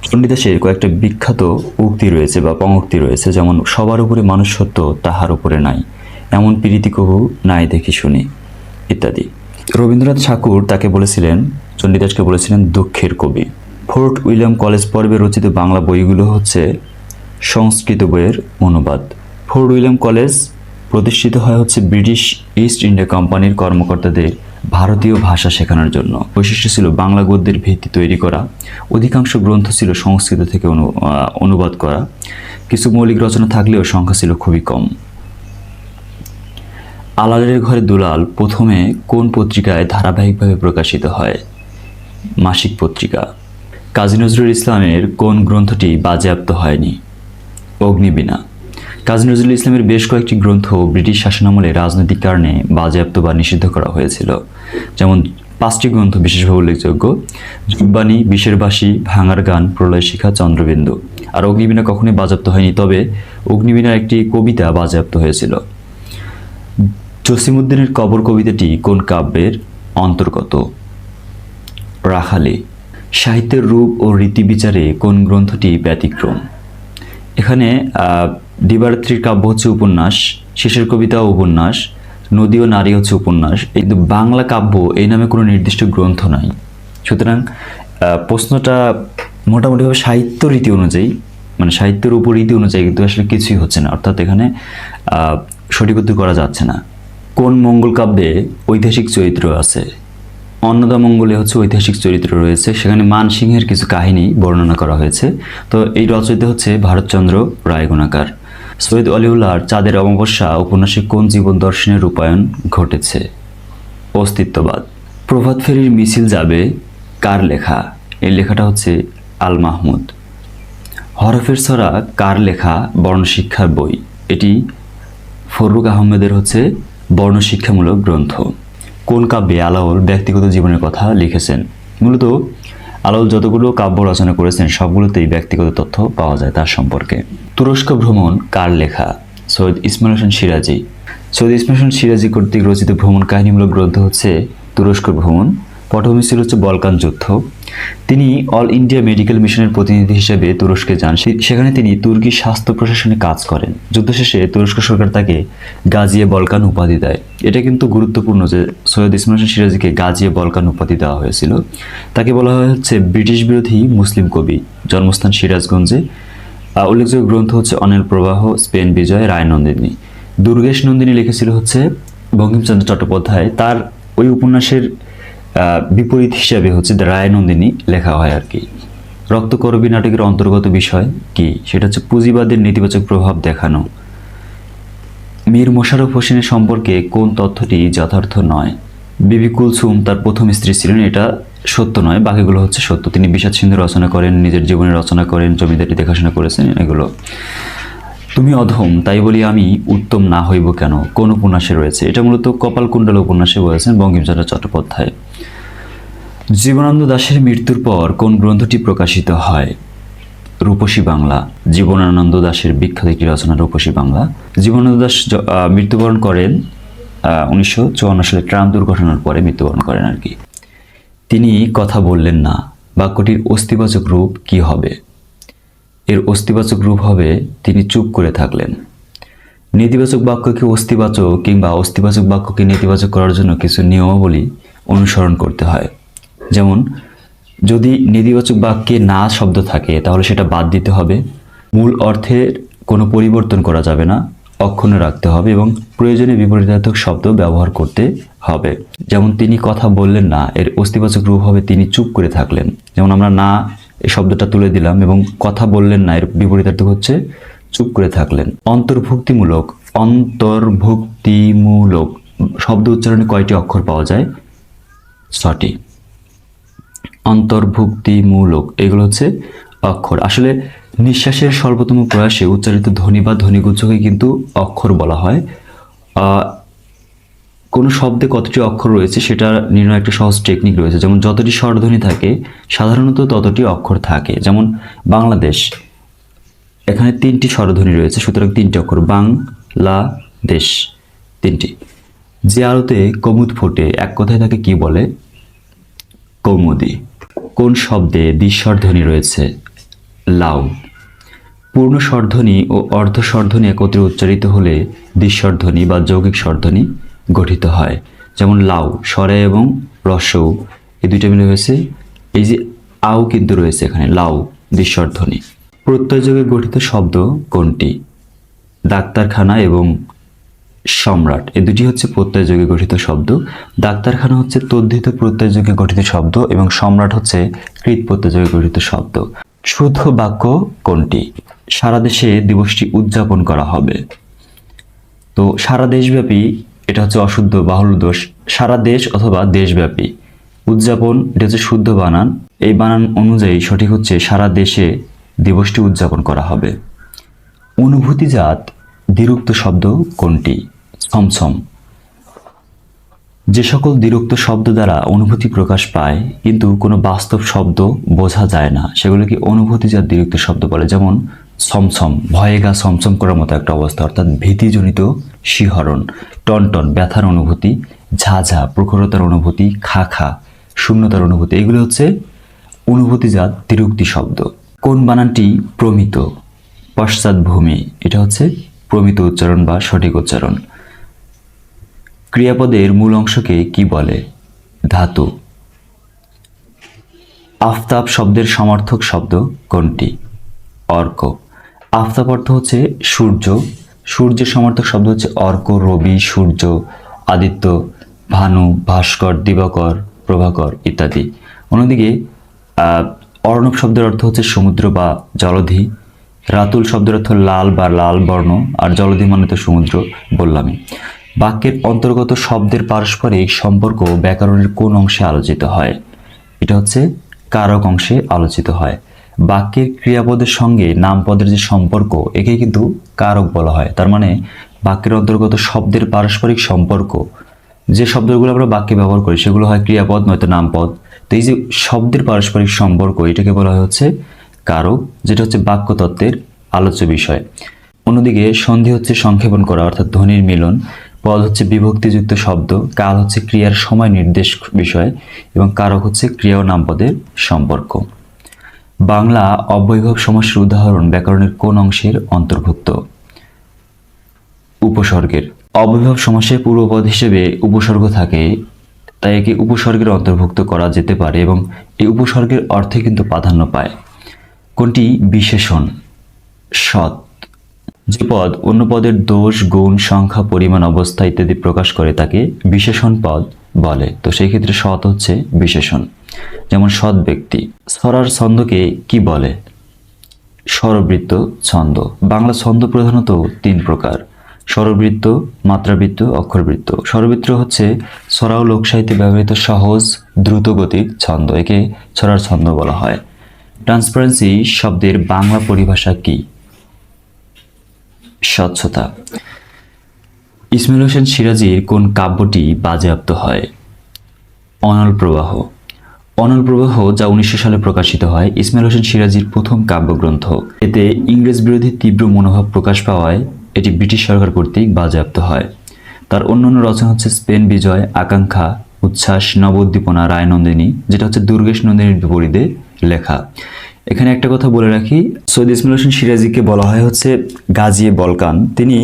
চণ্ডীদাসের কয়েকটা বিখ্যাত উক্তি রয়েছে বা পঙ্ক্তি রয়েছে, যেমন সবার উপরে মানুষ সত্য, তাহার উপরে নাই, এমন প্রীতি কভু নাই দেখি শুনি, ইত্যাদি। রবীন্দ্রনাথ ঠাকুর তাকে বলেছিলেন, চণ্ডীদাসকে বলেছিলেন দুঃখের কবি। ফোর্ট উইলিয়াম কলেজ পর্বে রচিত বাংলা বইগুলো হচ্ছে সংস্কৃত বইয়ের অনুবাদ। ফোর্ট উইলিয়াম কলেজ প্রতিষ্ঠিত হয় হচ্ছে ব্রিটিশ ইস্ট ইন্ডিয়া কোম্পানির কর্মকর্তাদের ভারতীয় ভাষা শেখানোর জন্য। বৈশিষ্ট্য ছিল বাংলা গদ্যের ভিত্তি তৈরি করা। অধিকাংশ গ্রন্থ ছিল সংস্কৃত থেকে অনুবাদ করা। কিছু মৌলিক রচনা থাকলেও সংখ্যা ছিল খুবই কম। আলালের ঘরে দুলাল প্রথমে কোন পত্রিকায় ধারাবাহিকভাবে প্রকাশিত হয়? মাসিক পত্রিকা। কাজী নজরুল ইসলামের কোন গ্রন্থটি বাজেয়াপ্ত হয়নি? অগ্নিবীণা। কাজী নজরুল ইসলামের বেশ কয়েকটি গ্রন্থ ব্রিটিশ শাসনামলে রাজনৈতিক কারণে বাজেয়াপ্ত বা নিষিদ্ধ করা হয়েছিল। যেমন 5টি গ্রন্থ বিশেষভাবে উল্লেখযোগ্য: যুগবাণী, বিষের বাসী, ভাঙার গান, প্রলয় শিখা, চন্দ্রবিন্দু। আর অগ্নিবীণা কখনোই বাজেয়াপ্ত হয়নি, তবে অগ্নিবীণার একটি কবিতা বাজেয়াপ্ত হয়েছিল। জসিমউদ্দিনের কবর কবিতাটি কোন কাব্যের অন্তর্গত? রাখালি। সাহিত্যের রূপ ও রীতি বিচারে কোন গ্রন্থটি ব্যতিক্রম? এখানে দিবারাত্রির কাব্য হচ্ছে উপন্যাস, শেষের কবিতা উপন্যাস, নদী ও নারী হচ্ছে উপন্যাস। কিন্তু বাংলা কাব্য এই নামে কোনো নির্দিষ্ট গ্রন্থ নাই। সুতরাং প্রশ্নটা মোটামুটিভাবে সাহিত্য রীতি অনুযায়ী, মানে সাহিত্যের উপর রীতি অনুযায়ী কিন্তু আসলে কিছুই হচ্ছে না, অর্থাৎ এখানে সঠিক উত্তর করা যাচ্ছে না। কোন মঙ্গল কাব্যে ঐতিহাসিক চরিত্র আছে? অন্নদামঙ্গলে হচ্ছে ঐতিহাসিক চরিত্র রয়েছে, সেখানে মানসিংহের কিছু কাহিনী বর্ণনা করা হয়েছে। তো এই রচয়িতা হচ্ছে ভারতচন্দ্র রায়গুণাকার। সৈয়দ অলিউল্লাহর চাঁদের অমাবস্যা উপন্যাসে কোন জীবন দর্শনের রূপায়ণ ঘটেছে? অস্তিত্ববাদ। প্রভাত ফেরির মিছিল যাবে কার লেখা? এই লেখাটা হচ্ছে আল মাহমুদ। হরফের ছড়া কার লেখা বর্ণশিক্ষার বই? এটি ফররুখ আহমেদের হচ্ছে বর্ণশিক্ষামূলক গ্রন্থ। কোন কাব্যে আলাওল ব্যক্তিগত জীবনের কথা লিখেছেন? মূলত আলাওল যতগুলো কাব্য রচনা করেছেন সবগুলোতেই ব্যক্তিগত তথ্য পাওয়া যায় তার সম্পর্কে। তুরস্ক ভ্রমণ কার লেখা? সৈয়দ ইসমাইল হোসেন সিরাজি। সৈয়দ ইসমাইল হোসেন সিরাজি কর্তৃক রচিত ভ্রমণ কাহিনীমূলক গ্রন্থ হচ্ছে তুরস্ক ভ্রমণ। পটভূমি ছিল হচ্ছে বলকান যুদ্ধ। তিনি অল ইন্ডিয়া মেডিকেল মিশনের প্রতিনিধি হিসেবে তুরস্কে যান। সেখানে তিনি তুর্কি স্বাস্থ্য প্রশাসনে কাজ করেন। যুদ্ধ শেষে তুরস্ক সরকার তাকে গাজিয়ে বলকান উপাধি দেয়। এটা কিন্তু গুরুত্বপূর্ণ যে সৈয়দ ইসমাইল হোসেন সিরাজিকে গাজিয়ে বলকান উপাধি দেওয়া হয়েছিল। তাকে বলা হয় হচ্ছে ব্রিটিশ বিরোধী মুসলিম কবি। জন্মস্থান সিরাজগঞ্জে। উল্লেখযোগ্য গ্রন্থ হচ্ছে অনিল প্রবাহ, স্পেন বিজয়, রায়নন্দিনী। দুর্গেশ নন্দিনী লিখেছিল হচ্ছে বঙ্কিমচন্দ্র চট্টোপাধ্যায়। তার ওই উপন্যাসের বিপরীত হিসাবে হচ্ছে রায়নন্দিনী লেখা হয় আর কি। রক্তকরবী নাটকের অন্তর্গত বিষয় কি? সেটা হচ্ছে পুঁজিবাদের নেতিবাচক প্রভাব দেখানো। মীর মোশাররফ হোসেনের সম্পর্কে কোন তথ্যটি যথার্থ নয়? বিবি কুলসুম তার প্রথম স্ত্রী ছিলেন, এটা সত্য নয়, বাকিগুলো হচ্ছে সত্য। তিনি বিষাদ সিন্ধু রচনা করেন, নিজের জীবনে রচনা করেন, জমিদারি দেখাশোনা করেছেন, এগুলো। তুমি অধম তাই বলি আমি উত্তম না হইব কেন, কোন উপন্যাসে রয়েছে? এটা মূলত কপালকুণ্ডল উপন্যাসে বলেছেন বঙ্কিমচন্দ্র চট্টোপাধ্যায়। জীবনানন্দ দাশের মৃত্যুর পর কোন গ্রন্থটি প্রকাশিত হয়? রূপসী বাংলা। জীবনানন্দ দাশের বিখ্যাত একটি রচনা রূপসী বাংলা। জীবনানন্দ দাশ মৃত্যুবরণ করেন 1954 সালে ট্রাম দুর্ঘটনার পরে মৃত্যুবরণ করেন আর কি। তিনি কথা বললেন না বাক্যটির অস্তিবাচক রূপ কি হবে? এর অস্তিবাচক রূপ হবে তিনি চুপ করে থাকলেন। নেতিবাচক বাক্যকে অস্তিবাচক কিংবা অস্তিবাচক বাক্যকে নেতিবাচক করার জন্য কিছু নিয়মাবলী অনুসরণ করতে হয়। যেমন যদি নেতিবাচক বাক্যে না শব্দ থাকে তাহলে সেটা বাদ দিতে হবে, মূল অর্থের কোনো পরিবর্তন করা যাবে না, অক্ষুণ্ণ রাখতে হবে এবং প্রয়োজনে বিপরীতার্থক শব্দ ব্যবহার করতে হবে। যেমন তিনি কথা বললেন না, এর অস্তিবাচক রূপ হবে তিনি চুপ করে থাকলেন। যেমন আমরা না এই শব্দটা তুলে দিলাম এবং কথা বললেন না, এর বিপরীতার্থক হচ্ছে চুপ করে থাকলেন। অন্তর্ভুক্তিমূলক। অন্তর্ভুক্তিমূলক শব্দ উচ্চারণে কয়টি অক্ষর পাওয়া যায়? 6টি। অন্তর্ভুক্তিমূলক এগুলো হচ্ছে অক্ষর। আসলে নিঃশ্বাসের সর্বোত্তম প্রয়াসে উচ্চারিত ধ্বনি বা ধ্বনিগুচ্ছকে কিন্তু অক্ষর বলা হয়। কোনো শব্দে কতটি অক্ষর রয়েছে সেটা নির্ণয় একটা সহজ টেকনিক রয়েছে। যেমন যতটি স্বরধ্বনি থাকে সাধারণত ততটি অক্ষর থাকে। যেমন বাংলাদেশ, এখানে 3টি স্বরধ্বনি রয়েছে, সুতরাং 3টি অক্ষর। বাংলাদেশ 3টি। যে আলোতে কমুদ ফোটে এক কথায় তাকে কি বলে? কৌমুদী। কোন শব্দে দ্বিস্বর ধ্বনি রয়েছে? লাউ। পূর্ণ স্বরধ্বনি ও অর্ধ স্বরধ্বনি একত্রে উচ্চারিত হলে দ্বিস্বর ধ্বনি বা যৌগিক স্বরধ্বনি গঠিত হয়। যেমন লাউ, স্বরে এবং রস্যউ এই দুইটা মিলে হয়েছে, এই যে আউ কিন্তু রয়েছে এখানে, লাউ দ্বিস্বর ধ্বনি। প্রত্যয়যোগে গঠিত শব্দ কোনটি? ডাক্তারখানা এবং সম্রাট এই দুটি হচ্ছে প্রত্যয়যোগে গঠিত শব্দ। ডাক্তারখানা হচ্ছে তদ্ধিত প্রত্যয়যোগে গঠিত শব্দ এবং সম্রাট হচ্ছে কৃত প্রত্যয়যোগে গঠিত শব্দ। শুদ্ধ বাক্য কোনটি? সারা দেশে দিবসটি উদযাপন করা হবে। তো সারা দেশব্যাপী এটা হচ্ছে অশুদ্ধ, বাহুল্য দোষ। সারা দেশ অথবা দেশব্যাপী। উদযাপন এটা হচ্ছে শুদ্ধ বানান, এই বানান অনুযায়ী সঠিক হচ্ছে সারা দেশে দিবসটি উদযাপন করা হবে। অনুভূতিজাত দ্বিরুক্ত শব্দ কোনটি? ছমছম। যে সকল দ্বিরুক্ত শব্দ দ্বারা অনুভূতি প্রকাশ পায় কিন্তু কোনো বাস্তব শব্দ বোঝা যায় না সেগুলোকে অনুভূতিজাত দ্বিরুক্ত শব্দ বলে। যেমন ছমছম, ভয়ে গা ছমছম করার মতো একটা অবস্থা, অর্থাৎ ভীতিজনিত শিহরণ। টনটন, ব্যথার অনুভূতি। ঝাঝা, প্রখরতার অনুভূতি। খা খা, শূন্যতার অনুভূতি। এগুলো হচ্ছে অনুভূতিজাত দ্বিরুক্তি শব্দ। কোন বানানটি প্রমিত? পশ্চাৎভূমি, এটা হচ্ছে প্রমিত উচ্চারণ বা সঠিক উচ্চারণ। ক্রিয়াপদের মূল অংশকে কি বলে? ধাতু। আফতাব শব্দের সমার্থক শব্দ কোনটি? অর্ক। আফতাব অর্থ হচ্ছে সূর্য, সূর্যের সমার্থক শব্দ হচ্ছে অর্ক, রবি, সূর্য, আদিত্য, ভানু, ভাস্কর, দিবাকর, প্রভাকর ইত্যাদি। অন্যদিকে অর্ণব শব্দের অর্থ হচ্ছে সমুদ্র বা জলধি। রাতুল শব্দের অর্থ লাল বা লাল বর্ণ, আর জলধি মানে তো সমুদ্র বললামই। বাক্যের অন্তর্গত শব্দের পারস্পরিক সম্পর্ক ব্যাকরণের কোন অংশে আলোচিত হয়? এটা হচ্ছে কারক অংশে আলোচিত হয়। বাক্যের ক্রিয়াপদের সঙ্গে নামপদের যে সম্পর্ক একে কিন্তু কারক বলা হয়। তার মানে বাক্যের অন্তর্গত শব্দের পারস্পরিক সম্পর্ক, যে শব্দগুলো আমরা বাক্যে ব্যবহার করি সেগুলো হয় ক্রিয়াপদ নয়তো নামপদ। তো এই যে শব্দের পারস্পরিক সম্পর্ক এটাকে বলা হয় হচ্ছে কারক, যেটা হচ্ছে বাক্যতত্ত্বের আলোচ্য বিষয়। অন্যদিকে সন্ধি হচ্ছে সংক্ষেপণ করা অর্থাৎ ধ্বনির মিলন। পদ হচ্ছে বিভক্তিযুক্ত শব্দ। কাল হচ্ছে ক্রিয়ার সময় নির্দেশ বিষয় এবং কারক হচ্ছে ক্রিয়া ও নামপদের সম্পর্ক। বাংলা অব্যয়ভাব সমাসের উদাহরণ ব্যাকরণের কোন অংশের অন্তর্ভুক্ত? উপসর্গের। অব্যয়ভাব সমাসে পূর্বপদ হিসেবে উপসর্গ থাকে, তাই একে উপসর্গের অন্তর্ভুক্ত করা যেতে পারে এবং এই উপসর্গের অর্থে কিন্তু প্রাধান্য পায়। কোনটি বিশেষণ? সৎ। যে পদ অন্য পদের দোষ, গুণ, সংখ্যা, পরিমাণ, অবস্থা ইত্যাদি প্রকাশ করে তাকে বিশেষণ পদ বলে। তো সেই ক্ষেত্রে সৎ হচ্ছে বিশেষণ। যেমন সৎ ব্যক্তি। ছড়ার ছন্দকে কি বলে? স্বরবৃত্ত ছন্দ। বাংলা ছন্দ প্রধানত 3 প্রকার: স্বরবৃত্ত, মাত্রাবৃত্ত, অক্ষরবৃত্ত। স্বরবৃত্ত হচ্ছে ছড়া ও লোকসাহিত্যে ব্যবহৃত সহজ দ্রুত গতির ছন্দ, একে ছড়ার ছন্দ বলা হয়। ট্রান্সপারেন্সি শব্দের বাংলা পরিভাষা কি? স্বচ্ছতা। ইসমাইল হোসেন সিরাজীর কোন কাব্যটি বাজেয়াপ্ত হয়? অনল প্রবাহ। অনল প্রবাহ, যা 1900 সালে প্রকাশিত হয়, ইসমাইল হোসেন সিরাজীর প্রথম কাব্যগ্রন্থ। এতে ইংরেজ বিরোধী তীব্র মনোভাব প্রকাশ পাওয়ায় এটি ব্রিটিশ সরকার কর্তৃক বাজেয়াপ্ত হয়। তার অন্যান্য রচনা হচ্ছে স্পেন বিজয়, আকাঙ্ক্ষা, উচ্ছ্বাস, নবোদ্দীপনা, রায়নন্দিনী, যেটা হচ্ছে দুর্গেশ নন্দিনীর বিপরীতে লেখা। এখানে একটা কথা বলে রাখি, সৈয়দ ইসমাইল হোসেন সিরাজীকে বলা হয় হচ্ছে গাজিয়ে বলকান। তিনি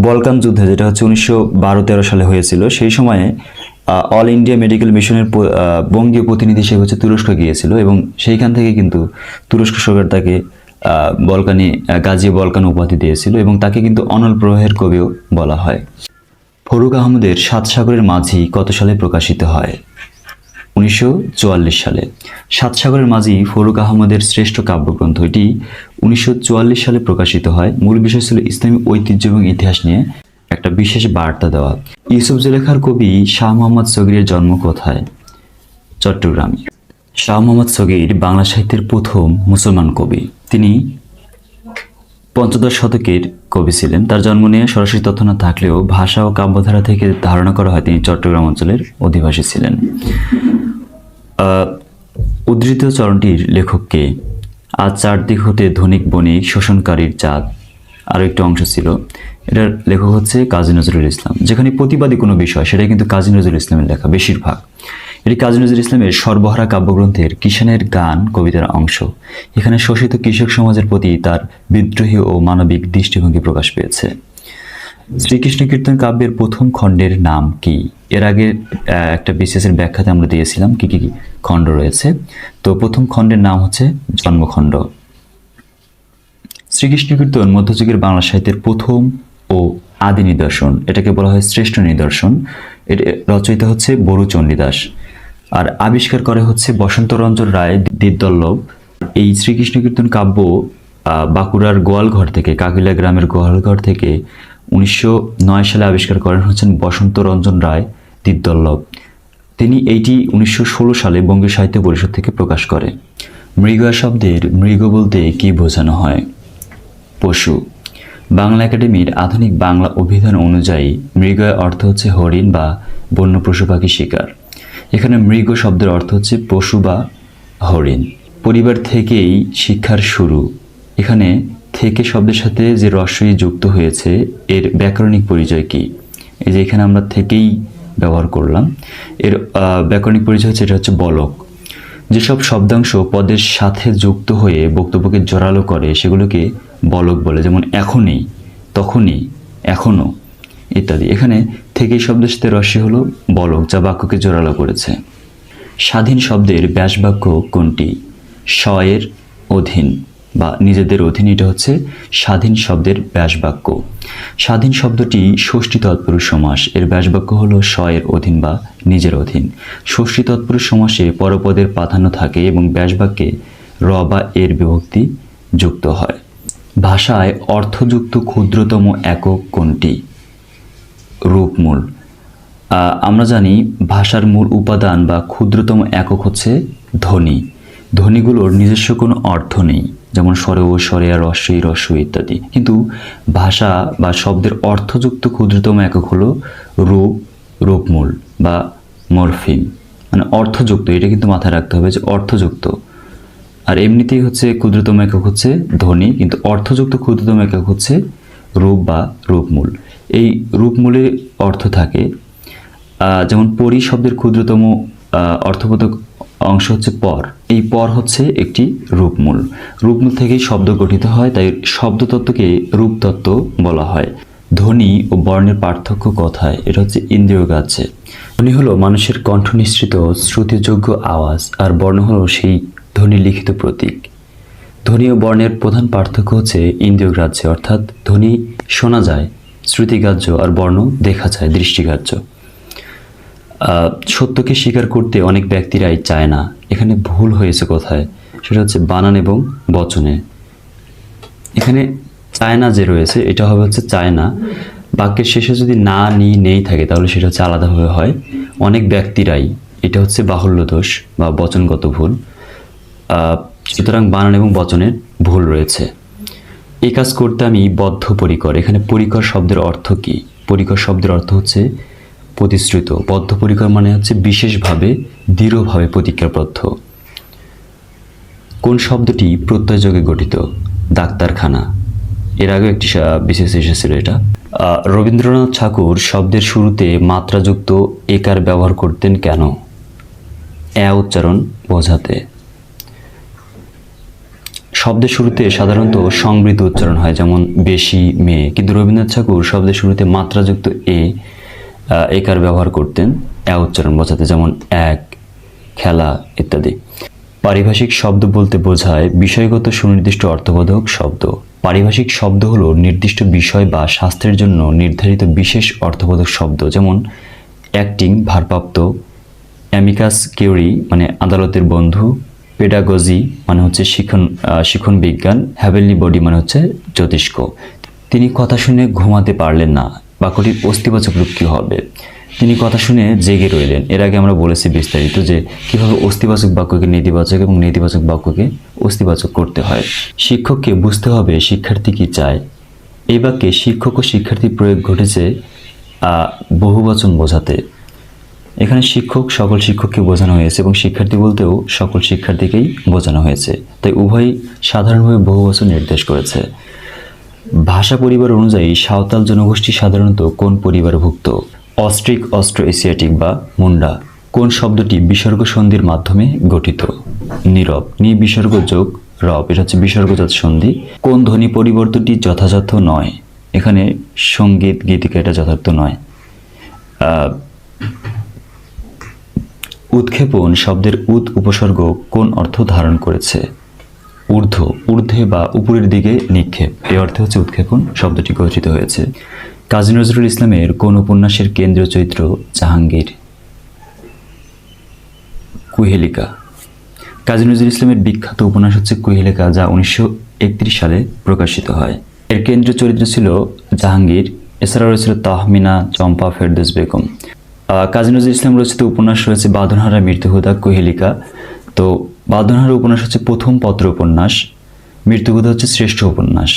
বলকান যুদ্ধে, যেটা হচ্ছে 1912-13 সালে হয়েছিল, সেই সময়ে অল ইন্ডিয়া মেডিকেল মিশনের বঙ্গীয় প্রতিনিধি হিসেবে হচ্ছে তুরস্ক গিয়েছিল, এবং সেইখান থেকে কিন্তু তুরস্ক সরকার তাকে গাজী বলকান উপাধি দিয়েছিল, এবং তাকে কিন্তু অনল প্রবাহের কবিও বলা হয়। ফরুক আহমদের সাত সাগরের মাঝি কত সালে প্রকাশিত হয়? 1944 সালে। সাত সাগরের মাঝি ফরুক আহমদের শ্রেষ্ঠ কাব্যগ্রন্থ। এটি 1944 সালে প্রকাশিত হয়। মূল বিষয় ছিল ইসলামী ঐতিহ্য এবং ইতিহাস নিয়ে একটা বিশেষ বার্তা দেওয়া। ইউসুফ জুলেখার কবি শাহ মোহাম্মদ সগীরের জন্ম কোথায়? চট্টগ্রামে। শাহ মোহাম্মদ সগীর বাংলা সাহিত্যের প্রথম মুসলমান কবি। তিনি পঞ্চদশ শতকের কবি ছিলেন। তার জন্ম নিয়ে সরাসরি তথ্য না থাকলেও ভাষা ও কাব্যধারা থেকে ধারণা করা হয় তিনি চট্টগ্রাম অঞ্চলের অধিবাসী ছিলেন। উদ্ধৃত চরণটির লেখককে? আজ চারদিক হতে ধনিক বণিক শোষণকারীর চাঁদ, আরও একটি অংশ ছিল। এটার লেখক হচ্ছে কাজী নজরুল ইসলাম। যেখানে প্রতিবাদী কোনো বিষয়, সেটা কিন্তু কাজী নজরুল ইসলামের লেখা বেশিরভাগ। এটি কাজী নজরুল ইসলামের সর্বহারা কাব্যগ্রন্থের কিষানের গান কবিতার অংশ। এখানে শোষিত কৃষক সমাজের প্রতি তার বিদ্রোহী ও মানবিক দৃষ্টিভঙ্গি প্রকাশ পেয়েছে। শ্রীকৃষ্ণ কীর্তন কাব্যের প্রথম খণ্ডের নাম কি? এর আগে একটা বিশেষের ব্যাখ্যাতে আমরা দিয়েছিলাম কি কি খণ্ড রয়েছে। তো প্রথম খণ্ডের নাম হচ্ছে জন্মখণ্ড। শ্রীকৃষ্ণ কীর্তন মধ্যযুগের বাংলা সাহিত্যের প্রথম ও আদি নিদর্শন। এটাকে বলা হয় শ্রেষ্ঠ নিদর্শন। এর রচয়িতা হচ্ছে বরু চণ্ডীদাস, আর আবিষ্কার করে হচ্ছে বসন্তরঞ্জন রায় দ্বিদল্লভ। এই শ্রীকৃষ্ণ কীর্তন কাব্য বাঁকুড়ার গোয়ালঘর থেকে, কাকিলা গ্রামের গোয়ালঘর থেকে 1909 সালে আবিষ্কার করেন হচ্ছেন বসন্তরঞ্জন রায় দ্বিদল্লভ। তিনি এইটি 1916 সালে বঙ্গীয় সাহিত্য পরিষদ থেকে প্রকাশ করে। মৃগয়া শব্দের মৃগ বলতে কি বোঝানো হয়? পশু। বাংলা একাডেমির আধুনিক বাংলা অভিধান অনুযায়ী মৃগয়া অর্থ হচ্ছে হরিণ বা বন্য পশু পাখি শিকার। এখানে মৃগ শব্দের অর্থ হচ্ছে পশু বা হরিণ। পরিবার থেকেই শিক্ষার শুরু। এখানে থেকে শব্দের সাথে যে রস্বই যুক্ত হয়েছে, এর ব্যাকরণিক পরিচয় কি? এই যে এখানে আমরা থেকেই ব্যবহার করলাম, এর ব্যাকরণিক পরিচয় হচ্ছে, এটা হচ্ছে বলক। যেসব শব্দাংশ পদের সাথে যুক্ত হয়ে বক্তব্যকে জোরালো করে সেগুলোকে বলক বলে, যেমন এখনই, তখনই, এখনো ইত্যাদি। এখানে থেকেই শব্দের সাথে রস্বই হলো বলক, যা বাক্যকে জোরালো করেছে। স্বাধীন শব্দের ব্যাসবাক্য কোনটি? স্ব-এর অধীন বা নিজেদের অধীন, এটা হচ্ছে স্বাধীন শব্দের ব্যাসবাক্য। স্বাধীন শব্দটি ষষ্ঠী তৎপুরুষ সমাস। এর ব্যাসবাক্য হলো স্ব-এর অধীন বা নিজের অধীন। ষষ্ঠী তৎপুরুষ সমাসে পরপদের প্রাধান্য থাকে এবং ব্যাসবাক্যে র বা এর বিভক্তি যুক্ত হয়। ভাষায় অর্থযুক্ত ক্ষুদ্রতম একক কোনটি? রূপমূল। আমরা জানি ভাষার মূল উপাদান বা ক্ষুদ্রতম একক হচ্ছে ধ্বনি। ধ্বনিগুলোর নিজস্ব কোনো অর্থ নেই, যেমন স্বরে ও স্বরে, আর রস্বই রস্বই ইত্যাদি। কিন্তু ভাষা বা শব্দের অর্থযুক্ত ক্ষুদ্রতম একক হলো রূপ, রূপমূল বা মরফিম, মানে অর্থযুক্ত। এটা কিন্তু মাথায় রাখতে হবে যে অর্থযুক্ত। আর এমনিতেই হচ্ছে ক্ষুদ্রতম একক হচ্ছে ধ্বনি, কিন্তু অর্থযুক্ত ক্ষুদ্রতম একক হচ্ছে রূপ বা রূপমূল। এই রূপমূলের অর্থ থাকে, যেমন পরি শব্দের ক্ষুদ্রতম অর্থবোধক অংশ হচ্ছে পর। এই পর হচ্ছে একটি রূপমূল। রূপমূল থেকেই শব্দ গঠিত হয়, তাই শব্দতত্ত্বকে রূপতত্ত্ব বলা হয়। ধ্বনি ও বর্ণের পার্থক্য কথায়? এটা হচ্ছে ইন্দ্রিয়গ্রাহ্যে। ধ্বনি হলো মানুষের কণ্ঠ নিঃসৃত শ্রুতিযোগ্য আওয়াজ, আর বর্ণ হলো সেই ধ্বনি লিখিত প্রতীক। ধ্বনি ও বর্ণের প্রধান পার্থক্য হচ্ছে ইন্দ্রিয়গ্রাহ্যে, অর্থাৎ ধ্বনি শোনা যায় শ্রুতিগ্রাহ্য, আর বর্ণ দেখা যায় দৃষ্টিগ্রাহ্য। সত্যকে স্বীকার করতে অনেক ব্যক্তিরাই চায় না। এখানে ভুল হয়েছে কোথায়? সেটা হচ্ছে বানান এবং বচনে। এখানে চায় না যে রয়েছে, এটা হবে হচ্ছে চায় না। বাক্যের শেষে যদি না, নি, নেই থাকে তাহলে সেটা হচ্ছে আলাদাভাবে হয়। অনেক ব্যক্তিরাই, এটা হচ্ছে বাহুল্য দোষ বা বচনগত ভুল। সুতরাং বানান এবং বচনের ভুল রয়েছে। এই কাজ করতে আমি বদ্ধপরিকর। এখানে পরিকর শব্দের অর্থ কি? পরিকর শব্দের অর্থ হচ্ছে প্রতিশ্রুত। বদ্ধপরিকর মানে হচ্ছে বিশেষভাবে, দৃঢ়ভাবে প্রতিজ্ঞাবদ্ধ। কোন শব্দটি প্রত্যয়যোগে গঠিত? ডাক্তারখানা। এর আগেও একটি বিশেষ এসেছিল এটা। রবীন্দ্রনাথ ঠাকুর শব্দের শুরুতে মাত্রাযুক্ত একার ব্যবহার করতেন কেন? উচ্চারণ বোঝাতে। শব্দের শুরুতে সাধারণত সংবৃত উচ্চারণ হয়, যেমন বেশি, মেয়ে, কিন্তু রবীন্দ্রনাথ ঠাকুর শব্দের শুরুতে মাত্রাযুক্ত একার ব্যবহার করতেন উচ্চারণ বোঝাতে, যেমন এক, খেলা ইত্যাদি। পারিভাষিক শব্দ বলতে বোঝায় বিষয়গত সুনির্দিষ্ট অর্থবোধক শব্দ। পারিভাষিক শব্দ হলো নির্দিষ্ট বিষয় বা শাস্ত্রের জন্য নির্ধারিত বিশেষ অর্থবোধক শব্দ, যেমন অ্যাক্টিং ভারপ্রাপ্ত, অ্যামিকাস কিউরি মানে আদালতের বন্ধু, পেডাগজি মানে হচ্ছে শিক্ষণ বিজ্ঞান, হ্যাভেনলি বডি মানে হচ্ছে জ্যোতিষ্ক। তিনি কথা শুনে ঘুমাতে পারলেন না, বাক্যটির অস্তিবাচক রূপ কী হবে? তিনি কথা শুনে জেগে রইলেন। এর আগে আমরা বলেছি বিস্তারিত যে কীভাবে অস্তিবাচক বাক্যকে নেতিবাচক এবং নেতিবাচক বাক্যকে অস্তিবাচক করতে হয়। শিক্ষককে বুঝতে হবে শিক্ষার্থী কী চায়। এই বাক্যে শিক্ষক ও শিক্ষার্থী প্রয়োগ ঘটেছে বহুবচন বোঝাতে। এখানে শিক্ষক সকল শিক্ষককে বোঝানো হয়েছে এবং শিক্ষার্থী বলতেও সকল শিক্ষার্থীকেই বোঝানো হয়েছে, তাই উভয়ই সাধারণভাবে বহুবচন নির্দেশ করেছে। ভাষা পরিবার অনুযায়ী সাঁওতাল জনগোষ্ঠী সাধারণত কোন পরিবারভুক্ত? অস্ট্রিক, অস্ট্রো এশিয়াটিক বা মুন্ডা। কোন শব্দটি বিসর্গ সন্ধির মাধ্যমে গঠিত? নীরব। নি বিসর্গ যোগ রব, এটা হচ্ছে বিসর্গজাত সন্ধি। কোন ধ্বনি পরিবর্তনটি যথাযথ নয়? এখানে সঙ্গীত, গীতিকা এটা যথার্থ নয়। উৎক্ষেপণ শব্দের উপসর্গ কোন অর্থ ধারণ করেছে? ঊর্ধ্ব, ঊর্ধ্বে বা উপরের দিকে নিক্ষেপ, এই অর্থে হচ্ছে উৎক্ষেপণ শব্দটি গঠিত হয়েছে। কাজী নজরুল ইসলামের কোন উপন্যাসের কেন্দ্রীয় চরিত্র জাহাঙ্গীর? কুহেলিকা। কাজী নজরুল ইসলামের বিখ্যাত উপন্যাস হচ্ছে কুহেলিকা, যা 1931 সালে প্রকাশিত হয়। এর কেন্দ্রীয় চরিত্র ছিল জাহাঙ্গীর। এছাড়া রয়েছিল তাহমিনা, চম্পা, ফেরদৌস বেগম। কাজী নজরুল ইসলাম রচিত উপন্যাস রয়েছে বাঁধনহারা, মৃত্যুহুদা, কুহেলিকা। তো বাঁধনহারা উপন্যাস হচ্ছে প্রথম পত্র উপন্যাস, মৃত্যুহুদা হচ্ছে শ্রেষ্ঠ উপন্যাস,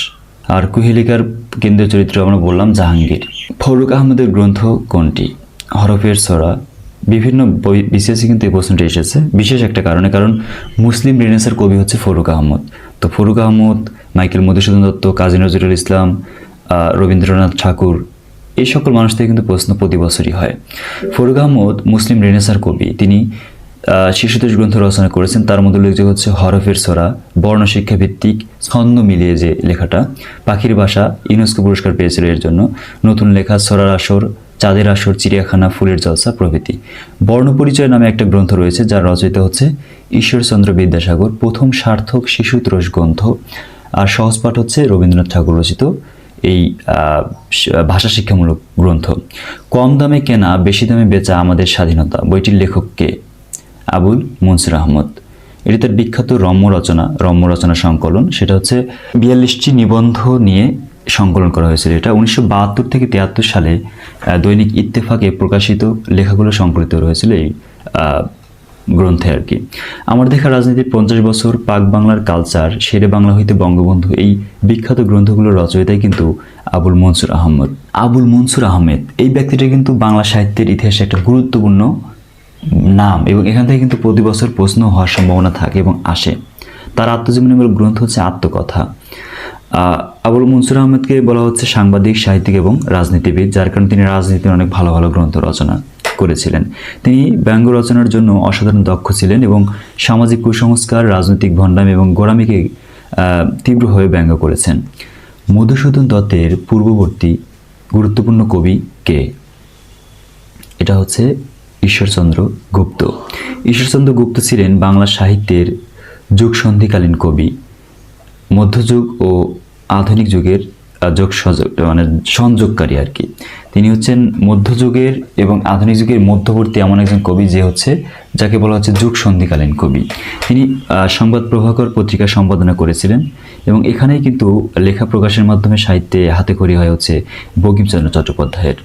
আর কুহেলিকার কেন্দ্রীয় চরিত্র আমরা বললাম জাহাঙ্গীর। ফরুক আহমেদের গ্রন্থ কোনটি? হরফের ছোরা। বিভিন্ন বিসিএসে কিন্তু এই প্রশ্নটি এসেছে বিশেষ একটা কারণে, কারণ মুসলিম রেনেসার কবি হচ্ছে ফরুক আহমদ। তো ফরুক আহমদ, মাইকেল মধুসূদন দত্ত, কাজী নজরুল ইসলাম, রবীন্দ্রনাথ ঠাকুর, এই সকল মানুষ থেকে কিন্তু প্রশ্ন প্রতি বছরই হয়। ফরুক আহমদ মুসলিম রেনেসার কবি। তিনি শিশুতোষ গ্রন্থ রচনা করেছেন, তার মধ্যে উল্লেখযোগ্য হচ্ছে হরফের ছোরা, বর্ণশিক্ষা ভিত্তিক ছন্দ মিলিয়ে যে লেখাটা, পাখির বাসা, ইউনেস্কো পুরস্কার পেয়েছিল এর জন্য, নতুন লেখা, ছড়ার আসর, চাঁদের আসর, চিড়িয়াখানা, ফুলের জলসা প্রভৃতি। বর্ণপরিচয় নামে একটা গ্রন্থ রয়েছে যার রচয়িতা হচ্ছে ঈশ্বরচন্দ্র বিদ্যাসাগর, প্রথম সার্থক শিশুতোষ গ্রন্থ। আর সহজপাঠ হচ্ছে রবীন্দ্রনাথ ঠাকুর রচিত এই ভাষা শিক্ষামূলক গ্রন্থ। কম দামে কেনা বেশি দামে বেচা আমাদের স্বাধীনতা বইটির লেখককে? আবুল মনসুর আহমদ। এটি তার বিখ্যাত রম্য রচনা সংকলন, সেটা হচ্ছে 42টি নিবন্ধ নিয়ে সংকলন করা হয়েছিল। এটা 1972 থেকে 73 সালে দৈনিক ইত্তেফাকে প্রকাশিত লেখাগুলো সংকলিত রয়েছিল এই গ্রন্থে আর কি। আমার দেখা রাজনীতির 50 বছর, পাক বাংলার কালচার, শেরে বাংলা হইতে বঙ্গবন্ধু, এই বিখ্যাত গ্রন্থগুলোর রচয়িতাই কিন্তু আবুল মনসুর আহমদ। আবুল মনসুর আহমেদ এই ব্যক্তিটা কিন্তু বাংলা সাহিত্যের ইতিহাসে একটা গুরুত্বপূর্ণ নাম, এবং এখান থেকে কিন্তু প্রতি বছর প্রশ্ন হওয়ার সম্ভাবনা থাকে এবং আসে। তার আত্মজীবনীমূলক গ্রন্থ হচ্ছে আত্মকথা। আবুল মনসুর আহমেদকে বলা হচ্ছে সাংবাদিক, সাহিত্যিক এবং রাজনীতিবিদ, যার কারণে তিনি রাজনীতির অনেক ভালো ভালো গ্রন্থ রচনা করেছিলেন। তিনি ব্যঙ্গ রচনার জন্য অসাধারণ দক্ষ ছিলেন এবং সামাজিক কুসংস্কার, রাজনৈতিক ভণ্ডামি এবং গোঁড়ামিকে তীব্রভাবে ব্যঙ্গ করেছেন। মধুসূদন দত্তের পূর্ববর্তী গুরুত্বপূর্ণ কবি কে? এটা হচ্ছে ঈশ্বরচন্দ্র গুপ্ত। ঈশ্বরচন্দ্র গুপ্ত ছিলেন বাংলা সাহিত্যের যুগসন্ধিকালীন কবি। মধ্যযুগ ও আধুনিক যুগের মানে সংযোগকারী আর কি। তিনি হচ্ছেন মধ্যযুগের এবং আধুনিক যুগের মধ্যবর্তী এমন একজন কবি যে হচ্ছে যাকে বলা হচ্ছে যুগ সন্ধিকালীন কবি। তিনি সংবাদ প্রভাকর পত্রিকা সম্পাদনা করেছিলেন এবং এখানেই কিন্তু লেখা প্রকাশের মাধ্যমে সাহিত্যে হাতেখড়ি হয়ে হচ্ছে বঙ্কিমচন্দ্র চট্টোপাধ্যায়ের।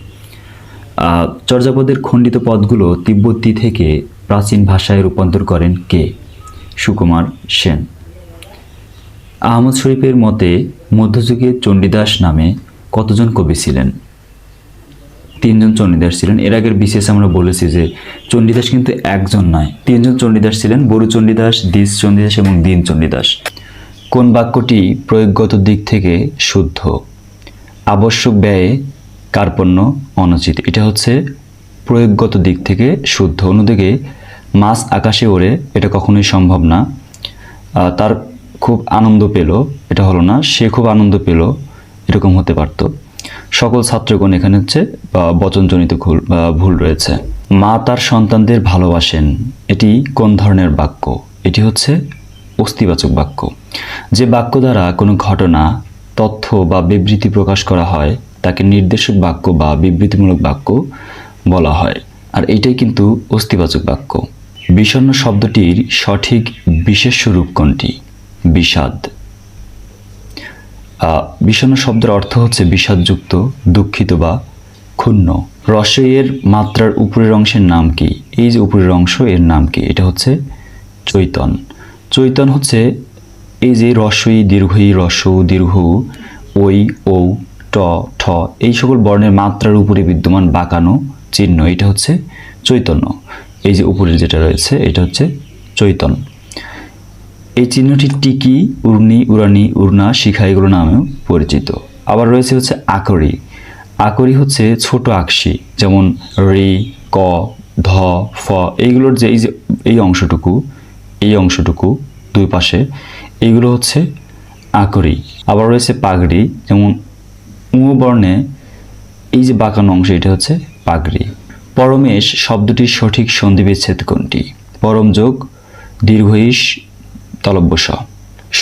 চর্যাপদের খণ্ডিত পদগুলো তিব্বতী থেকে প্রাচীন ভাষায় রূপান্তর করেন কে? সুকুমার সেন। আহমদ শরীফের মতে মধ্যযুগে চণ্ডীদাস নামে কতজন কবি ছিলেন? 3 জন চণ্ডীদাস ছিলেন। এর আগের বিশেষ আমরা বলেছি যে চণ্ডীদাস কিন্তু একজন নয়, 3 জন চণ্ডীদাস ছিলেন, বরু চণ্ডীদাস, দ্বিজ চণ্ডীদাস এবং দীন চণ্ডীদাস। কোন বাক্যটি প্রয়োগগত দিক থেকে শুদ্ধ? আবশ্যক ব্যয়ে কার্পণ্য অনুচিত, এটা হচ্ছে প্রয়োগগত দিক থেকে শুদ্ধ। অন্যদিকে মাছ আকাশে ওড়ে, এটা কখনোই সম্ভব না। তার খুব আনন্দ পেল, এটা হলো না। সে খুব আনন্দ পেল, এরকম হতে পারত। সকল ছাত্রগণ এখানে হচ্ছে বচনজনিত ভুল রয়েছে। মা তার সন্তানদের ভালোবাসেন, এটি কোন ধরনের বাক্য? এটি হচ্ছে অস্তিবাচক বাক্য। যে বাক্য দ্বারা কোনো ঘটনা, তথ্য বা বিবৃতি প্রকাশ করা হয় তাকে নির্দেশক বাক্য বা বিবৃতিমূলক বাক্য বলা হয়, আর এটাই কিন্তু অস্তিবাচক বাক্য। বিষণ্ণ শব্দটির সঠিক বিশেষ্য রূপ কোনটি? বিষাদ। বিষণ্ণ শব্দের অর্থ হচ্ছে বিষাদযুক্ত, দুঃখিত বা ক্ষুণ্ণ। রসইয়ের মাত্রার উপরের অংশের নাম কি? এই যে উপরের অংশ, এর নাম কি? এটা হচ্ছে চৈতন। চৈতন হচ্ছে এই যে রসই, দীর্ঘই, রস্য, দীর্ঘ, ওই, ঔ, ট, ঠ এই সকল বর্ণের মাত্রার উপরে বিদ্যমান বাঁকানো চিহ্ন, এটা হচ্ছে চৈতন্য। এই যে উপরের যেটা রয়েছে এটা হচ্ছে চৈতন। এই চিহ্নটি টিকি, উর্নি, উড়ানি, উড়না, শিখা এগুলো নামেও পরিচিত। আবার রয়েছে হচ্ছে আকরি। আকরি হচ্ছে ছোট আকশি, যেমন রি, ক, ধ, ফ এইগুলোর যে এই অংশটুকু দুই পাশে, এইগুলো হচ্ছে আকরি। আবার রয়েছে পাগড়ি, যেমন উ বর্ণে এই যে বাঁকানো অংশ এটা হচ্ছে পাগড়ি। পরমেশ শব্দটির সঠিক সন্ধিবিচ্ছেদ কোনটি? পরম যোগ দীর্ঘইশ তলব্যস।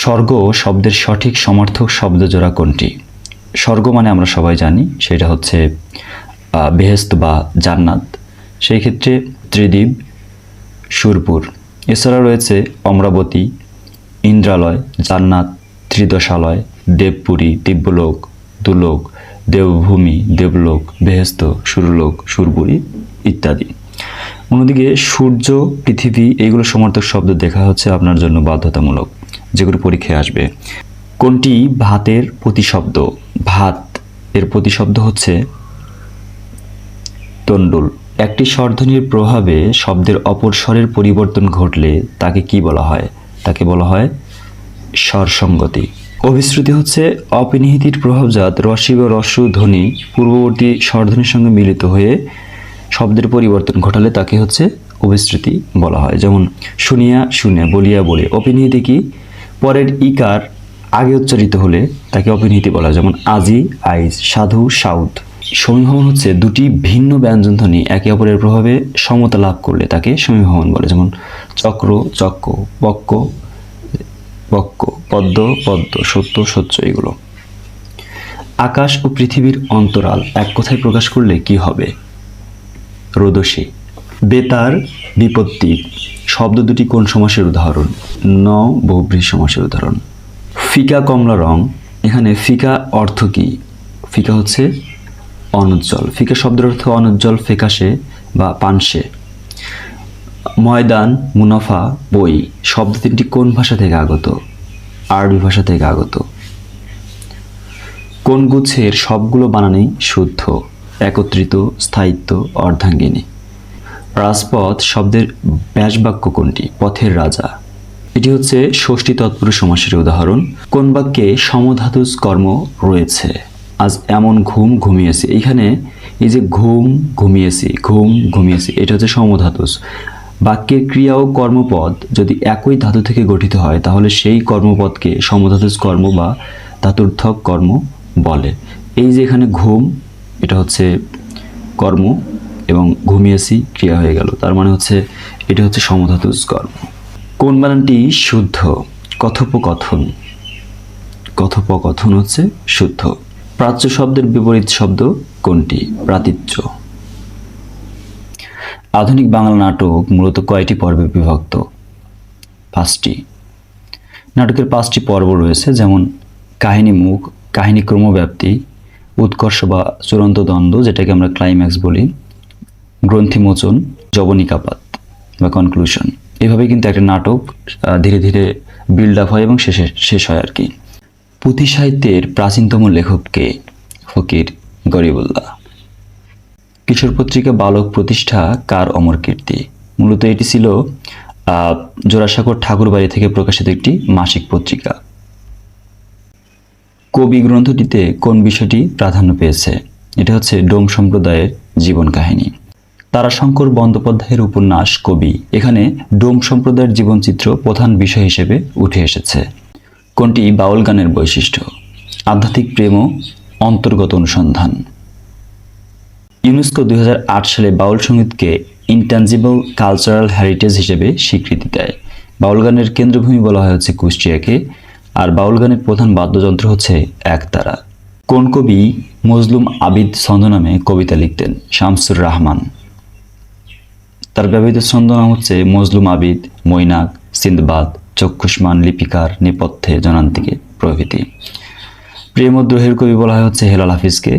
স্বর্গ শব্দের সঠিক সমার্থক শব্দজোড়া কোনটি? স্বর্গ মানে আমরা সবাই জানি সেটা হচ্ছে বেহেশত বা জান্নাত, সেই ক্ষেত্রে ত্রিদীপ, সুরপুর। এছাড়া রয়েছে অমরাবতী, ইন্দ্রালয়, জান্নাত, ত্রিদশালয়, দেবপুরী, দিব্যলোক, দুলোক, দেবভূমি, দেবলোক, বেহেশত, সুরলোক, সুরপুরী ইত্যাদি। অন্যদিকে সূর্য, পৃথিবী এইগুলো সমার্থক শব্দ দেখা হচ্ছে আপনার জন্য বাধ্যতামূলক, যেগুলো পরীক্ষায় আসবে। কোনটি ভাতের প্রতিশব্দ? ভাত এর প্রতিশব্দ হচ্ছে তণ্ডুল। একটি স্বরধ্বনির প্রভাবে শব্দের অপর স্বরের পরিবর্তন ঘটলে তাকে কি বলা হয়? তাকে বলা হয় স্বরসঙ্গতি। অভিশ্রুতি হচ্ছে অপিনিহিতির প্রভাবজাত রস্যি বা রস্য ধ্বনি পূর্ববর্তী স্বরধ্বনির সঙ্গে মিলিত হয়ে শব্দের পরিবর্তন ঘটালে তাকে হচ্ছে অভিশ্রুতি বলা হয়। যেমন শুনিয়া, শুনে, বলিয়া, বলে। অপিনিহিতি কি? পরের ইকার আগে উচ্চারিত হলে তাকে অপিনিহিতি বলা হয়, যেমন আজি, আইজ, সাধু, সাউথ। সমীভবন হচ্ছে দুটি ভিন্ন ব্যঞ্জনধ্বনি একে অপরের প্রভাবে সমতা লাভ করলে তাকে সমীভবন বলে, যেমন চক্র, চক্ক, বক্ক, বক্ক, পদ্ম, পদ্ম, সত্য, সত্য এগুলো। আকাশ ও পৃথিবীর অন্তরাল এক কথায় প্রকাশ করলে কি হবে? রোদসী। বেতার, বিপত্তি শব্দ দুটি কোন সমাসের উদাহরণ? ন বহুব্রীহি সমাসের উদাহরণ। ফিকা কমলা রং, এখানে ফিকা অর্থ কি? ফিকা হচ্ছে অনুজ্জ্বল। ফিকা শব্দের অর্থ অনুজ্জ্বল, ফ্যাকাশে বা পানসে। ময়দান, মুনাফা, বই শব্দ তিনটি কোন ভাষা থেকে আগত? আরবি ভাষা থেকে আগত। কোন গুচ্ছের সবগুলো বানানই শুদ্ধ? একত্রিত, স্থায়িত্ব, অর্ধাঙ্গিনী। রাজপথ শব্দের ব্যাসবাক্য কোনটি? পথের রাজা। এটি হচ্ছে ষষ্ঠী তৎপুরুষ সমাসের উদাহরণ। কোন বাক্যে সমধাতুজ কর্ম রয়েছে? আজ এমন ঘুম ঘুমিয়েছি। এইখানে এই যে ঘুম ঘুমিয়েছি, ঘুম ঘুমিয়েছি, এটা হচ্ছে সমধাতুজ। বাক্যের ক্রিয়া ও কর্মপদ যদি একই ধাতু থেকে গঠিত হয় তাহলে সেই কর্মপদকে সমধাতুজ কর্ম বা ধাতুর্থক কর্ম বলে। এই যে এখানে ঘুম, এটা হচ্ছে কর্ম এবং ঘুমিয়েছি ক্রিয়া হয়ে গেল, তার মানে হচ্ছে এটা হচ্ছে সমধাতুজ কর্ম। কোন বানানটি শুদ্ধ? কথোপকথন। কথোপকথন হচ্ছে শুদ্ধ। প্রাচ্য শব্দের বিপরীত শব্দ কোনটি? প্রাতীচ্য। আধুনিক বাংলা নাটক মূলত কয়টি পর্বে বিভক্ত? 5টি। নাটকের 5টি পর্ব রয়েছে, যেমন কাহিনী মুখ, কাহিনী ক্রমব্যাপ্তি, উৎকর্ষ বা চূড়ান্ত দ্বন্দ্ব যেটাকে আমরা ক্লাইম্যাক্স বলি, গ্রন্থিমোচন, জবনিকাপাত বা কনক্লুশন। এভাবে কিন্তু একটা নাটক ধীরে ধীরে বিল্ড আপ হয় এবং শেষ হয় আর কি। পুঁথি সাহিত্যের প্রাচীনতম লেখককে? ফকির গরিবুল্লাহ। কিশোর পত্রিকা বালক প্রতিষ্ঠা কার অমর কীর্তি? মূলত এটি ছিল জোড়াসাঁকোর ঠাকুরবাড়ি থেকে প্রকাশিত একটি মাসিক পত্রিকা। কবি গ্রন্থটিতে কোন বিষয়টি প্রাধান্য পেয়েছে? এটা হচ্ছে ডোম সম্প্রদায়ের জীবন কাহিনী। তারাশঙ্কর বন্দ্যোপাধ্যায়ের উপন্যাস কবি, এখানে ডোম সম্প্রদায়ের জীবনচিত্র প্রধান বিষয় হিসেবে উঠে এসেছে। কোনটি বাউল গানের বৈশিষ্ট্য? আধ্যাত্মিক প্রেম ও অন্তর্গত অনুসন্ধান। ইউনেস্কো 2008 সালে বাউল সঙ্গীতকে ইনট্যাঞ্জিবল কালচারাল হেরিটেজ হিসেবে স্বীকৃতি দেয়। বাউল গানের কেন্দ্রভূমি বলা হয় হচ্ছে কুষ্টিয়াকে, আর বাউল গানের প্রধান বাদ্যযন্ত্র হচ্ছে একতারা। কোন কবি মজলুম আবিদ ছন্দনামে কবিতা লিখতেন? শামসুর রাহমান। তার ব্যবহৃত ছন্দনাম হচ্ছে মজলুম আবিদ, মৈনাক, সিন্দবাদ, চক্ষুষ্মান, লিপিকার, নেপথ্যে, জনান্তিকে প্রভৃতি। প্রেম ও দ্রোহের কবি বলা হয় হচ্ছে হেলাল হাফিজকে।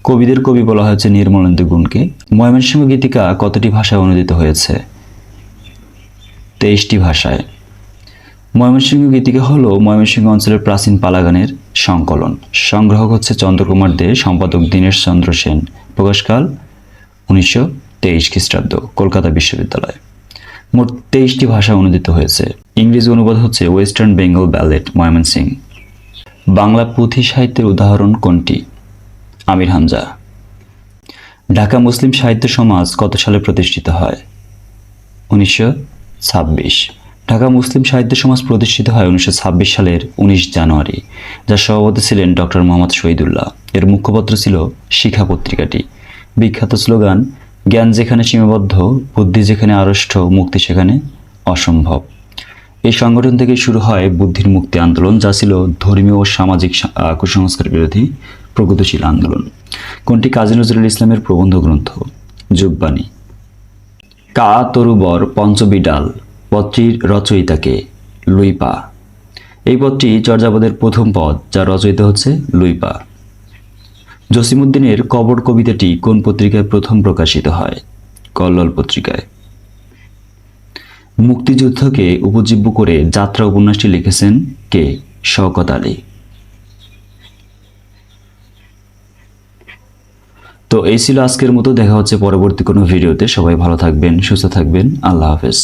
কবিদের কবি বলা হয়েছে নির্মলেন্দু গুণকে। ময়মনসিংহ গীতিকা কতটি ভাষায় অনুদিত হয়েছে? 23টি ভাষায়। ময়মনসিংহ গীতিকা হলো ময়মনসিংহ অঞ্চলের প্রাচীন পালাগানের সংকলন। সংগ্রাহক হচ্ছে চন্দ্রকুমার দে, সম্পাদক দীনেশ চন্দ্র সেন। প্রকাশকাল 1923 খ্রিস্টাব্দ, কলকাতা বিশ্ববিদ্যালয়। মোট 23টি ভাষায় অনুদিত হয়েছে। ইংরেজি অনুবাদ হচ্ছে ওয়েস্টার্ন বেঙ্গল ব্যালেট, ময়মনসিং। বাংলা পুঁথি সাহিত্যের উদাহরণ কোনটি? আমির হামজা। ঢাকা মুসলিম সাহিত্য সমাজ কত সালে প্রতিষ্ঠিত হয়? 1926। ঢাকা মুসলিম সাহিত্য সমাজ প্রতিষ্ঠিত হয় 1926 সালের 19 জানুয়ারি, যার সভাপতি ছিলেন ডক্টর মোহাম্মদ শহীদুল্লাহ। এর মুখপত্র ছিল শিখা পত্রিকাটি। বিখ্যাত স্লোগান, জ্ঞান যেখানে সীমাবদ্ধ, বুদ্ধি যেখানে আড়ষ্ট, মুক্তি সেখানে অসম্ভব। এই সংগঠন থেকে শুরু হয় বুদ্ধির মুক্তি আন্দোলন, যা ছিল ধর্মীয় ও সামাজিক কুসংস্কার বিরোধী প্রগতিশীল আন্দোলন। কোনটি কাজী নজরুল ইসলামের প্রবন্ধ গ্রন্থ? যুগবাণী। কা তরুবর পঞ্চবিডাল পদটির রচয়িতাকে? লুইপা। এই পদটি চর্যাপদের প্রথম পদ, যার রচয়িতা হচ্ছে লুইপা। জসিমউদ্দিনের কবর কবিতাটি কোন পত্রিকায় প্রথম প্রকাশিত হয়? কল্লোল পত্রিকায়। মুক্তিযুদ্ধকে উপজীব্য করে যাত্রা উপন্যাসটি লিখেছেন কে? শওকত আলী। তো এই ছিল আজকের মতো। দেখা হচ্ছে পরবর্তী কোনো ভিডিওতে। সবাই ভালো থাকবেন, সুস্থ থাকবেন। আল্লাহ হাফেজ।